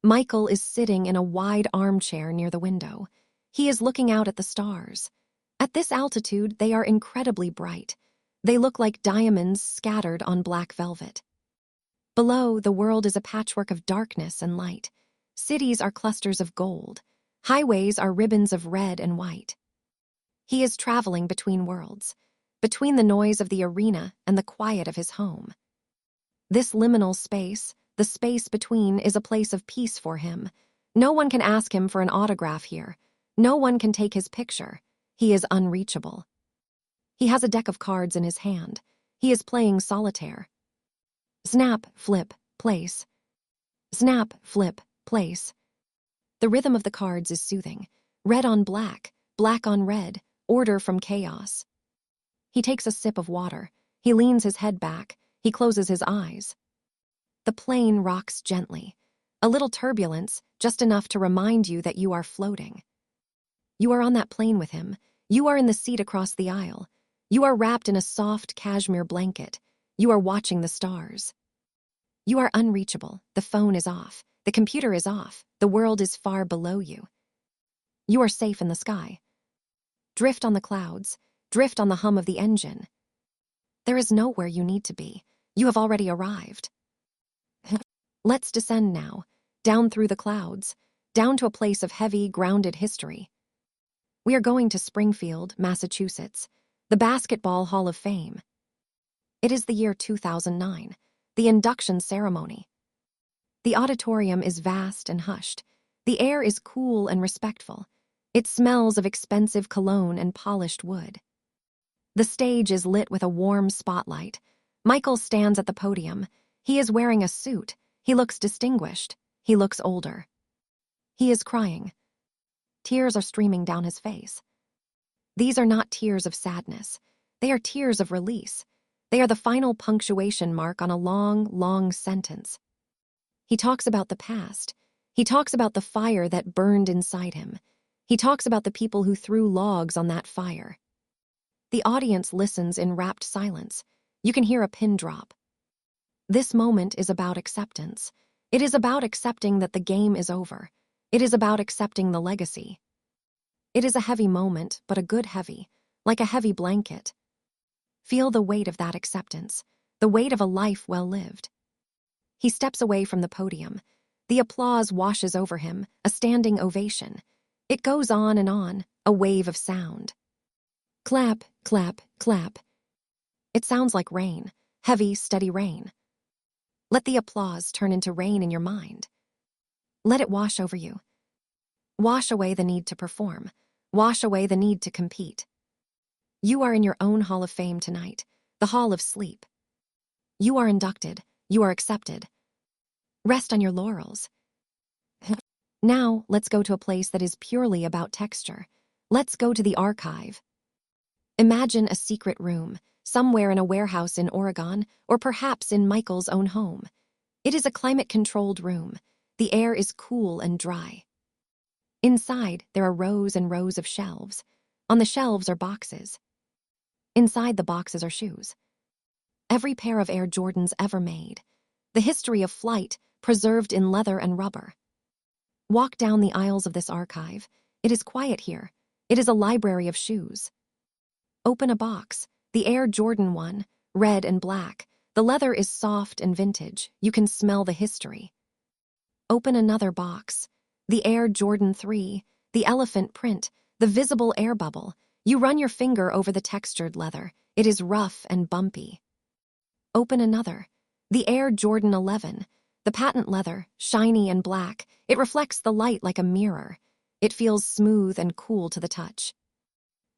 Michael is sitting in a wide armchair near the window. He is looking out at the stars. At this altitude, they are incredibly bright. They look like diamonds scattered on black velvet. Below, the world is a patchwork of darkness and light. Cities are clusters of gold. Highways are ribbons of red and white. He is traveling between worlds, between the noise of the arena and the quiet of his home. This liminal space, the space between, is a place of peace for him. No one can ask him for an autograph here. No one can take his picture. He is unreachable. He has a deck of cards in his hand. He is playing solitaire. Snap, flip, place. Snap, flip, place. The rhythm of the cards is soothing. Red on black, black on red, order from chaos. He takes a sip of water. He leans his head back. He closes his eyes. The plane rocks gently. A little turbulence, just enough to remind you that you are floating. You are on that plane with him. You are in the seat across the aisle. You are wrapped in a soft cashmere blanket. You are watching the stars. You are unreachable. The phone is off. The computer is off. The world is far below you. You are safe in the sky. Drift on the clouds. Drift on the hum of the engine. There is nowhere you need to be. You have already arrived. Let's descend now, down through the clouds, down to a place of heavy, grounded history. We are going to Springfield, Massachusetts, the Basketball Hall of Fame. It is the year 2009, the induction ceremony. The auditorium is vast and hushed. The air is cool and respectful. It smells of expensive cologne and polished wood. The stage is lit with a warm spotlight. Michael stands at the podium. He is wearing a suit. He looks distinguished. He looks older. He is crying. Tears are streaming down his face. These are not tears of sadness. They are tears of release. They are the final punctuation mark on a long, long sentence. He talks about the past. He talks about the fire that burned inside him. He talks about the people who threw logs on that fire. The audience listens in rapt silence. You can hear a pin drop. This moment is about acceptance. It is about accepting that the game is over. It is about accepting the legacy. It is a heavy moment, but a good heavy, like a heavy blanket. Feel the weight of that acceptance, the weight of a life well lived. He steps away from the podium. The applause washes over him, a standing ovation. It goes on, a wave of sound. Clap, clap, clap. It sounds like rain, heavy, steady rain. Let the applause turn into rain in your mind. Let it wash over you. Wash away the need to perform. Wash away the need to compete. You are in your own Hall of Fame tonight, the Hall of Sleep. You are inducted. You are accepted. Rest on your laurels. Now, let's go to a place that is purely about texture. Let's go to the archive. Imagine a secret room, somewhere in a warehouse in Oregon, or perhaps in Michael's own home. It is a climate-controlled room. The air is cool and dry. Inside, there are rows and rows of shelves. On the shelves are boxes. Inside the boxes are shoes. Every pair of Air Jordans ever made. The history of flight, preserved in leather and rubber. Walk down the aisles of this archive. It is quiet here. It is a library of shoes. Open a box, the Air Jordan 1, red and black. The leather is soft and vintage. You can smell the history. Open another box, the Air Jordan 3, the elephant print, the visible air bubble. You run your finger over the textured leather. It is rough and bumpy. Open another, the Air Jordan 11, the patent leather, shiny and black. It reflects the light like a mirror. It feels smooth and cool to the touch.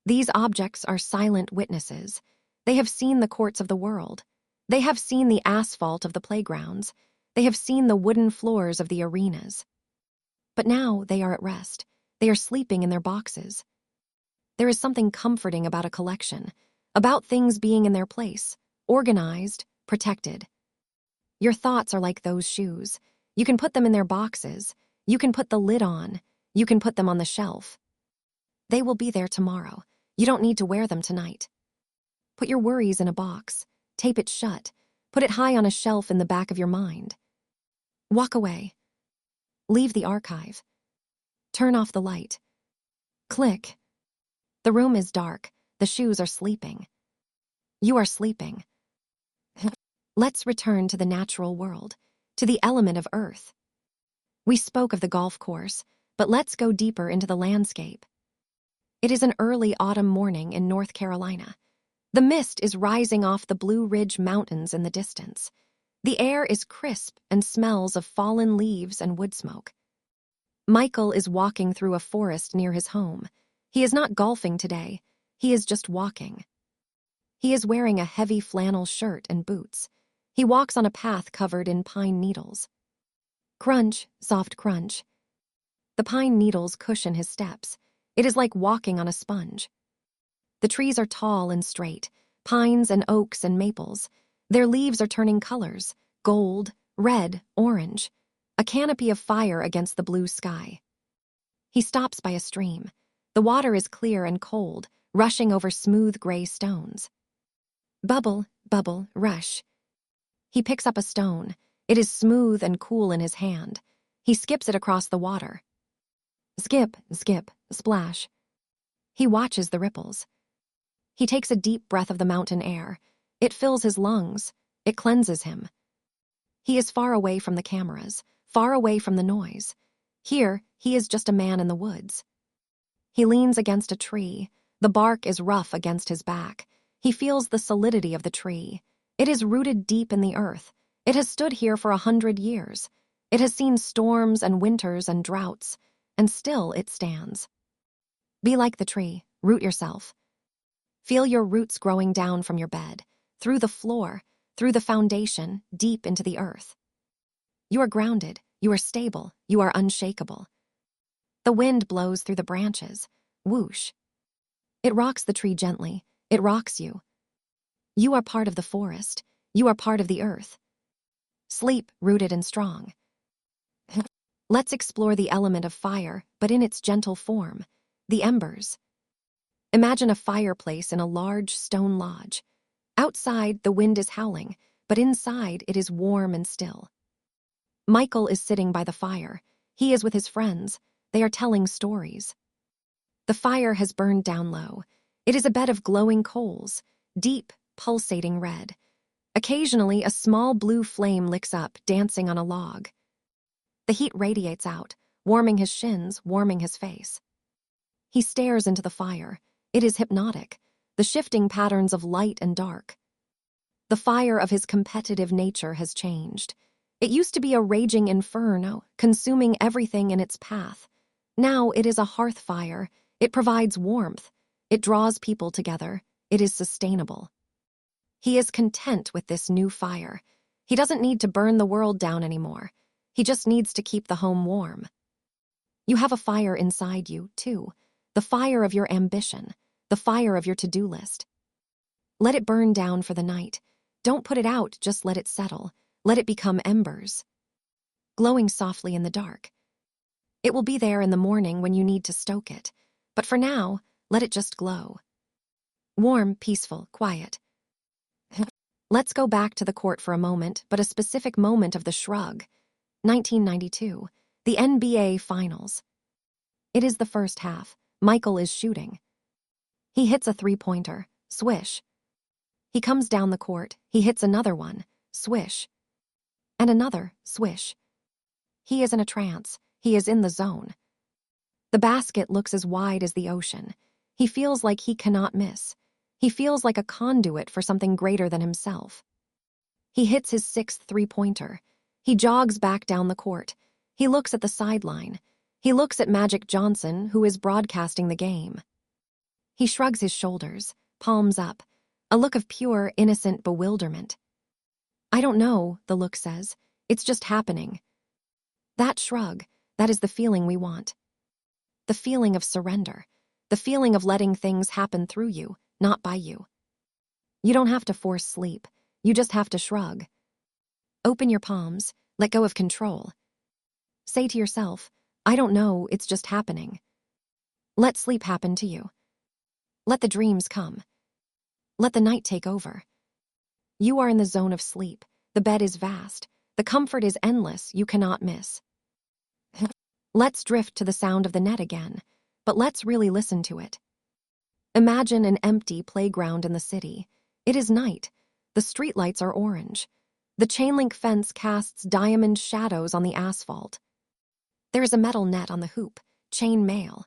These objects are silent witnesses. They have seen the courts of the world. They have seen the asphalt of the playgrounds. They have seen the wooden floors of the arenas. But now they are at rest. They are sleeping in their boxes. There is something comforting about a collection, about things being in their place, organized, protected. Your thoughts are like those shoes. You can put them in their boxes. You can put the lid on. You can put them on the shelf. They will be there tomorrow. You don't need to wear them tonight. Put your worries in a box. Tape it shut. Put it high on a shelf in the back of your mind. Walk away. Leave the archive. Turn off the light. Click. The room is dark. The shoes are sleeping. You are sleeping. Let's return to the natural world, to the element of earth. We spoke of the golf course, but let's go deeper into the landscape. It is an early autumn morning in North Carolina. The mist is rising off the Blue Ridge Mountains in the distance. The air is crisp and smells of fallen leaves and wood smoke. Michael is walking through a forest near his home. He is not golfing today. He is just walking. He is wearing a heavy flannel shirt and boots. He walks on a path covered in pine needles. Crunch, soft crunch. The pine needles cushion his steps. It is like walking on a sponge. The trees are tall and straight, pines and oaks and maples. Their leaves are turning colors, gold, red, orange, a canopy of fire against the blue sky. He stops by a stream. The water is clear and cold, rushing over smooth gray stones. Bubble, bubble, rush. He picks up a stone. It is smooth and cool in his hand. He skips it across the water. Skip, skip, splash. He watches the ripples. He takes a deep breath of the mountain air. It fills his lungs. It cleanses him. He is far away from the cameras, far away from the noise. Here, he is just a man in the woods. He leans against a tree. The bark is rough against his back. He feels the solidity of the tree. It is rooted deep in the earth. It has stood here for 100 years. It has seen storms and winters and droughts, and still it stands. Be like the tree. Root yourself. Feel your roots growing down from your bed, through the floor, through the foundation, deep into the earth. You are grounded. You are stable. You are unshakable. The wind blows through the branches. Whoosh. It rocks the tree gently. It rocks you. You are part of the forest. You are part of the earth. Sleep, rooted and strong. Let's explore the element of fire, but in its gentle form, the embers. Imagine a fireplace in a large stone lodge. Outside, the wind is howling, but inside it is warm and still. Michael is sitting by the fire. He is with his friends. They are telling stories. The fire has burned down low. It is a bed of glowing coals, deep, pulsating red. Occasionally, a small blue flame licks up, dancing on a log. The heat radiates out, warming his shins, warming his face. He stares into the fire. It is hypnotic, the shifting patterns of light and dark. The fire of his competitive nature has changed. It used to be a raging inferno, consuming everything in its path. Now it is a hearth fire. It provides warmth. It draws people together. It is sustainable. He is content with this new fire. He doesn't need to burn the world down anymore. He just needs to keep the home warm. You have a fire inside you, too. The fire of your ambition. The fire of your to-do list. Let it burn down for the night. Don't put it out, just let it settle. Let it become embers. Glowing softly in the dark. It will be there in the morning when you need to stoke it. But for now, let it just glow. Warm, peaceful, quiet. Let's go back to the court for a moment, but a specific moment of the shrug. 1992, the NBA Finals. It is the first half. Michael is shooting. He hits a three-pointer. Swish. He comes down the court. He hits another one. Swish. And another. Swish. He is in a trance. He is in the zone. The basket looks as wide as the ocean. He feels like he cannot miss. He feels like a conduit for something greater than himself. He hits his sixth three-pointer. He jogs back down the court. He looks at the sideline. He looks at Magic Johnson, who is broadcasting the game. He shrugs his shoulders, palms up, a look of pure, innocent bewilderment. I don't know, the look says. It's just happening. That shrug, that is the feeling we want. The feeling of surrender. The feeling of letting things happen through you, not by you. You don't have to force sleep. You just have to shrug. Open your palms, let go of control. Say to yourself, I don't know, it's just happening. Let sleep happen to you. Let the dreams come. Let the night take over. You are in the zone of sleep. The bed is vast. The comfort is endless, you cannot miss. Let's drift to the sound of the net again, but let's really listen to it. Imagine an empty playground in the city. It is night. The streetlights are orange. The chain-link fence casts diamond shadows on the asphalt. There is a metal net on the hoop, chain mail.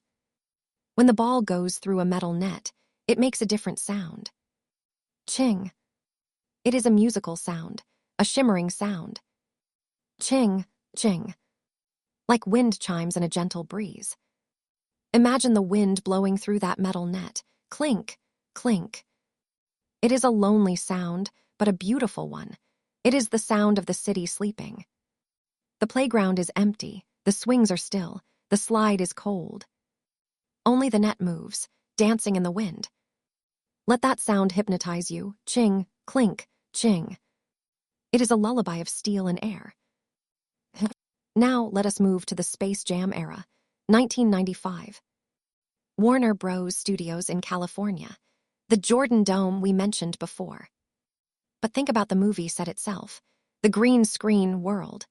When the ball goes through a metal net, it makes a different sound. Ching. It is a musical sound, a shimmering sound. Ching, ching. Like wind chimes in a gentle breeze. Imagine the wind blowing through that metal net. Clink, clink. It is a lonely sound, but a beautiful one. It is the sound of the city sleeping. The playground is empty, the swings are still, the slide is cold. Only the net moves, dancing in the wind. Let that sound hypnotize you. Ching, clink, ching. It is a lullaby of steel and air. Now let us move to the Space Jam era, 1995. Warner Bros. Studios in California, the Jordan Dome we mentioned before. But think about the movie set itself, the green screen world.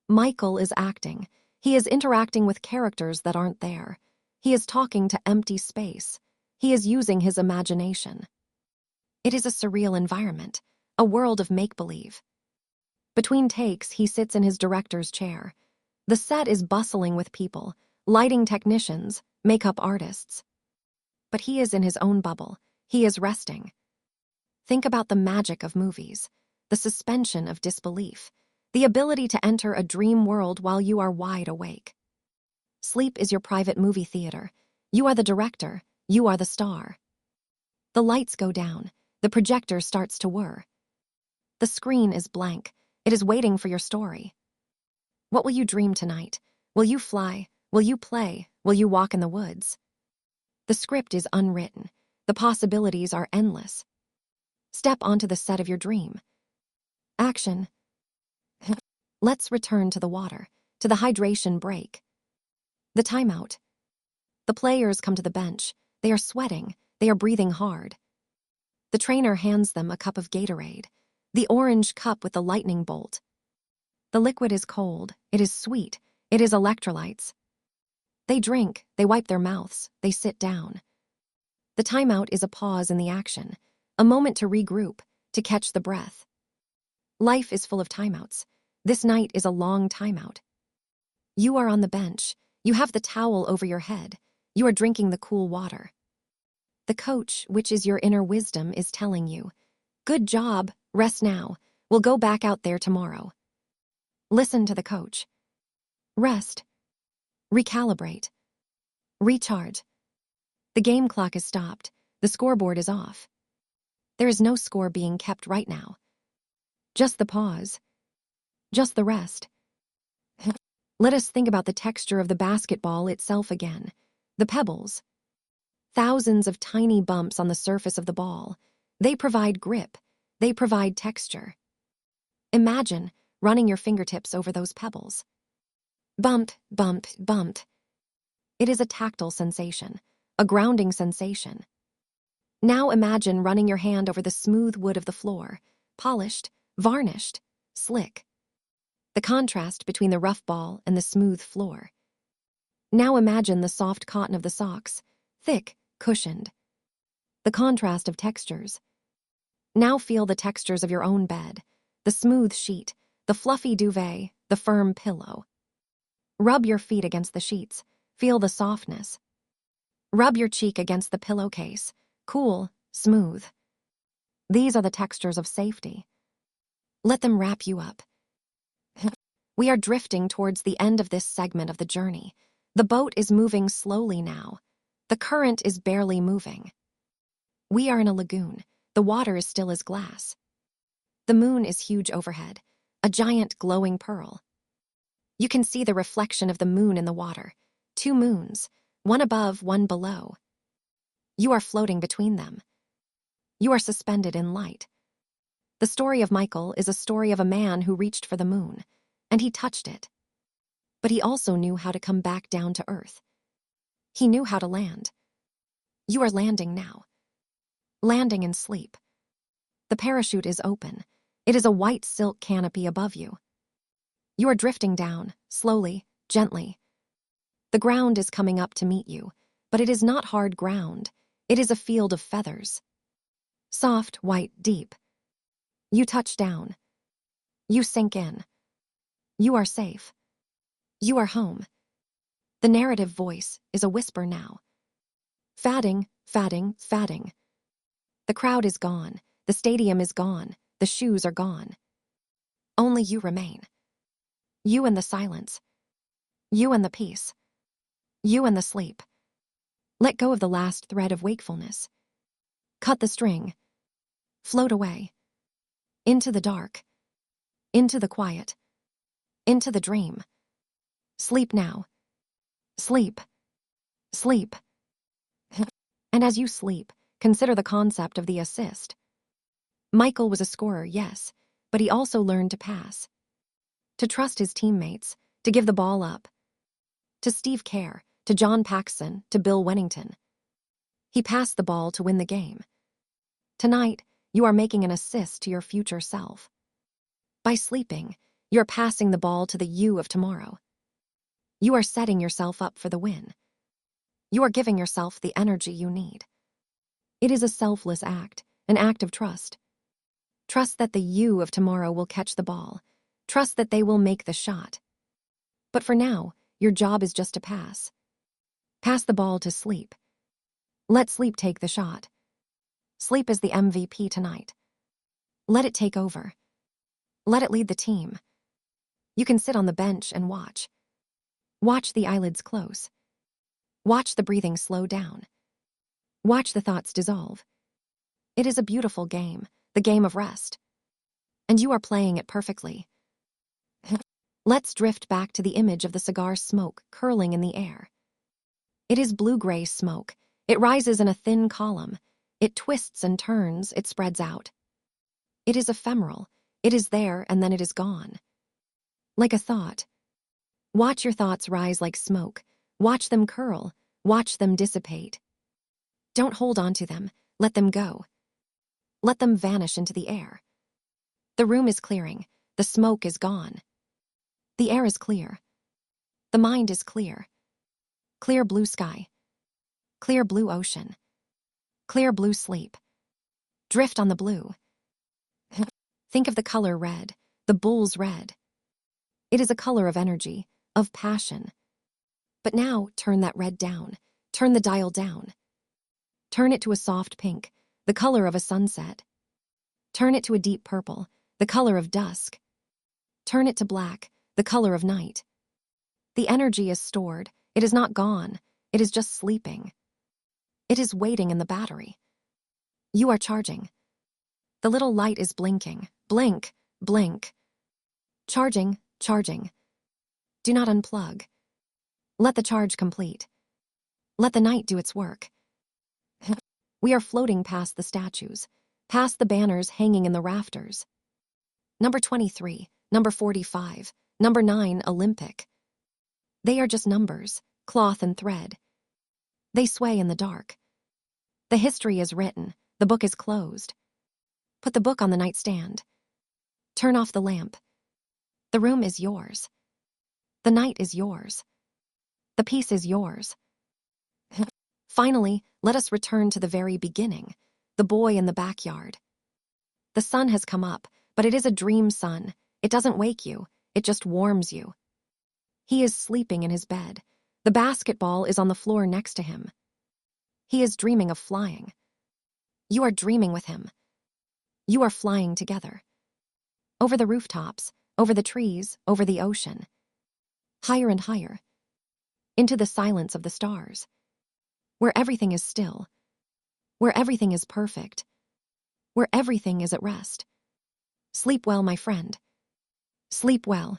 Michael is acting. He is interacting with characters that aren't there. He is talking to empty space. He is using his imagination. It is a surreal environment, a world of make-believe. Between takes, he sits in his director's chair. The set is bustling with people, lighting technicians, makeup artists. But he is in his own bubble. He is resting. Think about the magic of movies, the suspension of disbelief, the ability to enter a dream world while you are wide awake. Sleep is your private movie theater. You are the director. You are the star. The lights go down. The projector starts to whir. The screen is blank. It is waiting for your story. What will you dream tonight? Will you fly? Will you play? Will you walk in the woods? The script is unwritten. The possibilities are endless. Step onto the set of your dream. Action. Let's return to the water, to the hydration break. The timeout. The players come to the bench. They are sweating. They are breathing hard. The trainer hands them a cup of Gatorade, the orange cup with the lightning bolt. The liquid is cold. It is sweet. It is electrolytes. They drink. They wipe their mouths. They sit down. The timeout is a pause in the action, a moment to regroup, to catch the breath. Life is full of timeouts. This night is a long timeout. You are on the bench. You have the towel over your head. You are drinking the cool water. The coach, which is your inner wisdom, is telling you, good job, rest now. We'll go back out there tomorrow. Listen to the coach. Rest. Recalibrate. Recharge. The game clock is stopped. The scoreboard is off. There is no score being kept right now. Just the pause. Just the rest. Let us think about the texture of the basketball itself again. The pebbles. Thousands of tiny bumps on the surface of the ball. They provide grip. They provide texture. Imagine running your fingertips over those pebbles. Bump, bump, bump. It is a tactile sensation, a grounding sensation. Now imagine running your hand over the smooth wood of the floor, polished, varnished, slick. The contrast between the rough ball and the smooth floor. Now imagine the soft cotton of the socks, thick, cushioned. The contrast of textures. Now feel the textures of your own bed, the smooth sheet, the fluffy duvet, the firm pillow. Rub your feet against the sheets, feel the softness. Rub your cheek against the pillowcase, cool, smooth. These are the textures of safety. Let them wrap you up. We are drifting towards the end of this segment of the journey. The boat is moving slowly now. The current is barely moving. We are in a lagoon. The water is still as glass. The moon is huge overhead, a giant glowing pearl. You can see the reflection of the moon in the water. 2 moons, one above, one below. You are floating between them. You are suspended in light. The story of Michael is a story of a man who reached for the moon, and he touched it. But he also knew how to come back down to earth. He knew how to land. You are landing now. Landing in sleep. The parachute is open. It is a white silk canopy above you. You are drifting down, slowly, gently. The ground is coming up to meet you, but it is not hard ground. It is a field of feathers. Soft, white, deep. You touch down. You sink in. You are safe. You are home. The narrative voice is a whisper now. Fadding, fadding, fadding. The crowd is gone. The stadium is gone. The shoes are gone. Only you remain. You and the silence. You and the peace. You and the sleep. Let go of the last thread of wakefulness. Cut the string. Float away. Into the dark. Into the quiet. Into the dream. Sleep now. Sleep. Sleep. And as you sleep, consider the concept of the assist. Michael was a scorer, yes, but he also learned to pass. To trust his teammates, to give the ball up. To Steve Kerr, to John Paxson, to Bill Wennington. He passed the ball to win the game. Tonight, you are making an assist to your future self. By sleeping, you're passing the ball to the you of tomorrow. You are setting yourself up for the win. You are giving yourself the energy you need. It is a selfless act, an act of trust. Trust that the you of tomorrow will catch the ball. Trust that they will make the shot. But for now, your job is just to pass. Pass the ball to sleep. Let sleep take the shot. Sleep is the MVP tonight. Let it take over. Let it lead the team. You can sit on the bench and watch. Watch the eyelids close. Watch the breathing slow down. Watch the thoughts dissolve. It is a beautiful game, the game of rest. And you are playing it perfectly. Let's drift back to the image of the cigar smoke curling in the air. It is blue-gray smoke. It rises in a thin column. It twists and turns, it spreads out. It is ephemeral. It is there and then it is gone. Like a thought. Watch your thoughts rise like smoke. Watch them curl. Watch them dissipate. Don't hold on to them. Let them go. Let them vanish into the air. The room is clearing. The smoke is gone. The air is clear. The mind is clear. Clear blue sky. Clear blue ocean. Clear blue sleep. Drift on the blue. Think of the color red, the bull's red. It is a color of energy, of passion. But now turn that red down. Turn the dial down. Turn it to a soft pink, the color of a sunset. Turn it to a deep purple, the color of dusk. Turn it to black, the color of night. The energy is stored. It is not gone. It is just sleeping. It is waiting in the battery. You are charging. The little light is blinking. Blink, blink. Charging, charging. Do not unplug. Let the charge complete. Let the night do its work. We are floating past the statues, past the banners hanging in the rafters. Number 23, number 45, number 9, Olympic. They are just numbers, cloth and thread. They sway in the dark. The history is written, the book is closed. Put the book on the nightstand. Turn off the lamp. The room is yours. The night is yours. The peace is yours. Finally, let us return to the very beginning, the boy in the backyard. The sun has come up, but it is a dream sun. It doesn't wake you, it just warms you. He is sleeping in his bed. The basketball is on the floor next to him. He is dreaming of flying. You are dreaming with him. You are flying together. Over the rooftops, over the trees, over the ocean. Higher and higher. Into the silence of the stars. Where everything is still. Where everything is perfect. Where everything is at rest. Sleep well, my friend. Sleep well.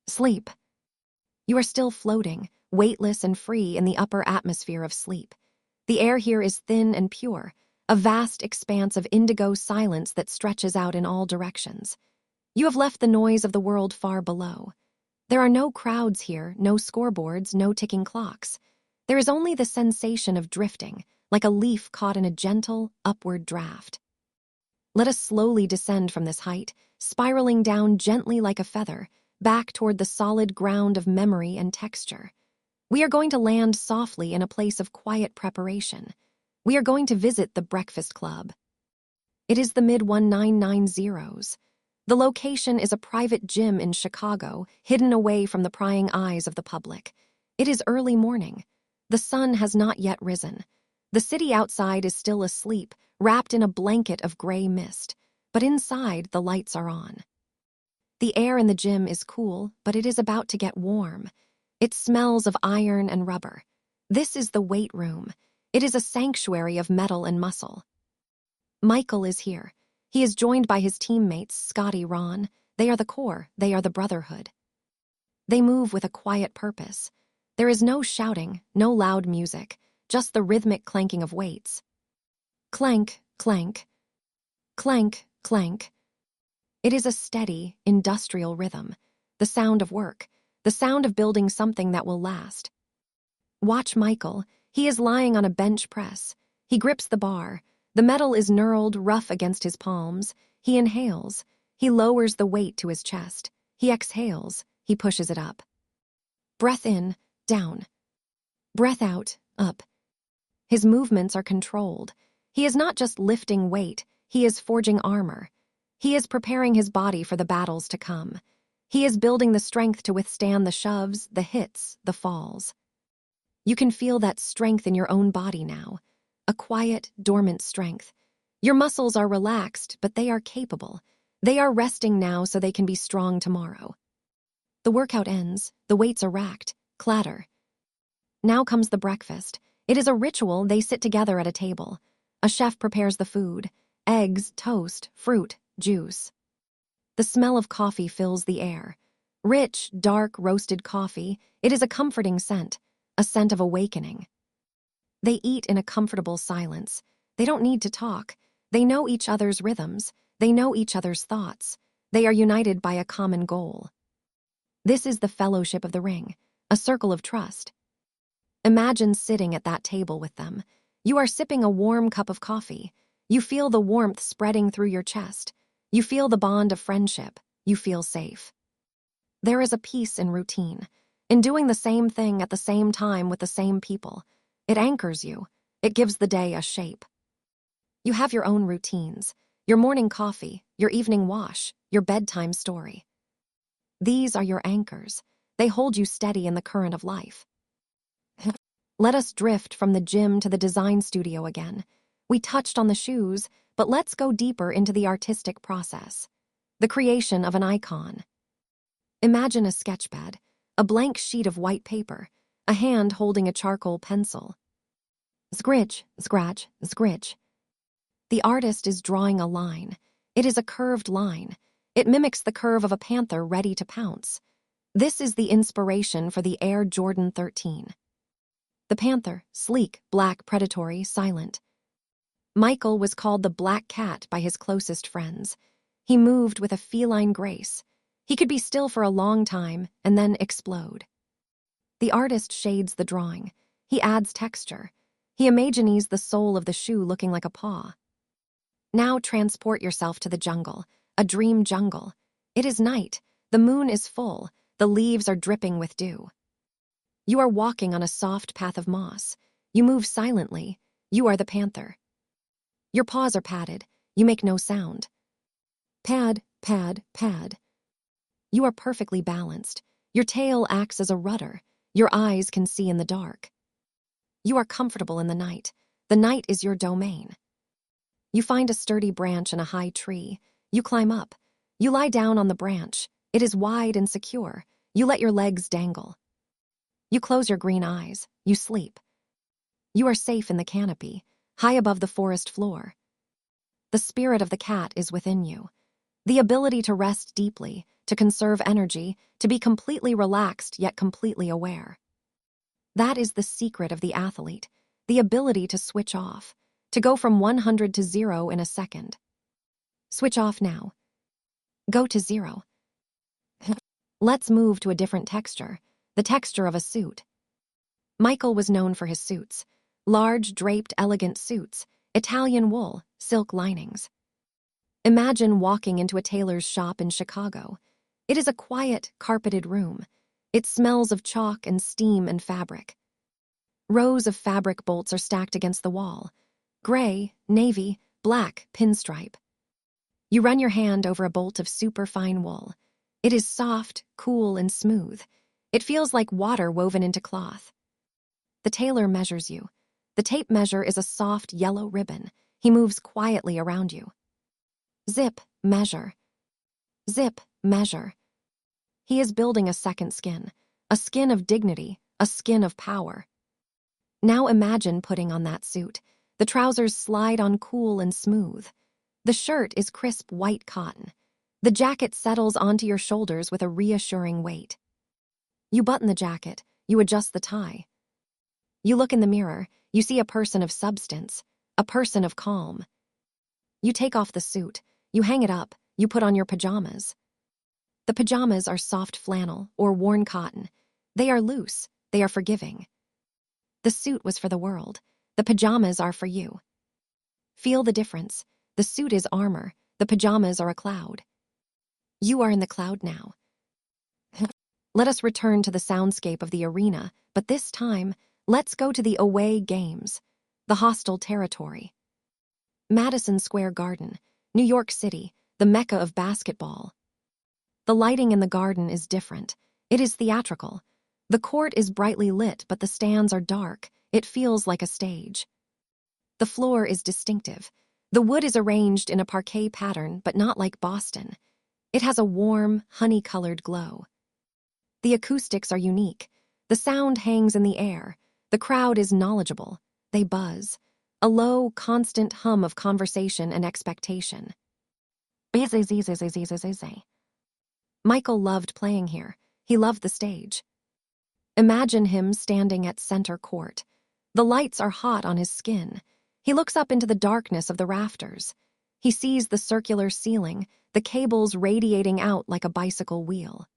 Sleep. You are still floating, weightless and free in the upper atmosphere of sleep. The air here is thin and pure, a vast expanse of indigo silence that stretches out in all directions. You have left the noise of the world far below. There are no crowds here, no scoreboards, no ticking clocks. There is only the sensation of drifting, like a leaf caught in a gentle, upward draft. Let us slowly descend from this height, spiraling down gently like a feather, back toward the solid ground of memory and texture. We are going to land softly in a place of quiet preparation. We are going to visit the Breakfast Club. It is the mid-1990s. The location is a private gym in Chicago, hidden away from the prying eyes of the public. It is early morning. The sun has not yet risen. The city outside is still asleep, wrapped in a blanket of gray mist, but inside the lights are on. The air in the gym is cool, but it is about to get warm. It smells of iron and rubber. This is the weight room. It is a sanctuary of metal and muscle. Michael is here. He is joined by his teammates, Scotty, Ron. They are the core. They are the brotherhood. They move with a quiet purpose. There is no shouting, no loud music, just the rhythmic clanking of weights. Clank, clank. Clank, clank. It is a steady, industrial rhythm. The sound of work. The sound of building something that will last. Watch Michael. He is lying on a bench press. He grips the bar. The metal is knurled, rough against his palms. He inhales. He lowers the weight to his chest. He exhales. He pushes it up. Breath in, down. Breath out, up. His movements are controlled. He is not just lifting weight. He is forging armor. He is preparing his body for the battles to come. He is building the strength to withstand the shoves, the hits, the falls. You can feel that strength in your own body now. A quiet, dormant strength. Your muscles are relaxed, but they are capable. They are resting now so they can be strong tomorrow. The workout ends. The weights are racked. Clatter. Now comes the breakfast. It is a ritual. They sit together at a table. A chef prepares the food. Eggs, toast, fruit, juice. The smell of coffee fills the air. Rich, dark, roasted coffee. It is a comforting scent, a scent of awakening. They eat in a comfortable silence. They don't need to talk. They know each other's rhythms. They know each other's thoughts. They are united by a common goal. This is the fellowship of the ring, a circle of trust. Imagine sitting at that table with them. You are sipping a warm cup of coffee. You feel the warmth spreading through your chest. You feel the bond of friendship. You feel safe. There is a peace in routine, in doing the same thing at the same time with the same people. It anchors you. It gives the day a shape. You have your own routines, your morning coffee, your evening wash, your bedtime story. These are your anchors. They hold you steady in the current of life. Let us drift from the gym to the design studio again. We touched on the shoes, but let's go deeper into the artistic process. The creation of an icon. Imagine a sketchpad, a blank sheet of white paper, a hand holding a charcoal pencil. Scritch, scratch, scritch. The artist is drawing a line. It is a curved line. It mimics the curve of a panther ready to pounce. This is the inspiration for the Air Jordan 13. The panther, sleek, black, predatory, silent. Michael was called the Black Cat by his closest friends. He moved with a feline grace. He could be still for a long time and then explode. The artist shades the drawing. He adds texture. He imagines the sole of the shoe looking like a paw. Now transport yourself to the jungle, a dream jungle. It is night. The moon is full. The leaves are dripping with dew. You are walking on a soft path of moss. You move silently. You are the panther. Your paws are padded. You make no sound. Pad, pad, pad. You are perfectly balanced. Your tail acts as a rudder. Your eyes can see in the dark. You are comfortable in the night. The night is your domain. You find a sturdy branch in a high tree. You climb up. You lie down on the branch. It is wide and secure. You let your legs dangle. You close your green eyes. You sleep. You are safe in the canopy, high above the forest floor. The spirit of the cat is within you. The ability to rest deeply, to conserve energy, to be completely relaxed yet completely aware. That is the secret of the athlete, the ability to switch off, to go from 100 to 0 in a second. Switch off now. Go to 0. Let's move to a different texture, the texture of a suit. Michael was known for his suits. Large, draped, elegant suits, Italian wool, silk linings. Imagine walking into a tailor's shop in Chicago. It is a quiet, carpeted room. It smells of chalk and steam and fabric. Rows of fabric bolts are stacked against the wall. Gray, navy, black, pinstripe. You run your hand over a bolt of superfine wool. It is soft, cool, and smooth. It feels like water woven into cloth. The tailor measures you. The tape measure is a soft yellow ribbon. He moves quietly around you. Zip, measure. Zip, measure. He is building a second skin, a skin of dignity, a skin of power. Now imagine putting on that suit. The trousers slide on cool and smooth. The shirt is crisp white cotton. The jacket settles onto your shoulders with a reassuring weight. You button the jacket, you adjust the tie. You look in the mirror, you see a person of substance, a person of calm. You take off the suit, you hang it up, you put on your pajamas. The pajamas are soft flannel or worn cotton. They are loose, they are forgiving. The suit was for the world, the pajamas are for you. Feel the difference. The suit is armor, the pajamas are a cloud. You are in the cloud now. Let us return to the soundscape of the arena, but this time, let's go to the away games, the hostile territory. Madison Square Garden, New York City, the mecca of basketball. The lighting in the garden is different. It is theatrical. The court is brightly lit, but the stands are dark. It feels like a stage. The floor is distinctive. The wood is arranged in a parquet pattern, but not like Boston. It has a warm, honey-colored glow. The acoustics are unique. The sound hangs in the air. The crowd is knowledgeable. They buzz. A low, constant hum of conversation and expectation. Michael loved playing here. He loved the stage. Imagine him standing at center court. The lights are hot on his skin. He looks up into the darkness of the rafters. He sees the circular ceiling, the cables radiating out like a bicycle wheel.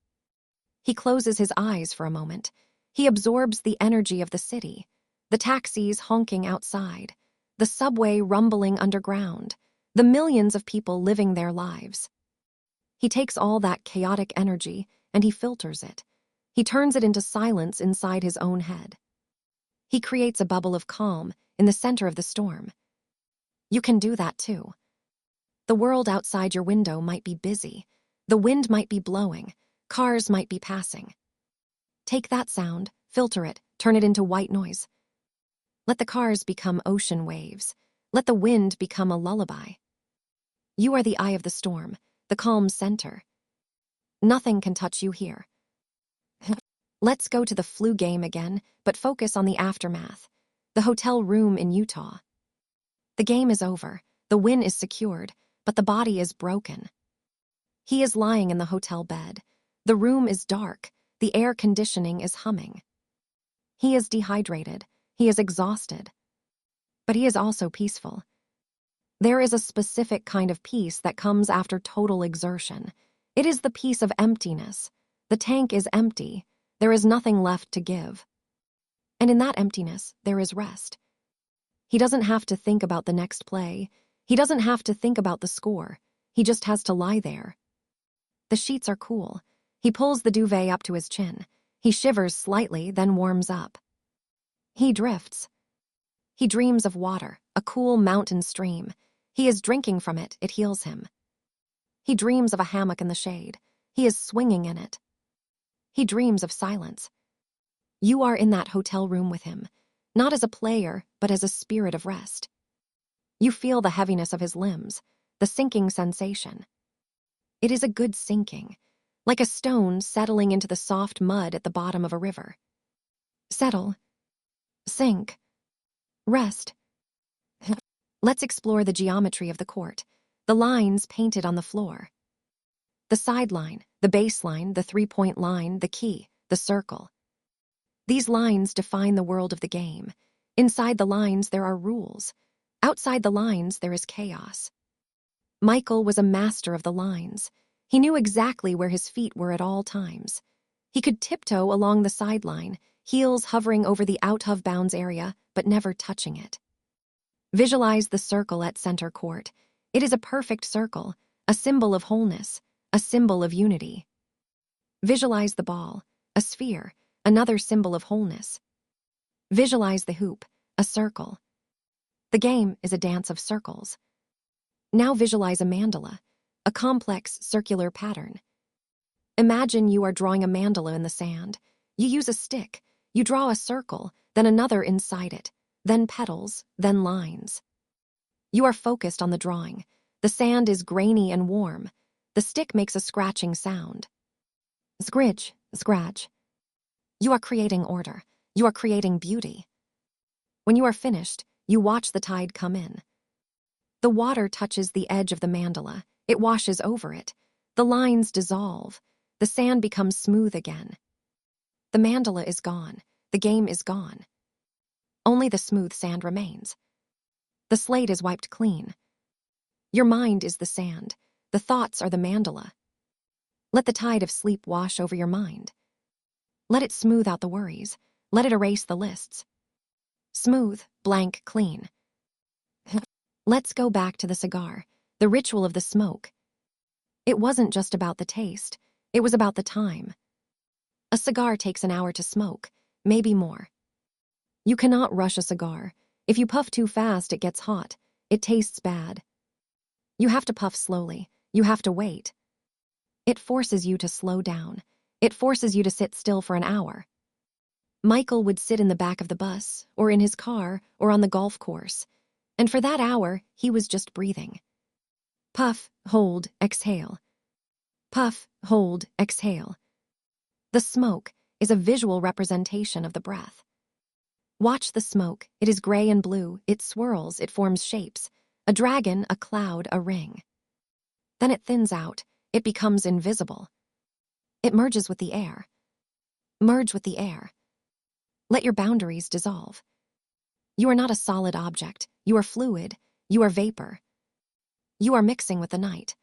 He closes his eyes for a moment. He absorbs the energy of the city, the taxis honking outside, the subway rumbling underground, the millions of people living their lives. He takes all that chaotic energy and he filters it. He turns it into silence inside his own head. He creates a bubble of calm in the center of the storm. You can do that too. The world outside your window might be busy. The wind might be blowing. Cars might be passing. Take that sound, filter it, turn it into white noise. Let the cars become ocean waves. Let the wind become a lullaby. You are the eye of the storm, the calm center. Nothing can touch you here. Let's go to the flu game again, but focus on the aftermath. The hotel room in Utah. The game is over. The win is secured, but the body is broken. He is lying in the hotel bed. The room is dark. The air conditioning is humming. He is dehydrated. He is exhausted. But he is also peaceful. There is a specific kind of peace that comes after total exertion. It is the peace of emptiness. The tank is empty. There is nothing left to give. And in that emptiness, there is rest. He doesn't have to think about the next play. He doesn't have to think about the score. He just has to lie there. The sheets are cool. He pulls the duvet up to his chin. He shivers slightly, then warms up. He drifts. He dreams of water, a cool mountain stream. He is drinking from it. It heals him. He dreams of a hammock in the shade. He is swinging in it. He dreams of silence. You are in that hotel room with him, not as a player, but as a spirit of rest. You feel the heaviness of his limbs, the sinking sensation. It is a good sinking, like a stone settling into the soft mud at the bottom of a river. Settle. Sink. Rest. Let's explore the geometry of the court, the lines painted on the floor. The sideline, the baseline, the three-point line, the key, the circle. These lines define the world of the game. Inside the lines, there are rules. Outside the lines, there is chaos. Michael was a master of the lines. He knew exactly where his feet were at all times. He could tiptoe along the sideline, heels hovering over the out-of-bounds area, but never touching it. Visualize the circle at center court. It is a perfect circle, a symbol of wholeness, a symbol of unity. Visualize the ball, a sphere, another symbol of wholeness. Visualize the hoop, a circle. The game is a dance of circles. Now visualize a mandala, a complex circular pattern. Imagine you are drawing a mandala in the sand. You use a stick. You draw a circle, then another inside it, then petals, then lines. You are focused on the drawing. The sand is grainy and warm. The stick makes a scratching sound. Scritch, scratch. You are creating order. You are creating beauty. When you are finished, you watch the tide come in. The water touches the edge of the mandala. It washes over it. The lines dissolve. The sand becomes smooth again. The mandala is gone. The game is gone. Only the smooth sand remains. The slate is wiped clean. Your mind is the sand. The thoughts are the mandala. Let the tide of sleep wash over your mind. Let it smooth out the worries. Let it erase the lists. Smooth, blank, clean. Let's go back to the cigar, the ritual of the smoke. It wasn't just about the taste. It was about the time. A cigar takes an hour to smoke, maybe more. You cannot rush a cigar. If you puff too fast, it gets hot. It tastes bad. You have to puff slowly. You have to wait. It forces you to slow down. It forces you to sit still for an hour. Michael would sit in the back of the bus, or in his car, or on the golf course. And for that hour, he was just breathing. Puff, hold, exhale. Puff, hold, exhale. The smoke is a visual representation of the breath. Watch the smoke. It is gray and blue. It swirls. It forms shapes. A dragon, a cloud, a ring. Then it thins out. It becomes invisible. It merges with the air. Merge with the air. Let your boundaries dissolve. You are not a solid object. You are fluid. You are vapor. You are mixing with the night.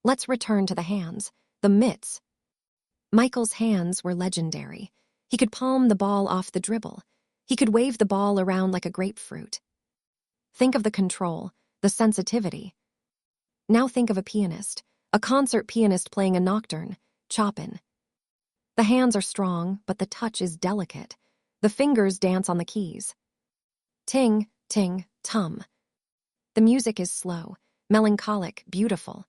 Let's return to the hands, the mitts. Michael's hands were legendary. He could palm the ball off the dribble. He could wave the ball around like a grapefruit. Think of the control, the sensitivity. Now think of a pianist, a concert pianist playing a nocturne, Chopin. The hands are strong, but the touch is delicate. The fingers dance on the keys. Ting, ting, tum. The music is slow, melancholic, beautiful.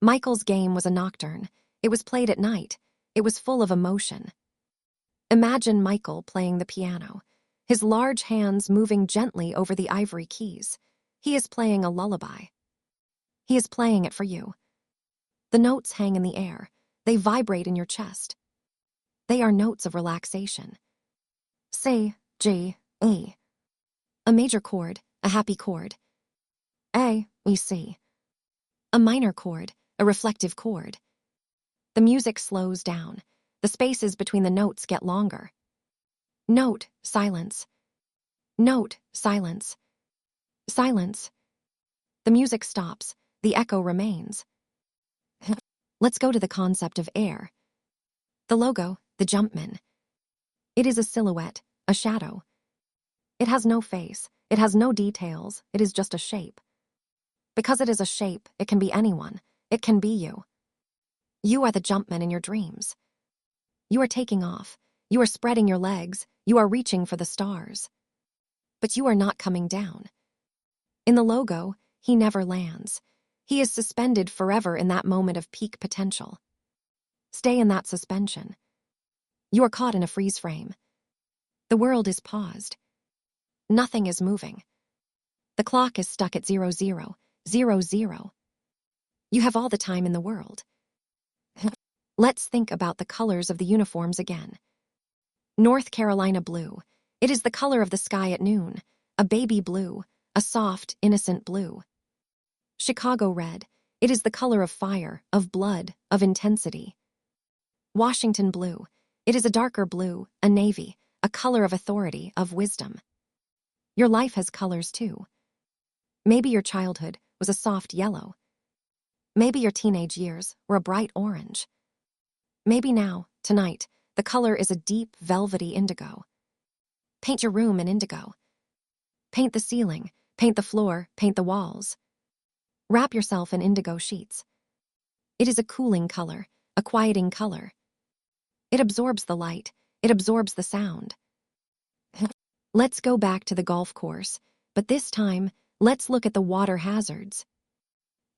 Michael's game was a nocturne. It was played at night. It was full of emotion. Imagine Michael playing the piano, his large hands moving gently over the ivory keys. He is playing a lullaby. He is playing it for you. The notes hang in the air. They vibrate in your chest. They are notes of relaxation. C, G, E. A major chord, a happy chord. A, E, C. A minor chord, a reflective chord. The music slows down. The spaces between the notes get longer. Note, silence. Note, silence. Silence. The music stops. The echo remains. Let's go to the concept of air. The logo, the Jumpman. It is a silhouette, a shadow. It has no face. It has no details. It is just a shape. Because it is a shape, it can be anyone. It can be you. You are the Jumpman in your dreams. You are taking off. You are spreading your legs. You are reaching for the stars. But you are not coming down. In the logo, he never lands. He is suspended forever in that moment of peak potential. Stay in that suspension. You are caught in a freeze frame. The world is paused. Nothing is moving. The clock is stuck at 00:00. You have all the time in the world. Let's think about the colors of the uniforms again. North Carolina blue. It is the color of the sky at noon. A baby blue. A soft, innocent blue. Chicago red. It is the color of fire, of blood, of intensity. Washington blue. It is a darker blue, a navy, a color of authority, of wisdom. Your life has colors too. Maybe your childhood was a soft yellow. Maybe your teenage years were a bright orange. Maybe now, tonight, the color is a deep, velvety indigo. Paint your room in indigo. Paint the ceiling, paint the floor, paint the walls. Wrap yourself in indigo sheets. It is a cooling color, a quieting color. It absorbs the light, it absorbs the sound. Let's go back to the golf course, but this time, let's look at the water hazards.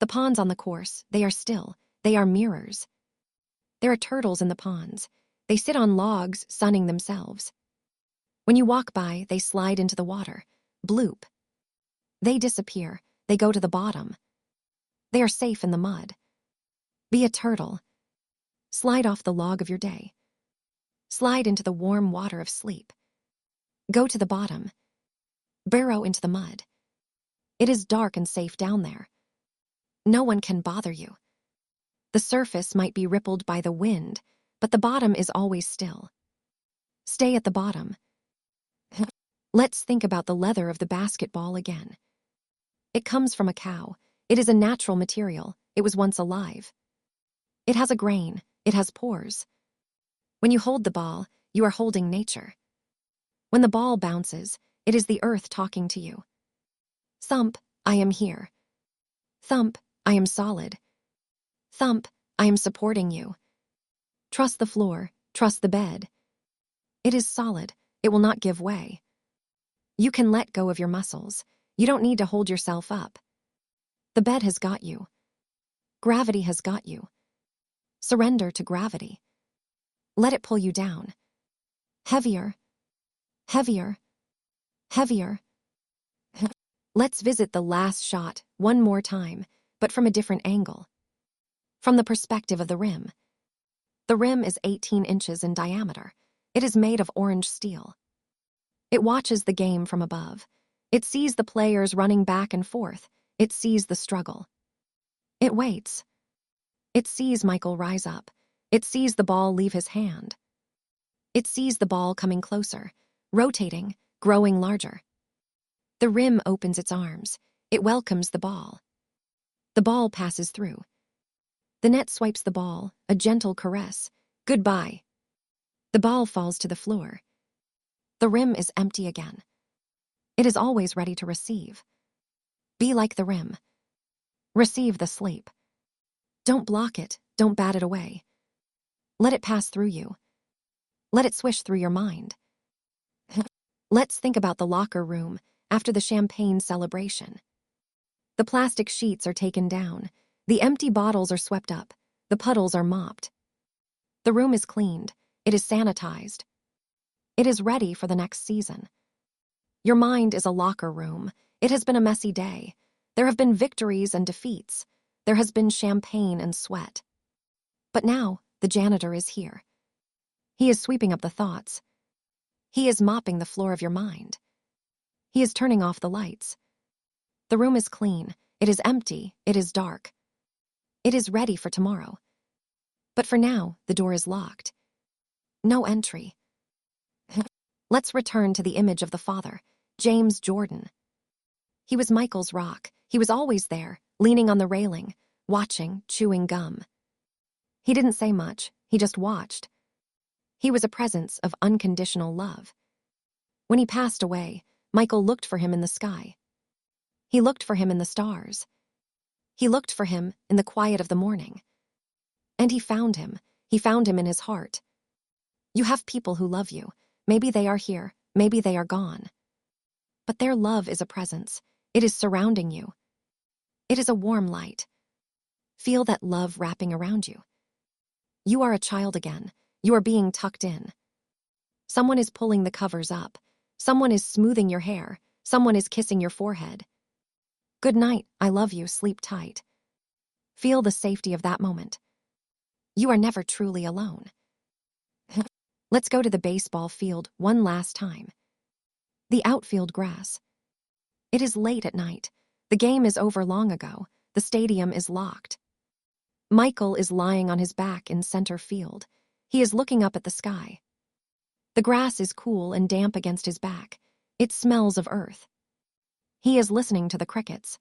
The ponds on the course, they are still, they are mirrors. There are turtles in the ponds. They sit on logs, sunning themselves. When you walk by, they slide into the water. Bloop. They disappear. They go to the bottom. They are safe in the mud. Be a turtle. Slide off the log of your day. Slide into the warm water of sleep. Go to the bottom. Burrow into the mud. It is dark and safe down there. No one can bother you. The surface might be rippled by the wind, but the bottom is always still. Stay at the bottom. Let's think about the leather of the basketball again. It comes from a cow. It is a natural material. It was once alive. It has a grain. It has pores. When you hold the ball, you are holding nature. When the ball bounces, it is the earth talking to you. Thump, I am here. Thump, I am solid. Thump, I am supporting you. Trust the floor, trust the bed. It is solid, it will not give way. You can let go of your muscles. You don't need to hold yourself up. The bed has got you. Gravity has got you. Surrender to gravity. Let it pull you down. Heavier, heavier, heavier. Let's visit the last shot one more time, but from a different angle. From the perspective of the rim. The rim is 18 inches in diameter. It is made of orange steel. It watches the game from above. It sees the players running back and forth. It sees the struggle. It waits. It sees Michael rise up. It sees the ball leave his hand. It sees the ball coming closer, rotating, growing larger. The rim opens its arms. It welcomes the ball. The ball passes through. The net swipes the ball, a gentle caress. Goodbye. The ball falls to the floor. The rim is empty again. It is always ready to receive. Be like the rim. Receive the sleep. Don't block it, don't bat it away. Let it pass through you. Let it swish through your mind. Let's think about the locker room after the champagne celebration. The plastic sheets are taken down. The empty bottles are swept up. The puddles are mopped. The room is cleaned. It is sanitized. It is ready for the next season. Your mind is a locker room. It has been a messy day. There have been victories and defeats. There has been champagne and sweat. But now, the janitor is here. He is sweeping up the thoughts. He is mopping the floor of your mind. He is turning off the lights. The room is clean. It is empty. It is dark. It is ready for tomorrow. But for now, the door is locked. No entry. Let's return to the image of the father, James Jordan. He was Michael's rock. He was always there, leaning on the railing, watching, chewing gum. He didn't say much. He just watched. He was a presence of unconditional love. When he passed away, Michael looked for him in the sky. He looked for him in the stars. He looked for him in the quiet of the morning. And he found him. He found him in his heart. You have people who love you. Maybe they are here. Maybe they are gone. But their love is a presence. It is surrounding you. It is a warm light. Feel that love wrapping around you. You are a child again. You are being tucked in. Someone is pulling the covers up. Someone is smoothing your hair. Someone is kissing your forehead. Good night, I love you, sleep tight. Feel the safety of that moment. You are never truly alone. Let's go to the baseball field one last time. The outfield grass. It is late at night. The game is over long ago. The stadium is locked. Michael is lying on his back in center field. He is looking up at the sky. The grass is cool and damp against his back. It smells of earth. He is listening to the crickets.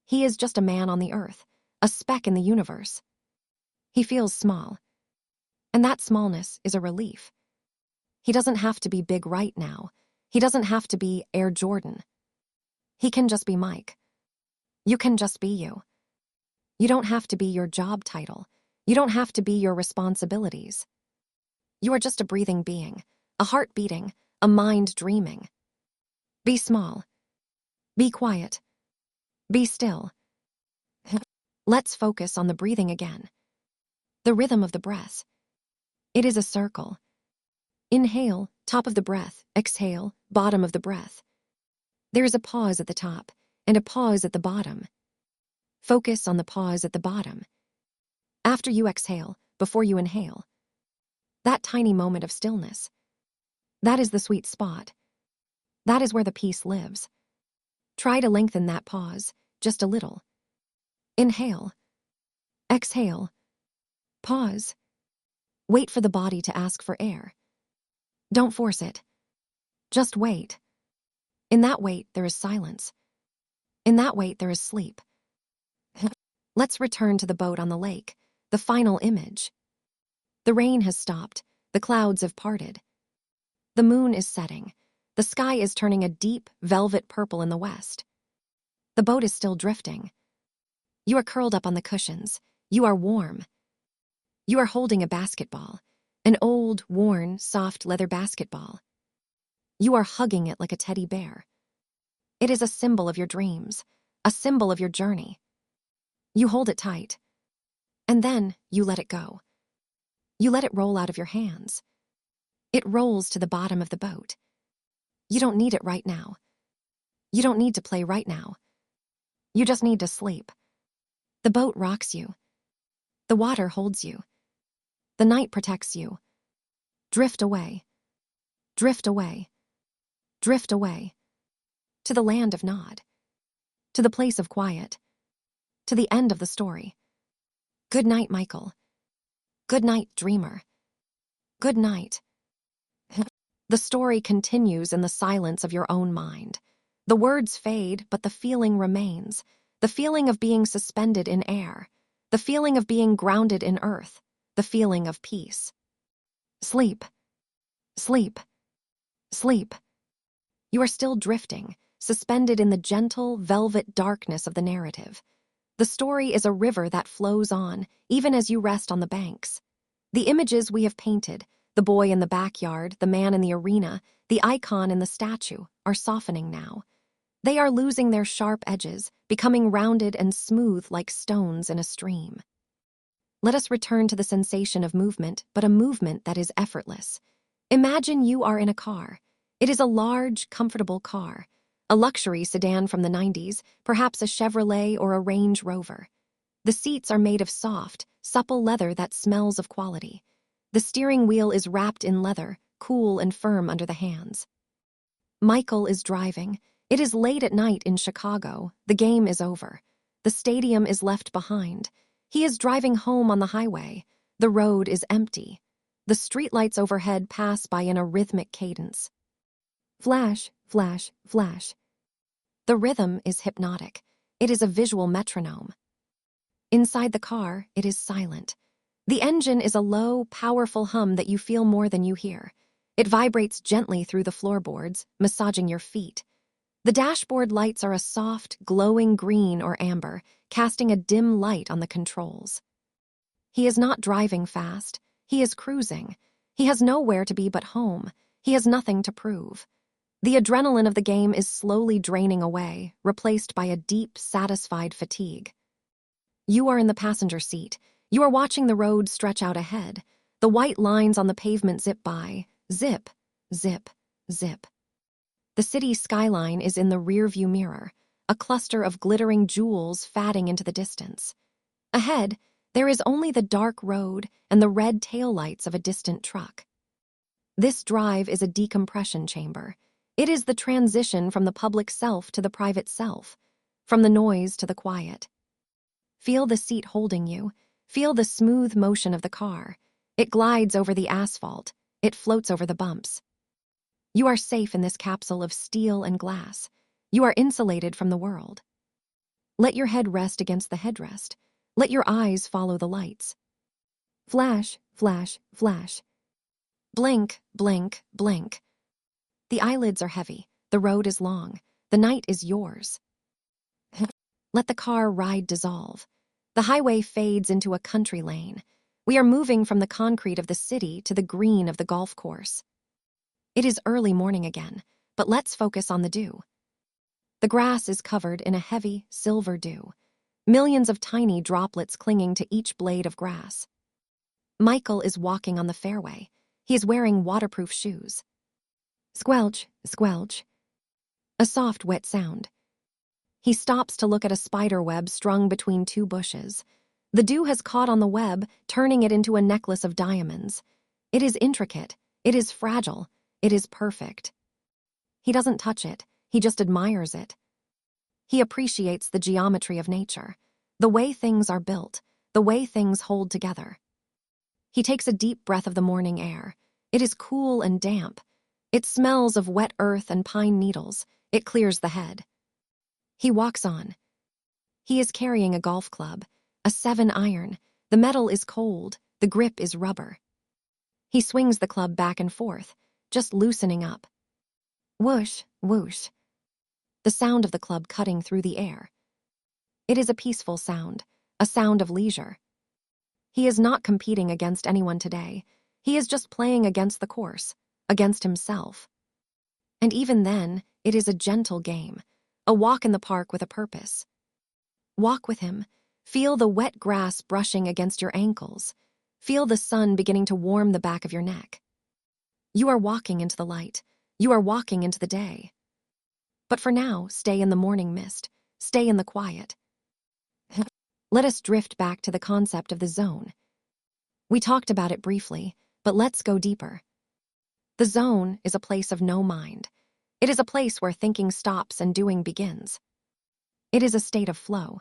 He is just a man on the earth, a speck in the universe. He feels small. And that smallness is a relief. He doesn't have to be big right now. He doesn't have to be Air Jordan. He can just be Mike. You can just be you. You don't have to be your job title. You don't have to be your responsibilities. You are just a breathing being, a heart beating, a mind dreaming. Be small. Be quiet. Be still. Let's focus on the breathing again. The rhythm of the breath. It is a circle. Inhale, top of the breath. Exhale, bottom of the breath. There is a pause at the top and a pause at the bottom. Focus on the pause at the bottom. After you exhale, before you inhale. That tiny moment of stillness. That is the sweet spot. That is where the peace lives. Try to lengthen that pause, just a little. Inhale. Exhale. Pause. Wait for the body to ask for air. Don't force it. Just wait. In that wait, there is silence. In that wait, there is sleep. Let's return to the boat on the lake, the final image. The rain has stopped. The clouds have parted. The moon is setting. The sky is turning a deep, velvet purple in the west. The boat is still drifting. You are curled up on the cushions. You are warm. You are holding a basketball, an old, worn, soft leather basketball. You are hugging it like a teddy bear. It is a symbol of your dreams, a symbol of your journey. You hold it tight, and then you let it go. You let it roll out of your hands. It rolls to the bottom of the boat. You don't need it right now. You don't need to play right now. You just need to sleep. The boat rocks you. The water holds you. The night protects you. Drift away. Drift away. Drift away. To the land of Nod. To the place of quiet. To the end of the story. Good night, Michael. Good night, dreamer. Good night. The story continues in the silence of your own mind. The words fade, but the feeling remains. The feeling of being suspended in air. The feeling of being grounded in earth. The feeling of peace. Sleep. Sleep. Sleep. You are still drifting, suspended in the gentle, velvet darkness of the narrative. The story is a river that flows on, even as you rest on the banks. The images we have painted, the boy in the backyard, the man in the arena, the icon in the statue, are softening now. They are losing their sharp edges, becoming rounded and smooth like stones in a stream. Let us return to the sensation of movement, but a movement that is effortless. Imagine you are in a car. It is a large, comfortable car. A luxury sedan from the 90s, perhaps a Chevrolet or a Range Rover. The seats are made of soft, supple leather that smells of quality. The steering wheel is wrapped in leather, cool and firm under the hands. Michael is driving. It is late at night in Chicago. The game is over. The stadium is left behind. He is driving home on the highway. The road is empty. The streetlights overhead pass by in a rhythmic cadence. Flash, flash, flash. The rhythm is hypnotic. It is a visual metronome. Inside the car, it is silent. The engine is a low, powerful hum that you feel more than you hear. It vibrates gently through the floorboards, massaging your feet. The dashboard lights are a soft, glowing green or amber, casting a dim light on the controls. He is not driving fast. He is cruising. He has nowhere to be but home. He has nothing to prove. The adrenaline of the game is slowly draining away, replaced by a deep, satisfied fatigue. You are in the passenger seat. You are watching the road stretch out ahead. The white lines on the pavement zip by. Zip, zip, zip. The city skyline is in the rearview mirror, a cluster of glittering jewels fatting into the distance. Ahead, there is only the dark road and the red taillights of a distant truck. This drive is a decompression chamber. It is the transition from the public self to the private self, from the noise to the quiet. Feel the seat holding you. Feel the smooth motion of the car. It glides over the asphalt. It floats over the bumps. You are safe in this capsule of steel and glass. You are insulated from the world. Let your head rest against the headrest. Let your eyes follow the lights. Flash, flash, flash. Blink, blink, blink. The eyelids are heavy. The road is long. The night is yours. Let the car ride dissolve. The highway fades into a country lane. We are moving from the concrete of the city to the green of the golf course. It is early morning again, but let's focus on the dew. The grass is covered in a heavy, silver dew. Millions of tiny droplets clinging to each blade of grass. Michael is walking on the fairway. He is wearing waterproof shoes. Squelch, squelch. A soft, wet sound. He stops to look at a spider web strung between two bushes. The dew has caught on the web, turning it into a necklace of diamonds. It is intricate. It is fragile. It is perfect. He doesn't touch it. He just admires it. He appreciates the geometry of nature, the way things are built, the way things hold together. He takes a deep breath of the morning air. It is cool and damp. It smells of wet earth and pine needles. It clears the head. He walks on. He is carrying a golf club, a 7-iron. The metal is cold. The grip is rubber. He swings the club back and forth, just loosening up. Whoosh, whoosh. The sound of the club cutting through the air. It is a peaceful sound, a sound of leisure. He is not competing against anyone today. He is just playing against the course, against himself. And even then, it is a gentle game, a walk in the park with a purpose. Walk with him. Feel the wet grass brushing against your ankles. Feel the sun beginning to warm the back of your neck. You are walking into the light. You are walking into the day. But for now, stay in the morning mist. Stay in the quiet. Let us drift back to the concept of the zone. We talked about it briefly, but let's go deeper. The zone is a place of no mind. It is a place where thinking stops and doing begins. It is a state of flow.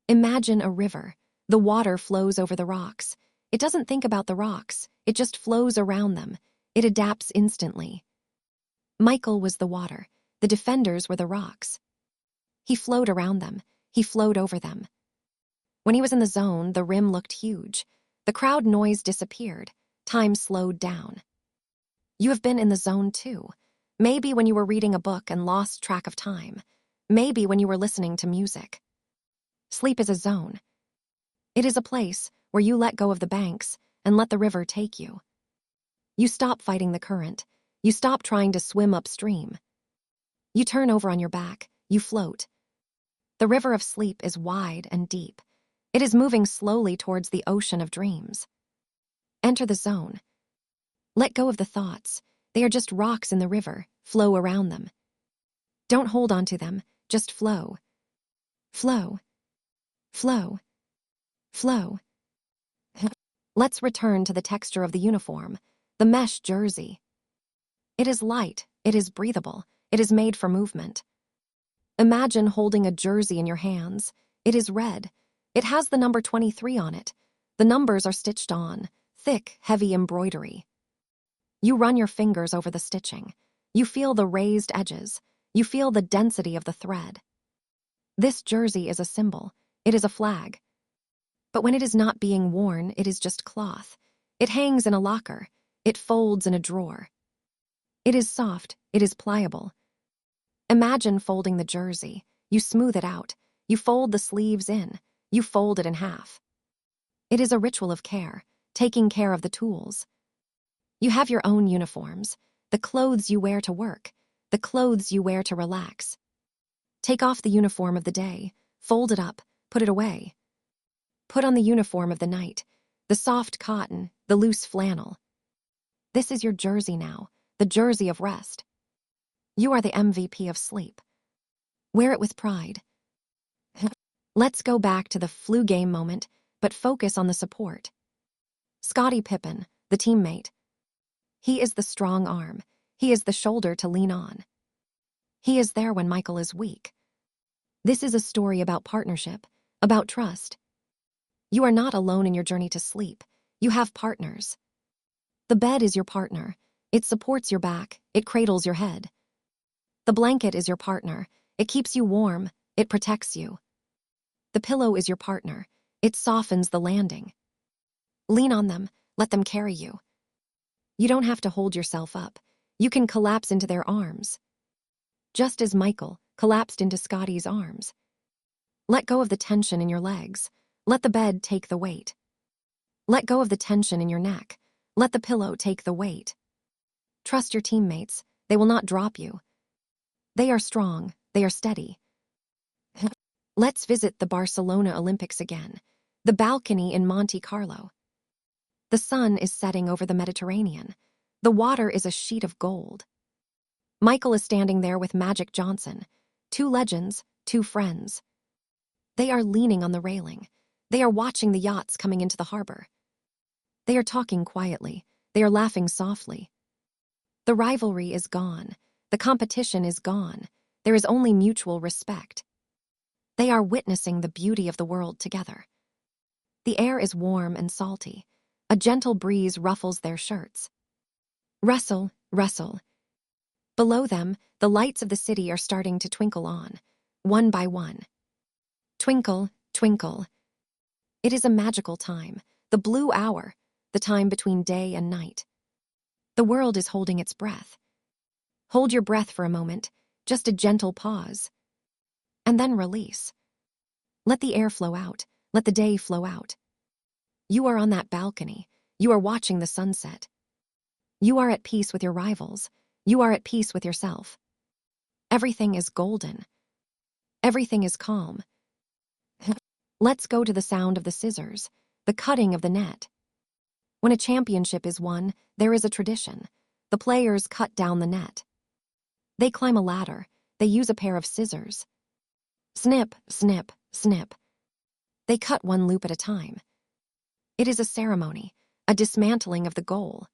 Imagine a river. The water flows over the rocks. It doesn't think about the rocks. It just flows around them. It adapts instantly. Michael was the water. The defenders were the rocks. He flowed around them. He flowed over them. When he was in the zone, the rim looked huge. The crowd noise disappeared. Time slowed down. You have been in the zone too. Maybe when you were reading a book and lost track of time. Maybe when you were listening to music. Sleep is a zone. It is a place where you let go of the banks and let the river take you. You stop fighting the current. You stop trying to swim upstream. You turn over on your back. You float. The river of sleep is wide and deep. It is moving slowly towards the ocean of dreams. Enter the zone. Let go of the thoughts. They are just rocks in the river. Flow around them. Don't hold on to them. Just flow. Flow. Flow. Flow. Let's return to the texture of the uniform, the mesh jersey. It is light. It is breathable. It is made for movement. Imagine holding a jersey in your hands. It is red. It has the number 23 on it. The numbers are stitched on, thick, heavy embroidery. You run your fingers over the stitching. You feel the raised edges. You feel the density of the thread. This jersey is a symbol. It is a flag. But when it is not being worn, it is just cloth. It hangs in a locker. It folds in a drawer. It is soft. It is pliable. Imagine folding the jersey. You smooth it out. You fold the sleeves in. You fold it in half. It is a ritual of care, taking care of the tools. You have your own uniforms, the clothes you wear to work, the clothes you wear to relax. Take off the uniform of the day, fold it up, put it away. Put on the uniform of the night, the soft cotton, the loose flannel. This is your jersey now, the jersey of rest. You are the MVP of sleep. Wear it with pride. Let's go back to the flu game moment, but focus on the support. Scottie Pippen, the teammate. He is the strong arm. He is the shoulder to lean on. He is there when Michael is weak. This is a story about partnership, about trust. You are not alone in your journey to sleep. You have partners. The bed is your partner. It supports your back. It cradles your head. The blanket is your partner. It keeps you warm. It protects you. The pillow is your partner. It softens the landing. Lean on them. Let them carry you. You don't have to hold yourself up. You can collapse into their arms. Just as Michael collapsed into Scotty's arms. Let go of the tension in your legs. Let the bed take the weight. Let go of the tension in your neck. Let the pillow take the weight. Trust your teammates. They will not drop you. They are strong. They are steady. Let's visit the Barcelona Olympics again. The balcony in Monte Carlo. The sun is setting over the Mediterranean. The water is a sheet of gold. Michael is standing there with Magic Johnson. Two legends, two friends. They are leaning on the railing. They are watching the yachts coming into the harbor. They are talking quietly. They are laughing softly. The rivalry is gone. The competition is gone. There is only mutual respect. They are witnessing the beauty of the world together. The air is warm and salty. A gentle breeze ruffles their shirts. Rustle, rustle. Below them, the lights of the city are starting to twinkle on, one by one. Twinkle, twinkle. It is a magical time, the blue hour, the time between day and night. The world is holding its breath. Hold your breath for a moment, just a gentle pause. And then release. Let the air flow out. Let the day flow out. You are on that balcony. You are watching the sunset. You are at peace with your rivals. You are at peace with yourself. Everything is golden. Everything is calm. Let's go to the sound of the scissors, the cutting of the net. When a championship is won, there is a tradition. The players cut down the net. They climb a ladder. They use a pair of scissors. Snip, snip, snip. They cut one loop at a time. It is a ceremony, a dismantling of the goal.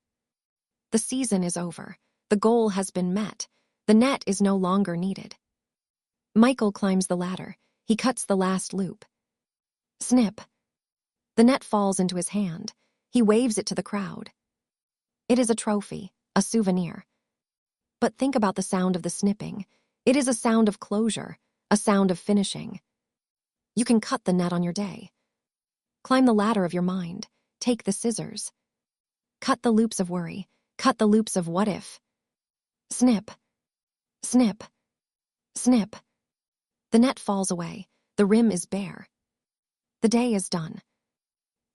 The season is over. The goal has been met. The net is no longer needed. Michael climbs the ladder. He cuts the last loop. Snip. The net falls into his hand. He waves it to the crowd. It is a trophy, a souvenir. But think about the sound of the snipping. It is a sound of closure, a sound of finishing. You can cut the net on your day. Climb the ladder of your mind. Take the scissors. Cut the loops of worry. Cut the loops of what if. Snip. Snip. Snip. The net falls away. The rim is bare. The day is done.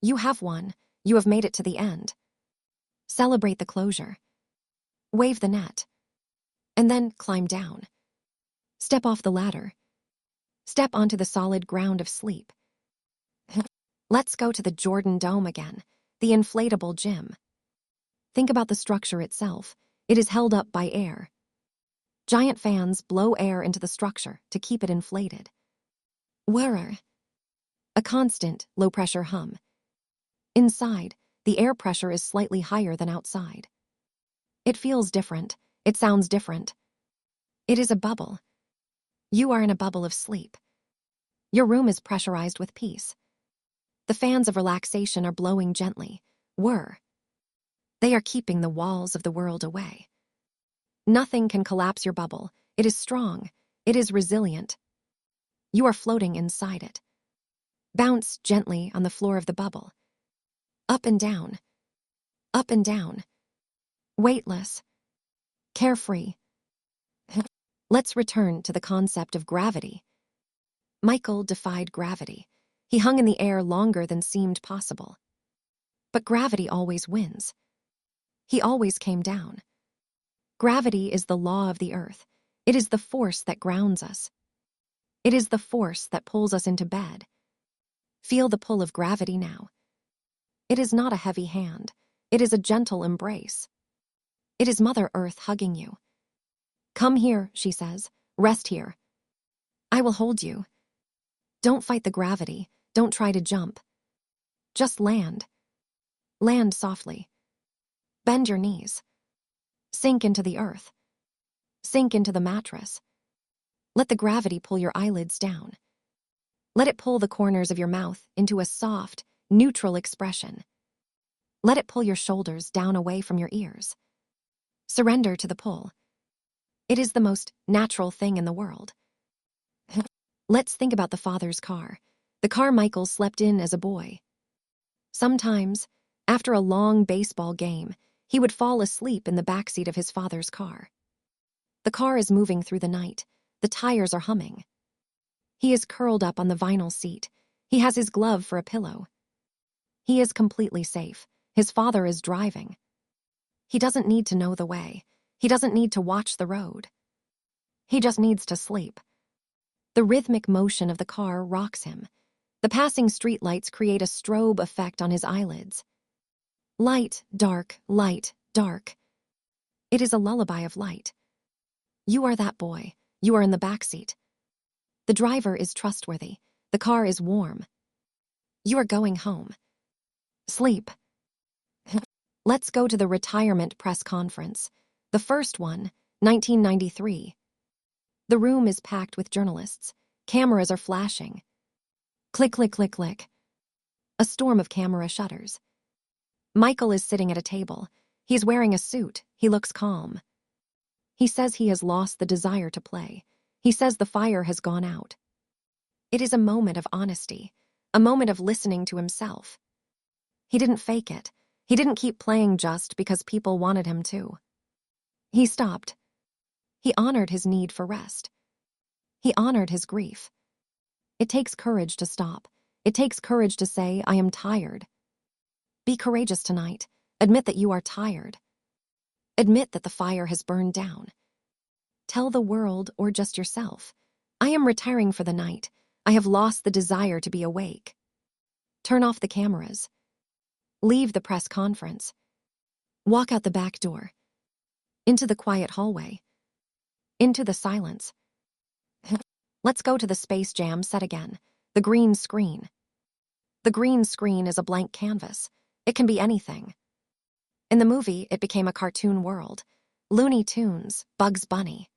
You have won. You have made it to the end. Celebrate the closure. Wave the net. And then climb down. Step off the ladder. Step onto the solid ground of sleep. Let's go to the Jordan Dome again, the inflatable gym. Think about the structure itself. It is held up by air. Giant fans blow air into the structure to keep it inflated. Whirr. A constant, low-pressure hum. Inside, the air pressure is slightly higher than outside. It feels different. It sounds different. It is a bubble. You are in a bubble of sleep. Your room is pressurized with peace. The fans of relaxation are blowing gently. Whirr. They are keeping the walls of the world away. Nothing can collapse your bubble. It is strong. It is resilient. You are floating inside it. Bounce gently on the floor of the bubble. Up and down. Up and down. Weightless. Carefree. Let's return to the concept of gravity. Michael defied gravity. He hung in the air longer than seemed possible. But gravity always wins. He always came down. Gravity is the law of the earth. It is the force that grounds us. It is the force that pulls us into bed. Feel the pull of gravity now. It is not a heavy hand. It is a gentle embrace. It is Mother Earth hugging you. Come here, she says. Rest here. I will hold you. Don't fight the gravity. Don't try to jump. Just land. Land softly. Bend your knees. Sink into the earth. Sink into the mattress. Let the gravity pull your eyelids down. Let it pull the corners of your mouth into a soft, neutral expression. Let it pull your shoulders down away from your ears. Surrender to the pull. It is the most natural thing in the world. Let's think about the father's car, the car Michael slept in as a boy. Sometimes, after a long baseball game, he would fall asleep in the backseat of his father's car. The car is moving through the night. The tires are humming. He is curled up on the vinyl seat. He has his glove for a pillow. He is completely safe. His father is driving. He doesn't need to know the way. He doesn't need to watch the road. He just needs to sleep. The rhythmic motion of the car rocks him. The passing streetlights create a strobe effect on his eyelids. Light, dark, light, dark. It is a lullaby of light. You are that boy. You are in the backseat. The driver is trustworthy. The car is warm. You are going home. Sleep. Let's go to the retirement press conference. The first one, 1993. The room is packed with journalists. Cameras are flashing. Click, click, click, click. A storm of camera shutters. Michael is sitting at a table. He's wearing a suit. He looks calm. He says he has lost the desire to play. He says the fire has gone out. It is a moment of honesty, a moment of listening to himself. He didn't fake it. He didn't keep playing just because people wanted him to. He stopped. He honored his need for rest. He honored his grief. It takes courage to stop. It takes courage to say, I am tired. Be courageous tonight. Admit that you are tired. Admit that the fire has burned down. Tell the world or just yourself, I am retiring for the night. I have lost the desire to be awake. Turn off the cameras. Leave the press conference. Walk out the back door. Into the quiet hallway. Into the silence. Let's go to the Space Jam set again. The green screen. The green screen is a blank canvas. It can be anything. In the movie, it became a cartoon world. Looney Tunes, Bugs Bunny.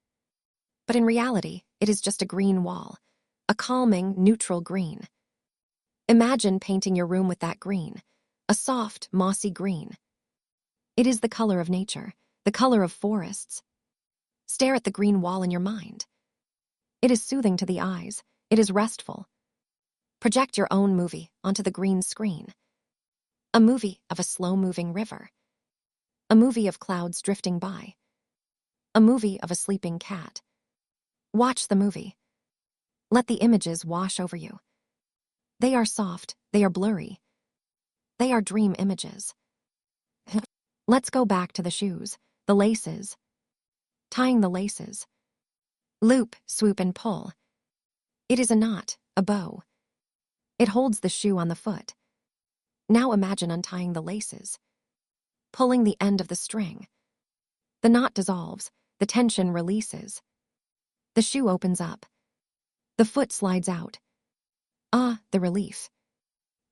But in reality, it is just a green wall. A calming, neutral green. Imagine painting your room with that green. A soft, mossy green. It is the color of nature, the color of forests. Stare at the green wall in your mind. It is soothing to the eyes. It is restful. Project your own movie onto the green screen. A movie of a slow-moving river. A movie of clouds drifting by. A movie of a sleeping cat. Watch the movie. Let the images wash over you. They are soft. They are blurry. They are dream images. Let's go back to the shoes, the laces. Tying the laces. Loop, swoop, and pull. It is a knot, a bow. It holds the shoe on the foot. Now imagine untying the laces. Pulling the end of the string. The knot dissolves. The tension releases. The shoe opens up. The foot slides out. Ah, the relief.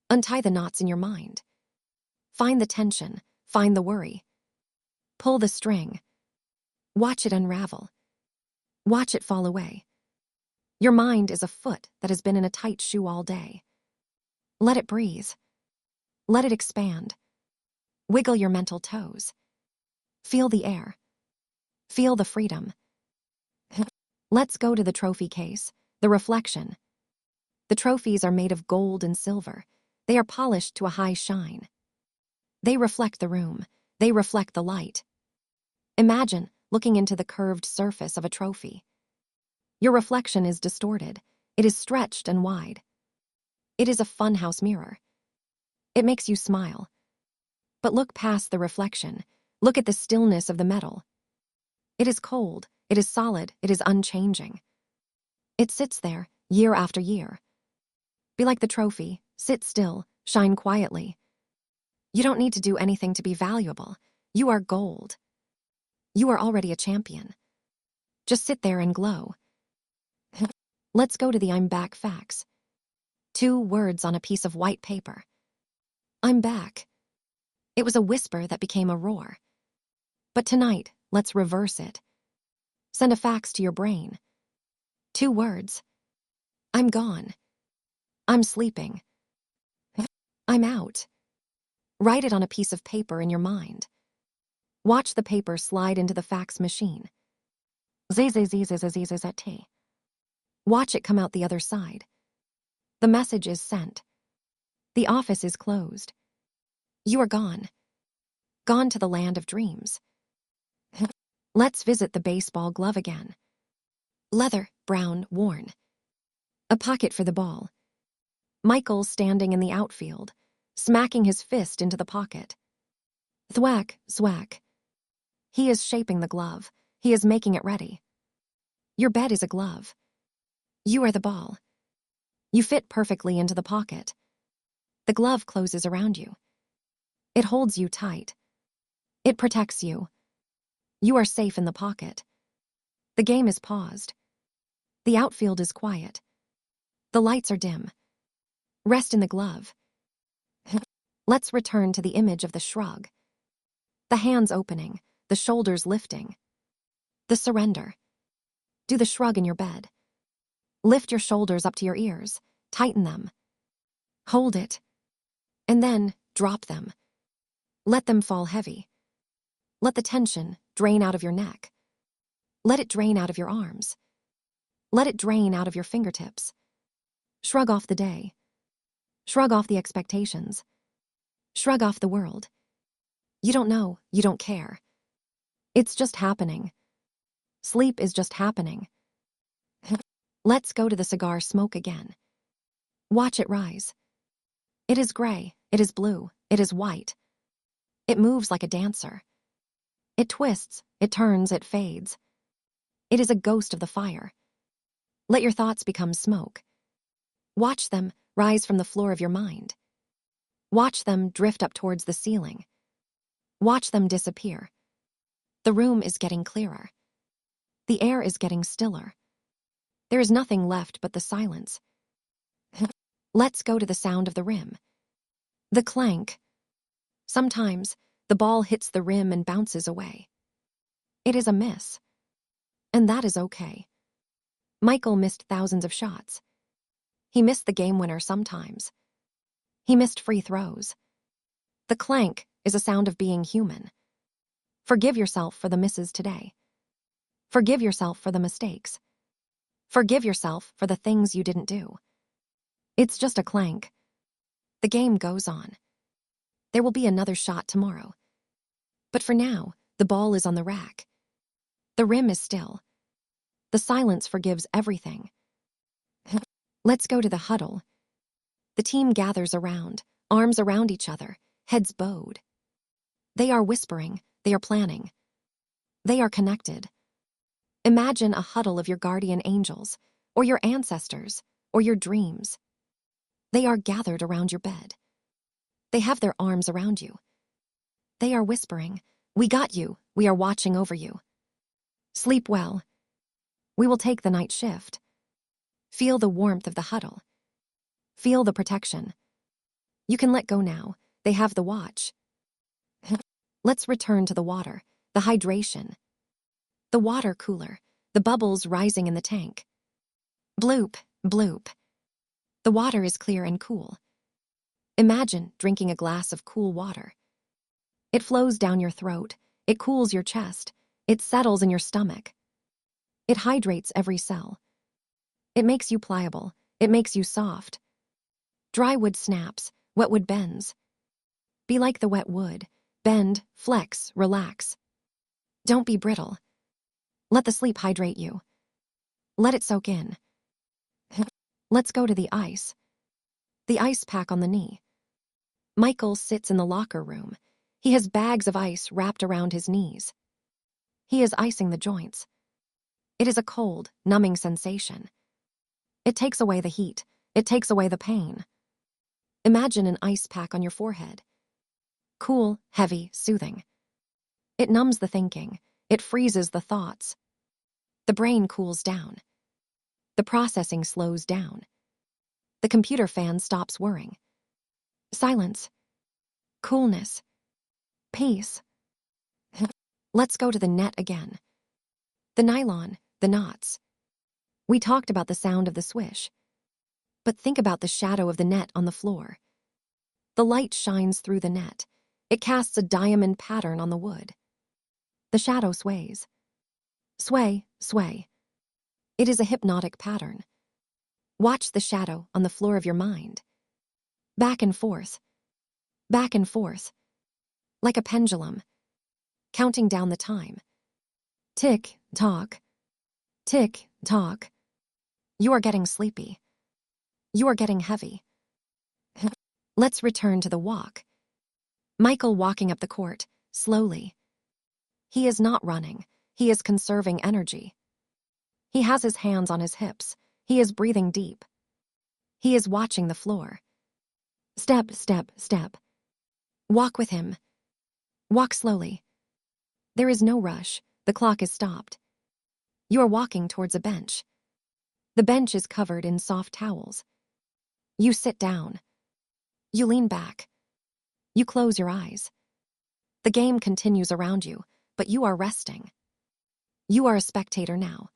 Untie the knots in your mind. Find the tension. Find the worry. Pull the string. Watch it unravel. Watch it fall away. Your mind is a foot that has been in a tight shoe all day. Let it breathe. Let it expand. Wiggle your mental toes. Feel the air. Feel the freedom. Let's go to the trophy case, the reflection. The trophies are made of gold and silver. They are polished to a high shine. They reflect the room. They reflect the light. Imagine looking into the curved surface of a trophy. Your reflection is distorted. It is stretched and wide. It is a funhouse mirror. It makes you smile. But look past the reflection. Look at the stillness of the metal. It is cold. It is solid. It is unchanging. It sits there, year after year. Be like the trophy. Sit still. Shine quietly. You don't need to do anything to be valuable. You are gold. You are already a champion. Just sit there and glow. Let's go to the I'm back facts. 2 words on a piece of white paper. I'm back. It was a whisper that became a roar. But tonight, let's reverse it. Send a fax to your brain. 2 words. I'm gone. I'm sleeping. I'm out. Write it on a piece of paper in your mind. Watch the paper slide into the fax machine. ZZZZZZZT. Watch it come out the other side. The message is sent. The office is closed. You are gone. Gone to the land of dreams. Let's visit the baseball glove again. Leather, brown, worn. A pocket for the ball. Michael standing in the outfield, smacking his fist into the pocket. Thwack, swack. He is shaping the glove. He is making it ready. Your bed is a glove. You are the ball. You fit perfectly into the pocket. The glove closes around you. It holds you tight. It protects you. You are safe in the pocket. The game is paused. The outfield is quiet. The lights are dim. Rest in the glove. Let's return to the image of the shrug. The hands opening, the shoulders lifting. The surrender. Do the shrug in your bed. Lift your shoulders up to your ears. Tighten them. Hold it. And then drop them. Let them fall heavy. Let the tension drain out of your neck. Let it drain out of your arms. Let it drain out of your fingertips. Shrug off the day. Shrug off the expectations. Shrug off the world. You don't know, you don't care. It's just happening. Sleep is just happening. Let's go to the cigar smoke again. Watch it rise. It is gray, it is blue, it is white. It moves like a dancer. It twists, it turns, it fades. It is a ghost of the fire. Let your thoughts become smoke. Watch them rise from the floor of your mind. Watch them drift up towards the ceiling. Watch them disappear. The room is getting clearer. The air is getting stiller. There is nothing left but the silence. Let's go to the sound of the rim. The clank. Sometimes the ball hits the rim and bounces away. It is a miss. And that is okay. Michael missed thousands of shots. He missed the game winner sometimes. He missed free throws. The clank is a sound of being human. Forgive yourself for the misses today. Forgive yourself for the mistakes. Forgive yourself for the things you didn't do. It's just a clank. The game goes on. There will be another shot tomorrow. But for now, the ball is on the rack. The rim is still. The silence forgives everything. Let's go to the huddle. The team gathers around, arms around each other, heads bowed. They are whispering, they are planning. They are connected. Imagine a huddle of your guardian angels, or your ancestors, or your dreams. They are gathered around your bed. They have their arms around you. They are whispering, "We got you, we are watching over you. Sleep well. We will take the night shift." Feel the warmth of the huddle. Feel the protection. You can let go now, they have the watch. Let's return to the water, the hydration. The water cooler, the bubbles rising in the tank. Bloop, bloop. The water is clear and cool. Imagine drinking a glass of cool water. It flows down your throat, it cools your chest, it settles in your stomach. It hydrates every cell. It makes you pliable, it makes you soft. Dry wood snaps, wet wood bends. Be like the wet wood, bend, flex, relax. Don't be brittle. Let the sleep hydrate you. Let it soak in. Let's go to the ice. The ice pack on the knee. Michael sits in the locker room. He has bags of ice wrapped around his knees. He is icing the joints. It is a cold, numbing sensation. It takes away the heat. It takes away the pain. Imagine an ice pack on your forehead. Cool, heavy, soothing. It numbs the thinking. It freezes the thoughts. The brain cools down. The processing slows down. The computer fan stops whirring. Silence. Coolness. Peace. Let's go to the net again. The nylon, the knots. We talked about the sound of the swish. But think about the shadow of the net on the floor. The light shines through the net. It casts a diamond pattern on the wood. The shadow sways. Sway, sway. It is a hypnotic pattern. Watch the shadow on the floor of your mind. Back and forth. Back and forth. Like a pendulum. Counting down the time. Tick, tock. Tick, tock. You are getting sleepy. You are getting heavy. Let's return to the walk. Michael walking up the court, slowly. He is not running. He is conserving energy. He has his hands on his hips. He is breathing deep. He is watching the floor. Step, step, step. Walk with him. Walk slowly. There is no rush. The clock is stopped. You are walking towards a bench. The bench is covered in soft towels. You sit down. You lean back. You close your eyes. The game continues around you, but you are resting. You are a spectator now.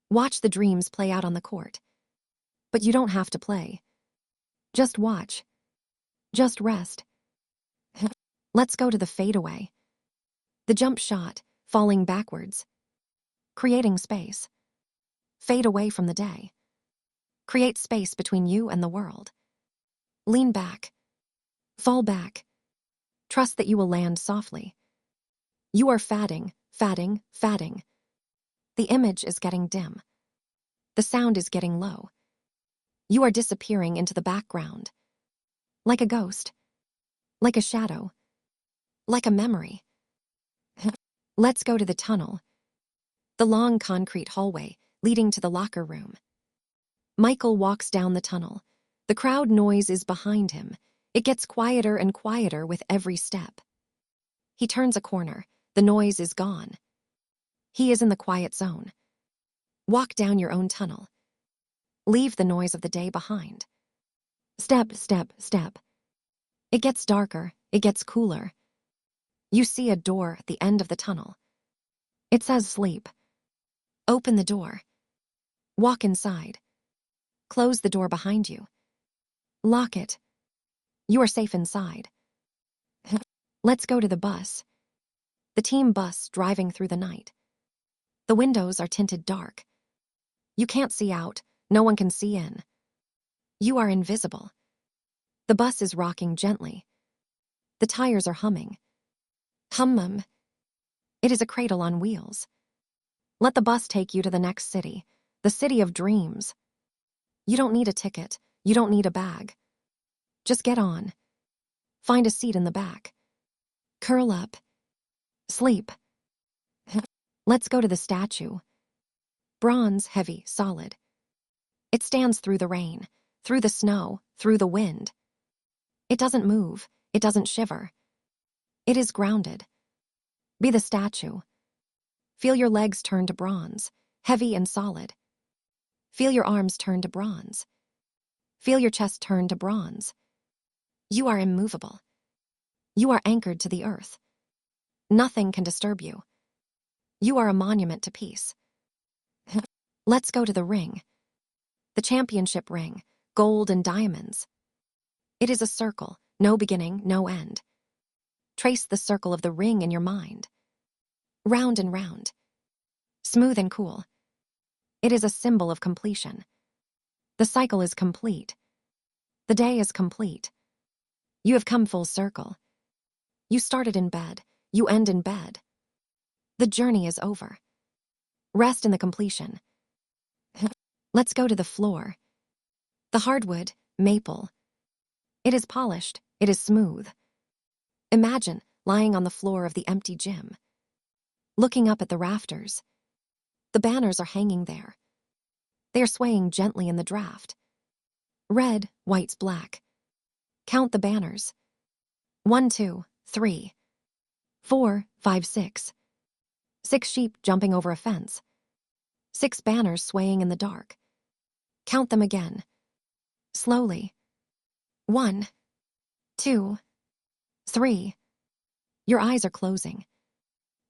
Watch the dreams play out on the court. But you don't have to play. Just watch. Just rest. Let's go to the fadeaway. The jump shot, falling backwards. Creating space. Fade away from the day. Create space between you and the world. Lean back. Fall back. Trust that you will land softly. You are fading, fading, fading. The image is getting dim. The sound is getting low. You are disappearing into the background. Like a ghost. Like a shadow. Like a memory. Let's go to the tunnel. The long concrete hallway leading to the locker room. Michael walks down the tunnel. The crowd noise is behind him. It gets quieter and quieter with every step. He turns a corner. The noise is gone. He is in the quiet zone. Walk down your own tunnel. Leave the noise of the day behind. Step, step, step. It gets darker. It gets cooler. You see a door at the end of the tunnel. It says sleep. Open the door. Walk inside. Close the door behind you. Lock it. You are safe inside. Let's go to the bus. The team bus driving through the night. The windows are tinted dark. You can't see out. No one can see in. You are invisible. The bus is rocking gently. The tires are humming. Hum. It is a cradle on wheels. Let the bus take you to the next city, the city of dreams. You don't need a ticket. You don't need a bag. Just get on. Find a seat in the back. Curl up. Sleep. Let's go to the statue. Bronze, heavy, solid. It stands through the rain, through the snow, through the wind. It doesn't move. It doesn't shiver. It is grounded. Be the statue. Feel your legs turn to bronze, heavy and solid. Feel your arms turn to bronze. Feel your chest turn to bronze. You are immovable. You are anchored to the earth. Nothing can disturb you. You are a monument to peace. Let's go to the ring. The championship ring, gold and diamonds. It is a circle, no beginning, no end. Trace the circle of the ring in your mind. Round and round. Smooth and cool. It is a symbol of completion. The cycle is complete. The day is complete. You have come full circle. You started in bed. You end in bed. The journey is over. Rest in the completion. Let's go to the floor. The hardwood, maple. It is polished. It is smooth. Imagine lying on the floor of the empty gym. Looking up at the rafters. The banners are hanging there. They are swaying gently in the draft. Red, whites, black. Count the banners. 1, 2, 3, 4, 5, 6. 6 sheep jumping over a fence. 6 banners swaying in the dark. Count them again. Slowly. 1, 2, 3. Your eyes are closing.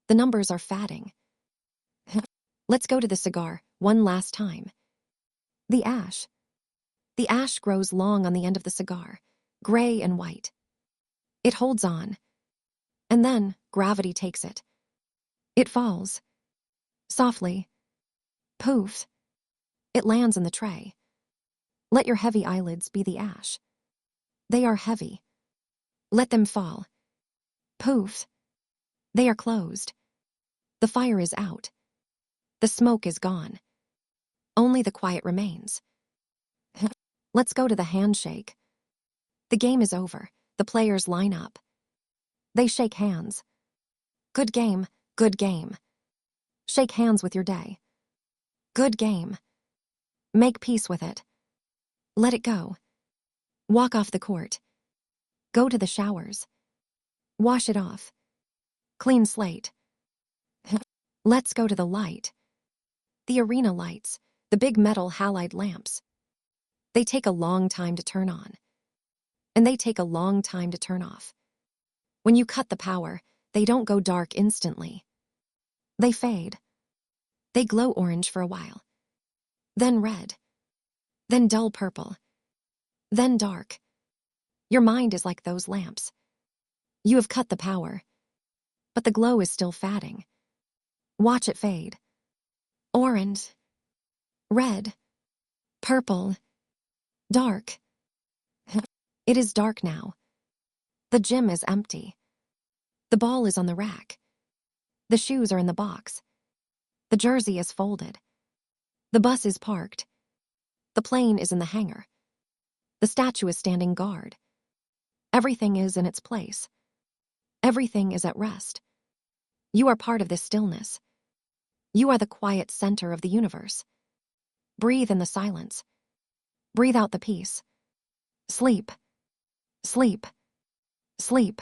The numbers are fading. Let's go to the cigar one last time. The ash. The ash grows long on the end of the cigar, gray and white. It holds on. And then gravity takes it. It falls. Softly. Poof. It lands in the tray. Let your heavy eyelids be the ash. They are heavy. Let them fall. Poof. They are closed. The fire is out. The smoke is gone. Only the quiet remains. Let's go to the handshake. The game is over. The players line up. They shake hands. Good game, good game. Shake hands with your day. Good game. Make peace with it. Let it go. Walk off the court. Go to the showers. Wash it off. Clean slate. Let's go to the light. The arena lights, the big metal halide lamps. They take a long time to turn on. And they take a long time to turn off. When you cut the power, they don't go dark instantly. They fade. They glow orange for a while. Then red. Then dull purple. Then dark. Your mind is like those lamps. You have cut the power, but the glow is still fading. Watch it fade. Orange. Red. Purple. Dark. It is dark now. The gym is empty. The ball is on the rack. The shoes are in the box. The jersey is folded. The bus is parked. The plane is in the hangar. The statue is standing guard. Everything is in its place. Everything is at rest. You are part of this stillness. You are the quiet center of the universe. Breathe in the silence. Breathe out the peace. Sleep. Sleep. Sleep.